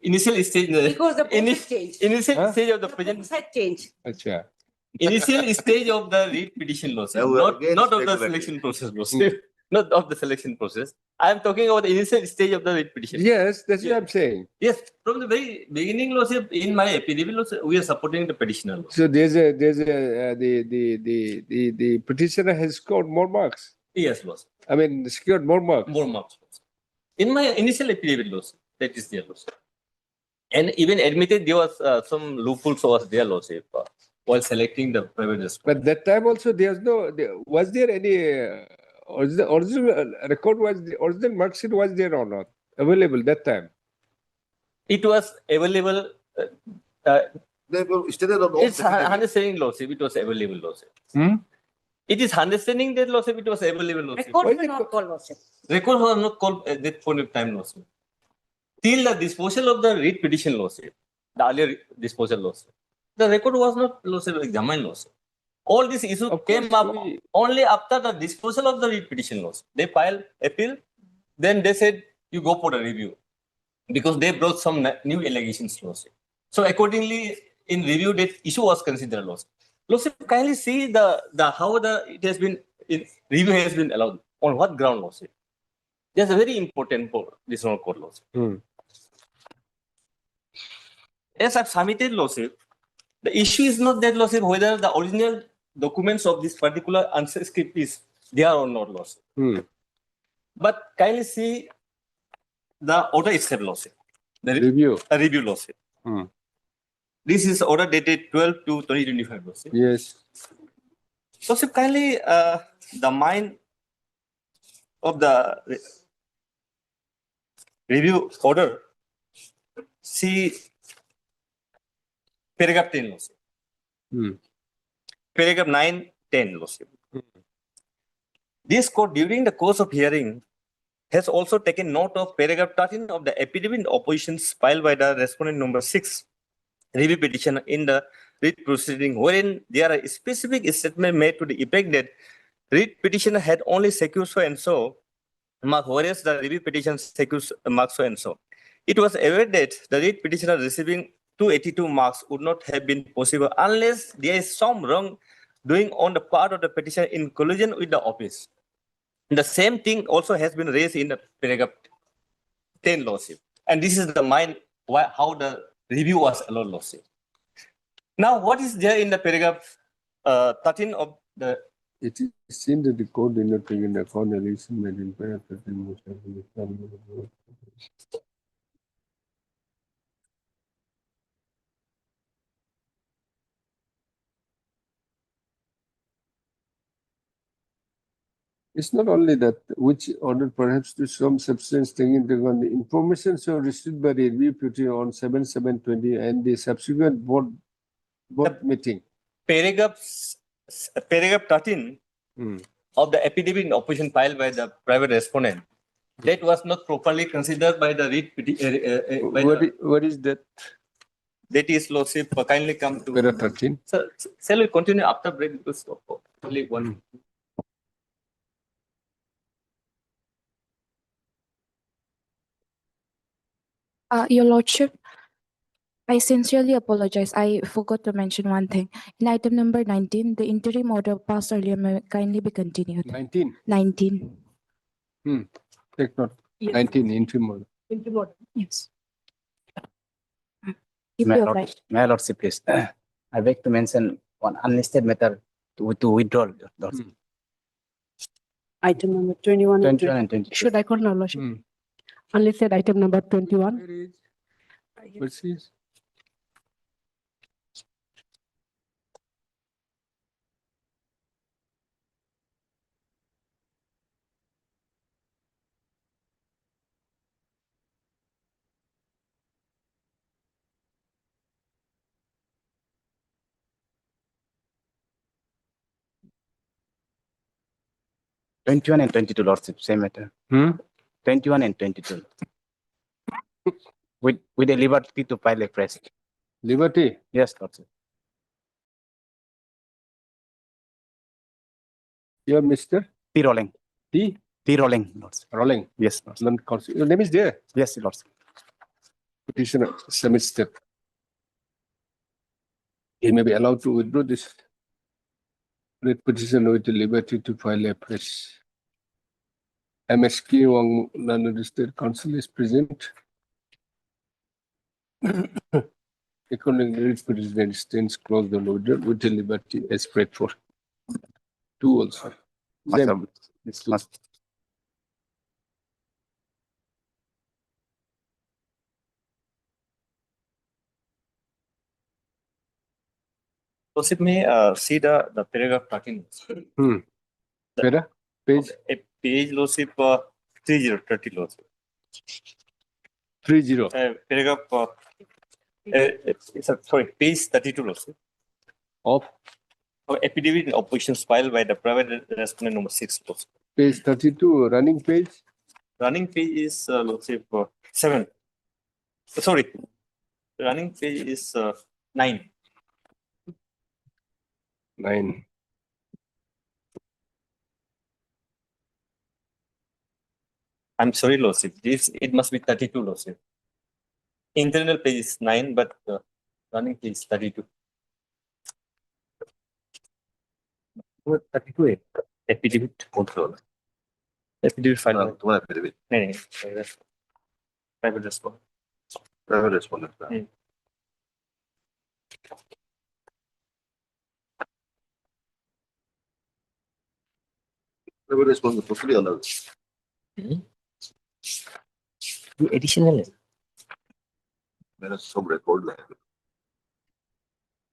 Initial stage. Because the process changed. Initial stage of the present. Process changed. Achha. Initial stage of the read petition, Lordship. Not of the selection process, Lordship. not of the selection process. I am talking about the initial stage of the writ petition. Yes, that's what I'm saying. Yes, from the very beginning, Lordship, in my affidavit, Lordship, we are supporting the petitioner. So the petitioner has scored more marks. Yes, Lordship. I mean, secured more marks. More marks. In my initial affidavit, Lordship, that is there, Lordship. And even admitted there was some loopholes was there, Lordship, while selecting the private respondent. But that time also was there any original record the original mark sheet was there or not available that time? It was available. It's understanding, Lordship, it was available, Lordship. It is understanding that, Lordship, it was available, Lordship. Records were not called, Lordship. Records were not called at that point of time, Lordship. Till the disposal of the writ petition, Lordship, the earlier disposal, Lordship, the record was not, Lordship, examined, Lordship. All these issues came up only after the disposal of the writ petition, Lordship. They filed appeal, then they said, you go for the review. Because they brought some new allegations, Lordship. So accordingly, in review, that issue was considered, Lordship. Lordship, kindly see how it has been, review has been allowed. On what ground, Lordship? That's very important for this court, Lordship. As I've submitted, Lordship, the issue is not that, Lordship, whether the original documents of this particular answer script is there or not, Lordship. But kindly see the order itself, Lordship. The review. A review, Lordship. This is order dated 12/2/2025, Lordship. Yes. Lordship, kindly the mind of the review order, see paragraph 10, Lordship. Paragraph 9, 10, Lordship. This court, during the course of hearing, has also taken note of paragraph 13 of the affidavit in oppositions filed by the respondent number 6 review petition in the writ proceeding, wherein there are specific statement made to the effect that writ petitioner had only secured so and so mark, whereas the review petition secures mark so and so. It was aware that the writ petitioner receiving 282 marks would not have been possible unless there is some wrongdoing on the part of the petitioner in collusion with the office. The same thing also has been raised in the paragraph 10, Lordship. And this is the mind how the review was allowed, Lordship. Now, what is there in the paragraph 13 of the... It is seen that the court did not take into account the reason made in paragraph 13. It's not only that, which order perhaps to some substance taking into account the information so received by the review petition on 7/7/20 and the subsequent board meeting. Paragraph 13 of the affidavit in opposition filed by the private respondent, that was not properly considered by the writ petition. What is that? That is, Lordship, kindly come to... Paragraph 13. So, shall we continue after break? Because only one... Your Lordship, I sincerely apologize. I forgot to mention one thing. In item number 19, the interim order passed earlier may kindly be continued. 19? 19. Take note. Yes. 19, interim order. Interim order. Yes. If you oblige. My Lordship, please. I beg to mention one unlisted matter to withdraw. Item number 21 21 and 22. Should I call now, Lordship? Unlisted item number 21. What's this? Twenty-one and 22, Lordship, same matter. 21 and 22. With a liberty to file a press. Liberty? Yes, Lordship. You are Mr. T. Rolling. T. Rolling, Lordship. Rolling. Yes, Lordship. Your name is there? Yes, Lordship. Petitioner submits step. He may be allowed to withdraw this writ petition with the liberty to file a press. MSK Wang non-registered counsel is present. Accordingly, President stands close the order with the liberty as prayed for. Two also. Same. These two. Lordship may see the paragraph 13. Para? Page? Page Lordship 3030 Lordship. 30. Paragraph, sorry, page 32 Lordship. Of affidavit in opposition filed by the private respondent number 6. Lordship. Page 32, running page? Running page is Lordship 7. Sorry, running page is 9. 9. I'm sorry, Lordship. It must be 32, Lordship. Internal page is 9, but running page is 32. What 32? Affidavit control. Affidavit file. What affidavit? No. Private respondent. Private respondent. Private respondent totally allowed. Additional. There is some record like that.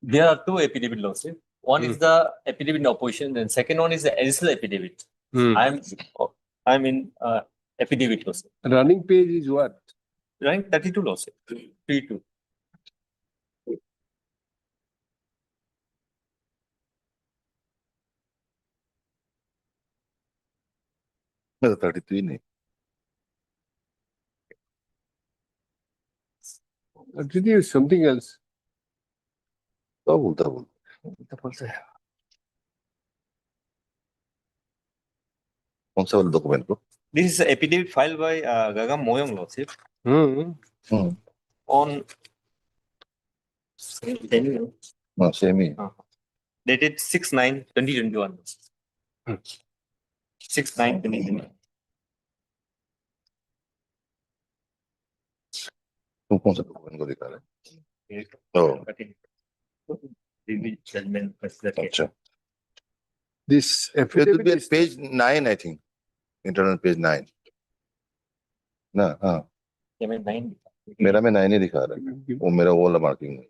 There are two affidavit laws. One is the affidavit in opposition, and second one is the additional affidavit. I'm in affidavit laws. Running page is what? Running 32 laws. 32. No, 33 nahi. 33 is something else. Double. कौन सा वाला document को? This is an affidavit filed by Gagam Moyong Lordship on same. dated 6/9/2021. 6/9/2021. तुम कौन सा document को दिखा रहे? Oh. Judgment. अच्छा. This It will be at page 9, I think. Internal page 9. ना हाँ. मेरा में 9 ही दिखा रहा है. वो मेरा वो वाला marking है.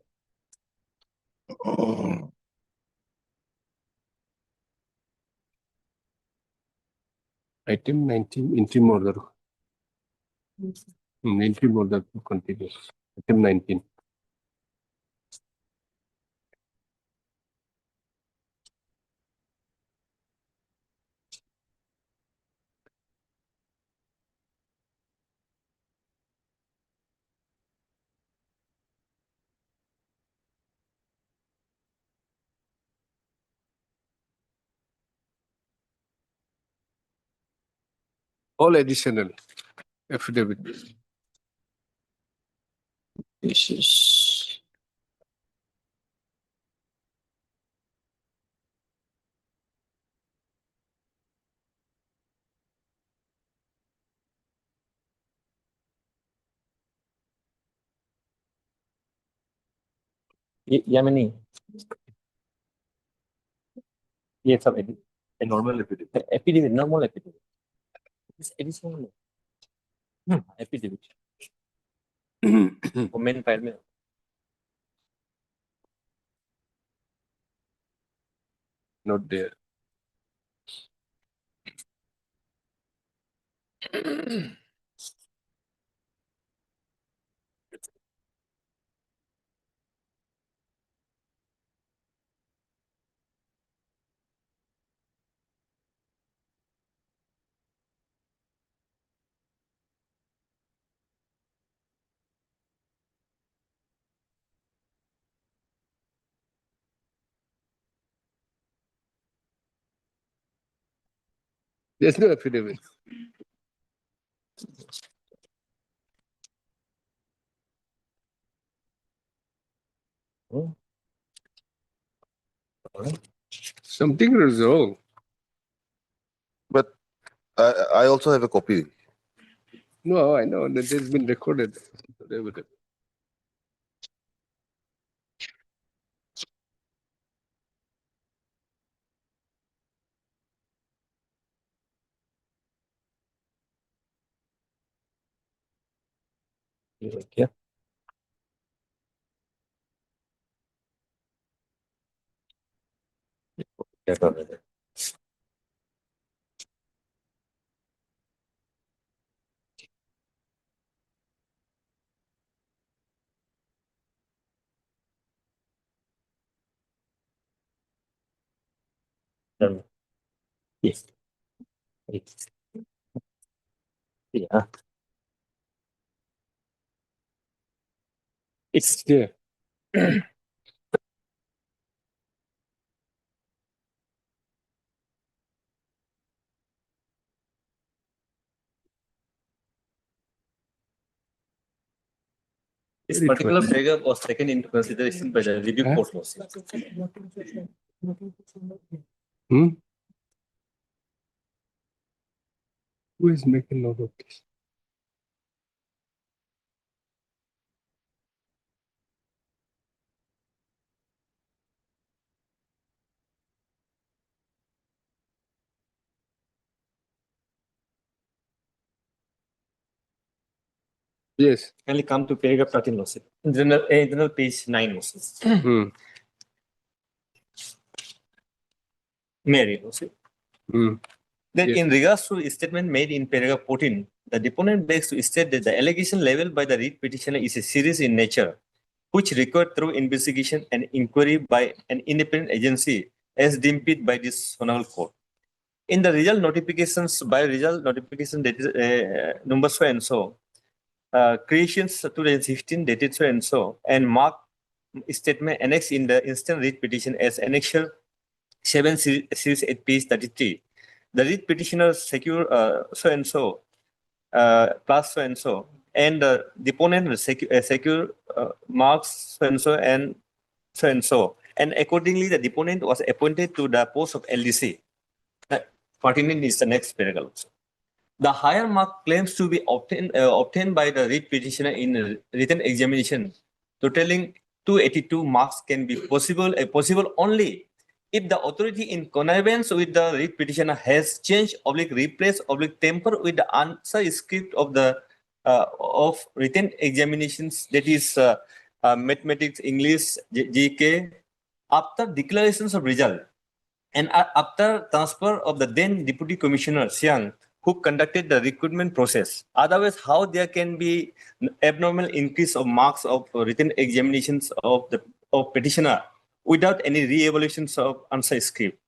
Item 19, interim order. Interim order to continue. Item 19. All additional affidavit. This is Yamini. Yes, a normal affidavit. Affidavit, normal affidavit. It's additional. Affidavit. Main file में. not there. There's no affidavit. Something is wrong. But I also have a copy. No, I know that it's been recorded. Yeah. Yes. Yes. Yeah. It's there. This particular paragraph was taken into consideration by the review court laws. Hmm? Who is making note of this? Yes. Kindly come to paragraph 13 laws. Internal page 9 laws. Mary laws. Then Yes. in regards to statement made in paragraph 14, the deponent begs to state that the allegation leveled by the writ petitioner is a serious in nature, which required through investigation and inquiry by an independent agency as deemed fit by this honorable court. In the result notifications, by result notification dated number so and so, creations 2016 dated so and so, and mark statement annexed in the instant writ petition as annexure 7 series 8 page 33. The writ petitioner secure so and so plus so and the deponent will secure marks so and so. And accordingly, the deponent was appointed to the post of LDC. Pertinent is the next paragraph. The higher mark claims to be obtained by the writ petitioner in written examination, totaling 282 marks can be possible only if the authority in connivance with the writ petitioner has changed, replaced, tempered with the answer script of the of written examinations, that is mathematics, English, GK, after declarations of result and after transfer of the then Deputy Commissioner Siang, who conducted the recruitment process. Otherwise, how there can be abnormal increase of marks of written examinations of the petitioner without any re-evaluations of answer script.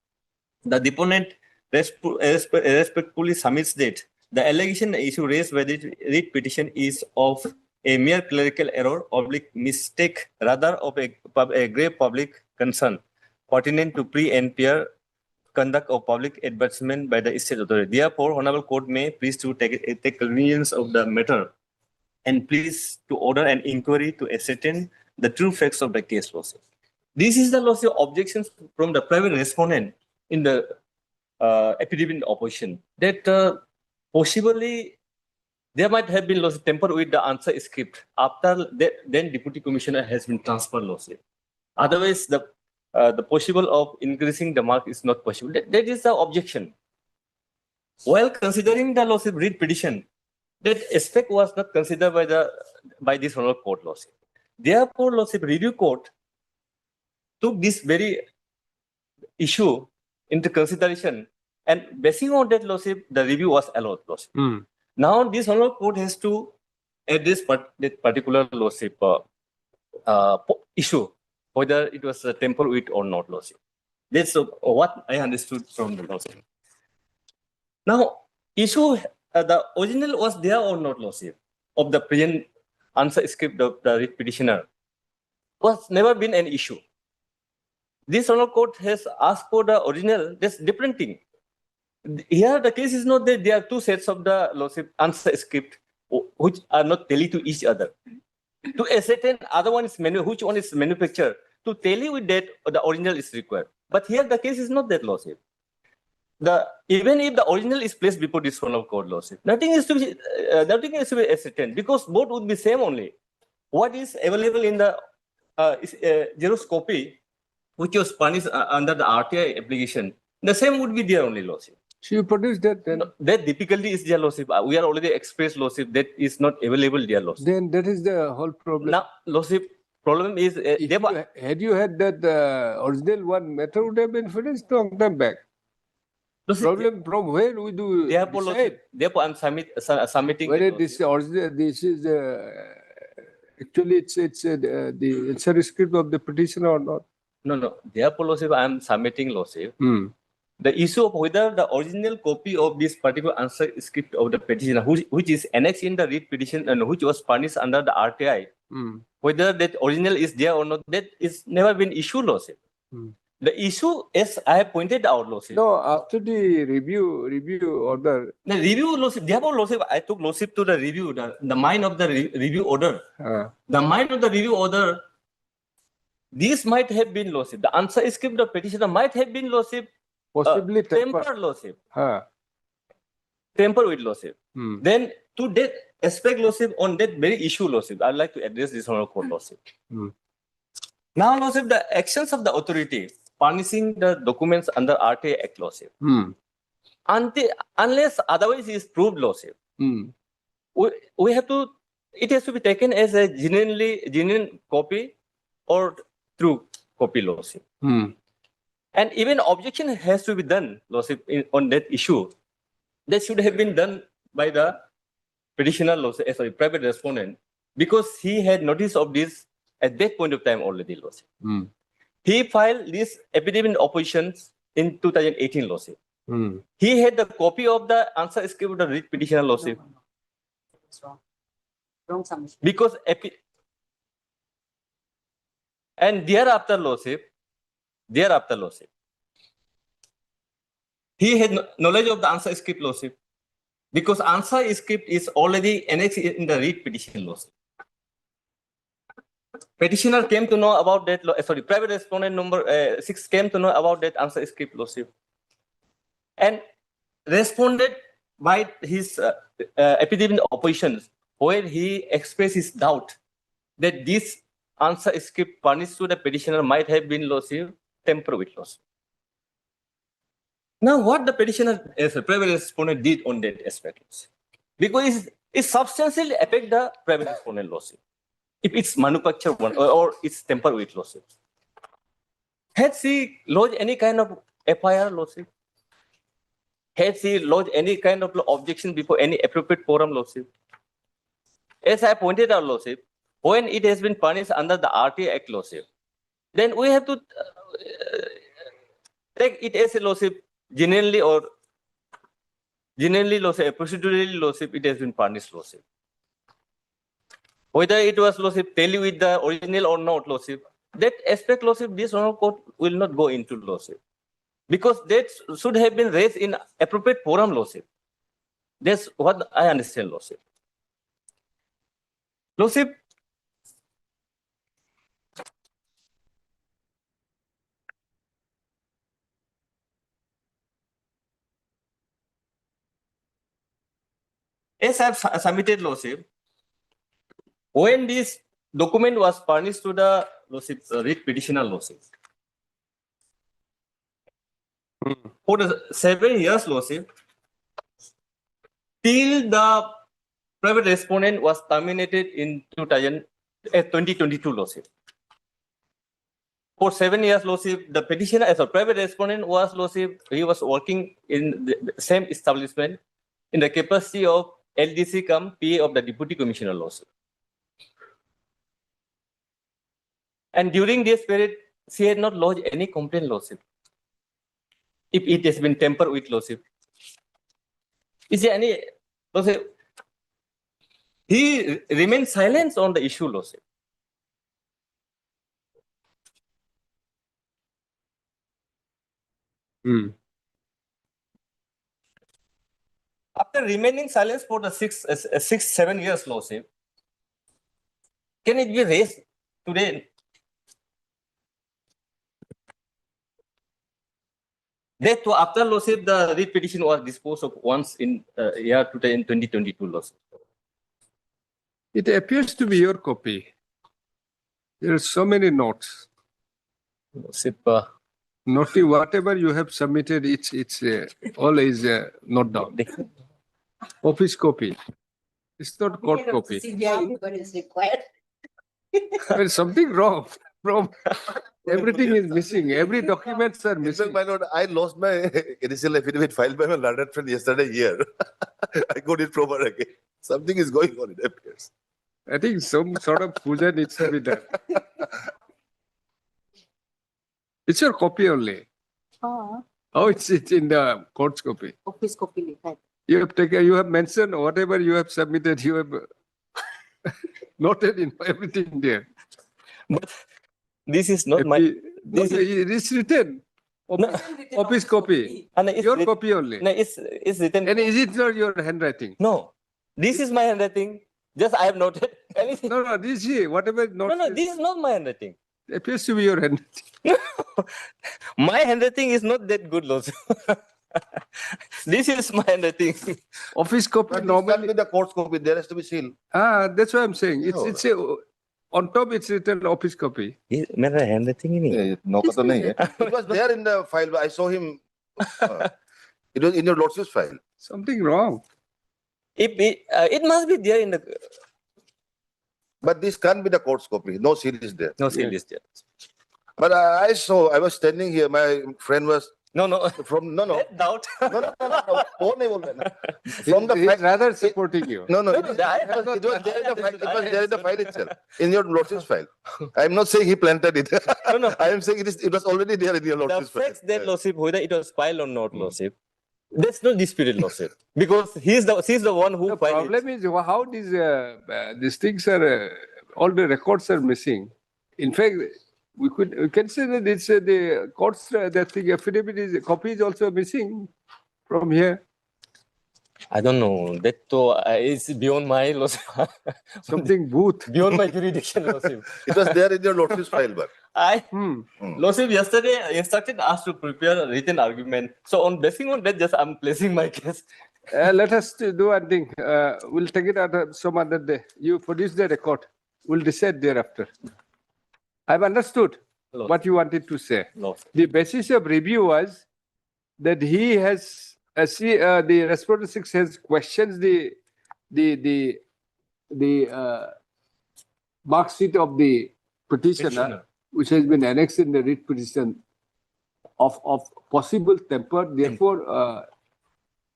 The deponent respectfully submits that the allegation issue raised by the writ petition is of a mere clerical error or mistake, rather of a grave public concern pertinent to pre and peer conduct of public advertisement by the state authority. Therefore, Honorable Court may please to take convenience of the matter and please to order an inquiry to ascertain the true facts of the case lawsuit. This is the lawsuit objections from the private respondent in the affidavit opposition that possibly there might have been lawsuit tempered with the answer script after that, then Deputy Commissioner has been transferred lawsuit. Otherwise, the possible of increasing the mark is not possible. That is the objection. While considering the lawsuit writ petition, that aspect was not considered by this honorable court lawsuit. Therefore, lawsuit review court took this very issue into consideration, and basing on that lawsuit, the review was allowed lawsuit. Now, this honorable court has to address that particular lawsuit issue, whether it was a tempered with or not lawsuit. That's what I understood from the lawsuit. Now, issue the original was there or not lawsuit of the present answer script of the writ petitioner was never been an issue. This honorable court has asked for the original. That's different thing. Here, the case is not that there are two sets of the lawsuit answer script which are not tally to each other. To ascertain other one is which one is manufactured, to tally with that the original is required. But here the case is not that lawsuit. even if the original is placed before this formal court, Lordship, nothing is to be ascertained because both would be same only. What is available in the Xerox copy, which was punished under the RTI application, the same would be there only, Lordship. So you produce that then? No, that difficulty is there, Lordship. We are already expressed, Lordship, that is not available there, Lordship. Then that is the whole problem. Now, Lordship, problem is... had you had that original one, matter would have been finished long time back. Problem from where we do decide. Therefore, I'm submitting... Whether this original, this is actually it's the answer script of the petitioner or not. No. Therefore, Lordship, I'm submitting, Lordship. The issue of whether the original copy of this particular answer script of the petitioner, which is annexed in the writ petition and which was punished under the RTI, whether that original is there or not, that is never been issued, Lordship. The issue, as I have pointed out, Lordship. No, after the review order. The review, Lordship, therefore, Lordship, I took Lordship to the review, the mind of the review order. The mind of the review order, this might have been, Lordship. The answer script of petitioner might have been, Lordship, possibly tempered, Lordship. Tempered with, Lordship. Then, to that aspect, Lordship, on that very issue, Lordship, I'd like to address this honorable court, Lordship. Now, Lordship, the actions of the authority punishing the documents under RTA Act, Lordship, unless otherwise is proved, Lordship, we have to, it has to be taken as a genuine copy or true copy, Lordship. And even objection has to be done, Lordship, on that issue. That should have been done by the petitioner, Lordship, private respondent, because he had notice of this at that point of time already, Lordship. He filed this affidavit oppositions in 2018, Lordship. He had the copy of the answer script of the writ petitioner, Lordship. Because and thereafter, Lordship, he had knowledge of the answer script, Lordship, because answer script is already annexed in the writ petition, Lordship. Petitioner came to know about that, private respondent number 6 came to know about that answer script, Lordship, and responded by his affidavit oppositions, where he expressed his doubt that this answer script punished to the petitioner might have been, Lordship, tempered with, Lordship. Now, what the petitioner as a private respondent did on that aspect, Lordship, because it substantially affect the private respondent, Lordship, if it's manufactured one or it's tempered with, Lordship. Had she lodged any kind of FIR, Lordship? Had she lodged any kind of objection before any appropriate forum, Lordship? As I pointed out, Lordship, when it has been punished under the RTA Act, Lordship, then we have to take it as a, Lordship, genuinely, Lordship, procedurally, Lordship, it has been punished, Lordship. Whether it was, Lordship, tally with the original or not, Lordship, that aspect, Lordship, this honorable court will not go into, Lordship, because that should have been raised in appropriate forum, Lordship. That's what I understand, Lordship. Lordship, as I have submitted, Lordship, when this document was furnished to the, Lordship, writ petitioner, Lordship, for the 7 years, Lordship, till the private respondent was terminated in 2022, Lordship. For 7 years, Lordship, the petitioner as a private respondent was, Lordship, he was working in the same establishment in the capacity of LDC cum PA of the Deputy Commissioner, Lordship. And during this period, she had not lodged any complaint, Lordship, if it has been tempered with, Lordship. Is there any, Lordship? He remained silent on the issue, Lordship. After remaining silent for the 7 years, Lordship, can it be raised today? That after lawsuit, the writ petition was disposed of once in year 2022 lawsuit. It appears to be your copy. There are so many notes. Lawsuit, Noti, whatever you have submitted, it's always not down. Office copy. It's not court copy. is required. There's something wrong. Everything is missing. Every documents are missing. My lord, I lost my initial affidavit filed by my learned friend yesterday here. I got it proper again. Something is going on, it appears. I think some sort of puja needs to be done. It's your copy only. Oh, Oh, it's in the court's copy. office copy. You have taken, you have mentioned whatever you have submitted, you have noted in everything there. But this is not my. This is written. Office copy. Your copy only. No, it's written. And is it not your handwriting? No, this is my handwriting. Just I have noted anything. No, this is whatever. No, this is not my handwriting. It appears to be your handwriting. My handwriting is not that good, Lord. This is my handwriting. Office copy normally with the court's copy, there has to be seal. That's what I'm saying. It's on top it's written office copy. My handwriting in No, it was there in the file, but I saw him. It was in your lordship's file. Something wrong. It must be there in the. But this can't be the court's copy. No seal is there. No seal is there. But I was standing here. My friend was. No. From no. Doubt. No. From He's rather supporting you. No. It was there in the file itself. In your lordship's file. I'm not saying he planted it. No. I am saying it was already there in your lordship's The file. facts that lordship, whether it was filed or not, lordship, that's not disputed, lordship, because she's the one who The filed problem is how these things are, all the records are missing. In fact, we can say that it's the court's that thing affidavit is copy is also missing from here. I don't know. That is beyond my lordship. Something booth. Beyond my jurisdiction, lordship. It was there in your lordship's file, but. Lordship yesterday instructed us to prepare a written argument. So basing on that, just I'm placing my case. Let us do one thing. We'll take it out some other day. You produce the record. We'll decide thereafter. I've understood what you wanted to say. The basis of review was that he has, the respondent 6 has questions the mark sheet of the petitioner, which has been annexed in the writ petition of possible temper. Therefore,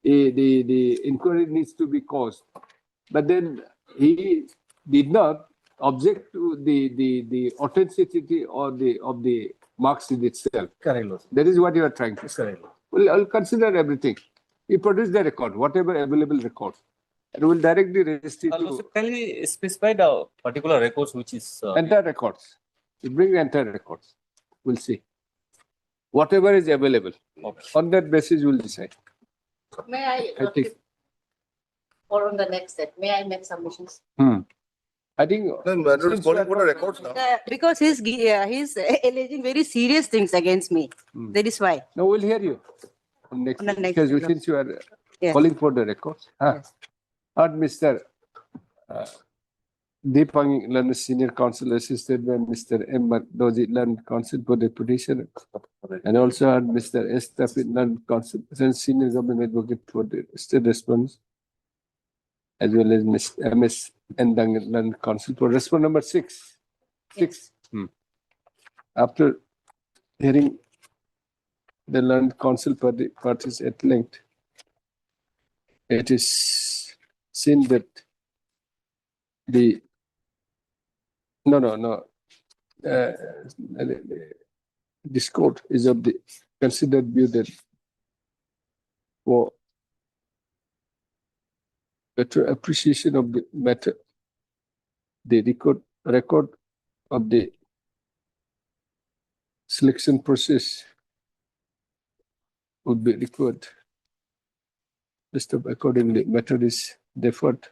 the inquiry needs to be caused. But then he did not object to the authenticity of the mark sheet itself. Correct. That is what you are trying to say. Well, I'll consider everything. You produce the record, whatever available records, and we'll directly register it to Can we specify the particular records which is entire records. You bring the entire records. We'll see. Whatever is available. On that basis, we'll decide. May I think. or on the next step, may I make submissions? I think calling for the records now. Because he's alleging very serious things against me. That is why. No, we'll hear you on next. On the next Because program. since you are Yes. calling for the records. Not Mr. Deepang, learned senior counsel assisted by Mr. M. Doji, learned counsel for the petitioner, and also had Mr. S. Tafid, learned counsel, senior government advocate for the state response, as well as Ms. M.S. Endang, learned counsel for response number 6. After hearing the learned counsel parties at length, it is seen that this court is of the considered view that for better appreciation of the matter, the record of the selection process would be required. Accordingly, matter is deferred.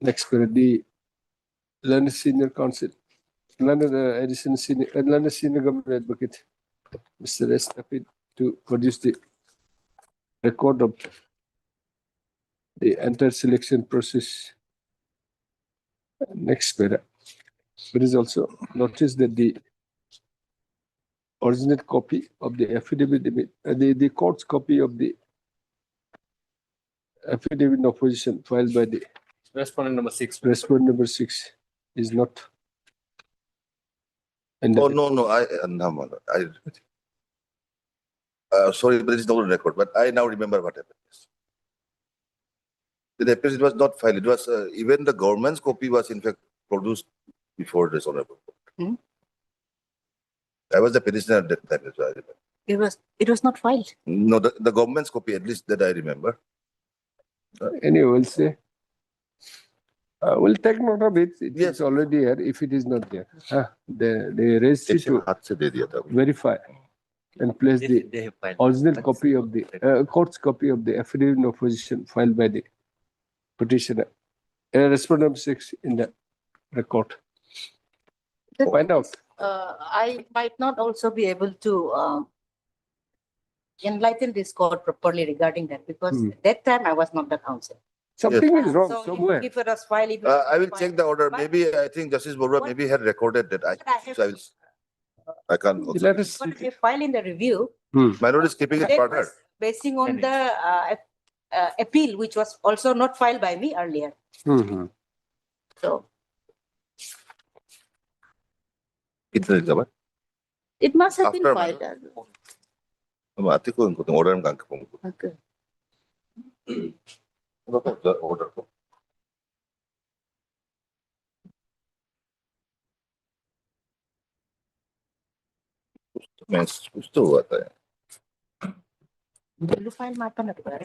Next period, the learned senior counsel, learned additional senior government advocate Mr. Estapid to produce the record of the entire selection process. Next para. But is also notice that the original copy of the affidavit, the court's copy of the affidavit in opposition filed by the Respondent number 6. respondent number 6 is not. And Oh, no, sorry, but it's not on record, but I now remember what happened. It appears it was not filed. It was, even the government's copy was in fact produced before this honorable court. I was the petitioner at that time, so I remember. It was not filed. No, the government's copy, at least that I remember. Anyway, we'll say. We'll take note of it. It's already here. If it is not there, they raised it to verify and place the original copy of the court's copy of the affidavit in opposition filed by the petitioner. Respondent 6 in the record. Find out. I might not also be able to enlighten this court properly regarding that because at that time I was not the counsel. Something is wrong So somewhere. if it was filed, I will check the order. Maybe I think Justice Borua maybe had recorded that. I can't. Also. Let us What they file in the review, My lord is keeping it that further. was basing on the appeal, which was also not filed by me earlier. So It's a it must have been After filed. Mati ko yung order ng kangkapong. Okay. The order ko. Gusto हुआ था. Dulu file mata na ba?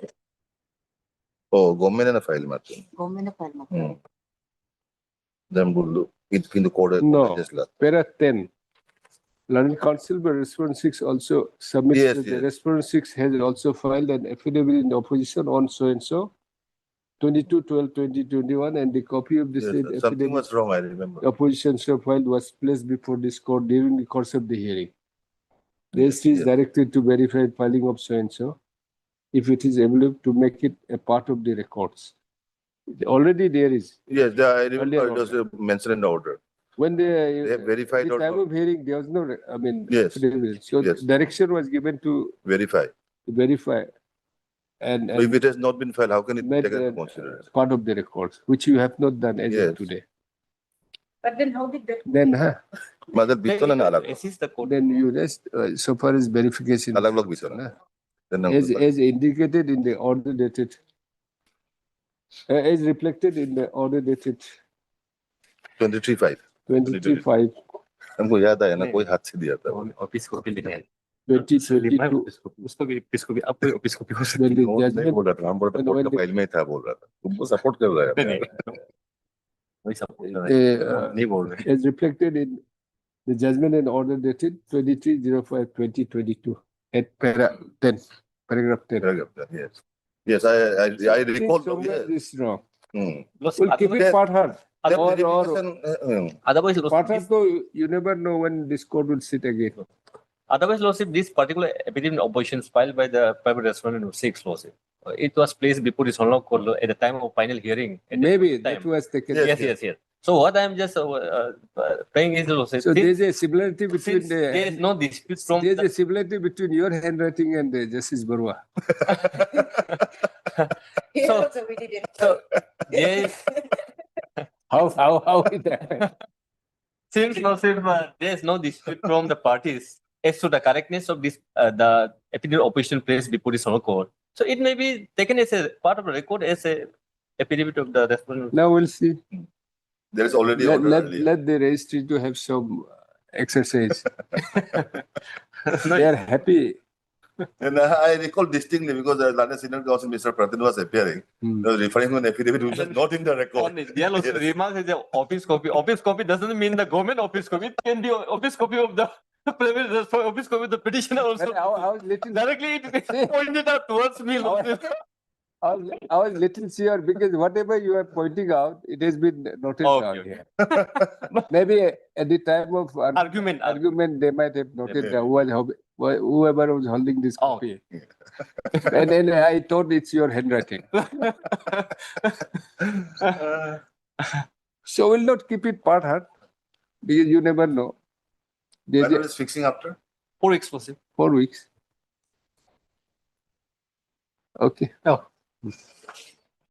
Oh, government na file mati. Government na file mata. Then bulu. It in the court. No. Para 10. London Council by Respondent 6 also submits that the Respondent 6 has also filed an affidavit in opposition on so and so 22/12/2021 and the copy of the said Something affidavit was wrong, I remember. opposition so filed was placed before this court during the course of the hearing. The ST is directed to verify filing of so and so if it is able to make it a part of the records. Already there is. Yes, I remember it was mentioned in the order. When they have verified the or time not? of hearing, there was no, Yes. affidavit. So direction was given to Verify. verify. And If it has not been filed, how can it be made taken into consideration? part of the records, which you have not done as of today. But then how did that? Then, Mother Bitton and Alag. then you rest so far as verification. Alag Bitton. As indicated in the order dated, as reflected in the order dated 23/5. 23/5. हमको याद आया ना कोई हाथ से दिया था. Office copy लिखा है. 2022. उसको भी ऑफिस कॉपी आपको ऑफिस कॉपी हो सकती When the नहीं judgment, बोल रहा था. हम बोल रहा था कोर्ट का फाइल में था बोल रहा था. तुमको सपोर्ट कर रहा है. वही सब नहीं बोल रहे. as reflected in the judgment and order dated 23/05/2022 at para 10, paragraph 10. Yes. Yes, I recall. Somewhere this is wrong. We'll We'll keep it part hard. Otherwise, Part hard, though, you never know when this court will sit again. Otherwise, Lordship, this particular affidavit of opposition filed by the private respondent of 6, Lordship, it was placed before this honorable court at the time of final hearing. Maybe that was taken. Yes. So what I am just saying is, Lordship, So there is a similarity between there is no dispute from there is a similarity between your handwriting and Justice Borua. So yes. How is that? Since Lordship, there is no dispute from the parties as to the correctness of this the affidavit of opposition placed before this honorable court. So it may be taken as a part of the record as a affidavit of the respondent. Now we'll see. There is already order earlier. Let the registry to have some exercise. They are happy. And I recall distinctly because the London Senior Counsel, Mr. Pratin, was appearing. I was referring to an affidavit which was not in the record. Dear Lordship, remark is the office copy. Office copy doesn't mean the government office copy. It can be office copy of the private office copy of the petitioner also. Directly it pointed out towards me. I was little sure because whatever you are pointing out, it has been noted down here. Maybe at the time of argument, they might have noted down. whoever was holding this copy. And then I thought it's your handwriting. So we'll not keep it part heart because you never know. When is fixing after? 4 weeks, possible. 4 weeks. Okay. Oh.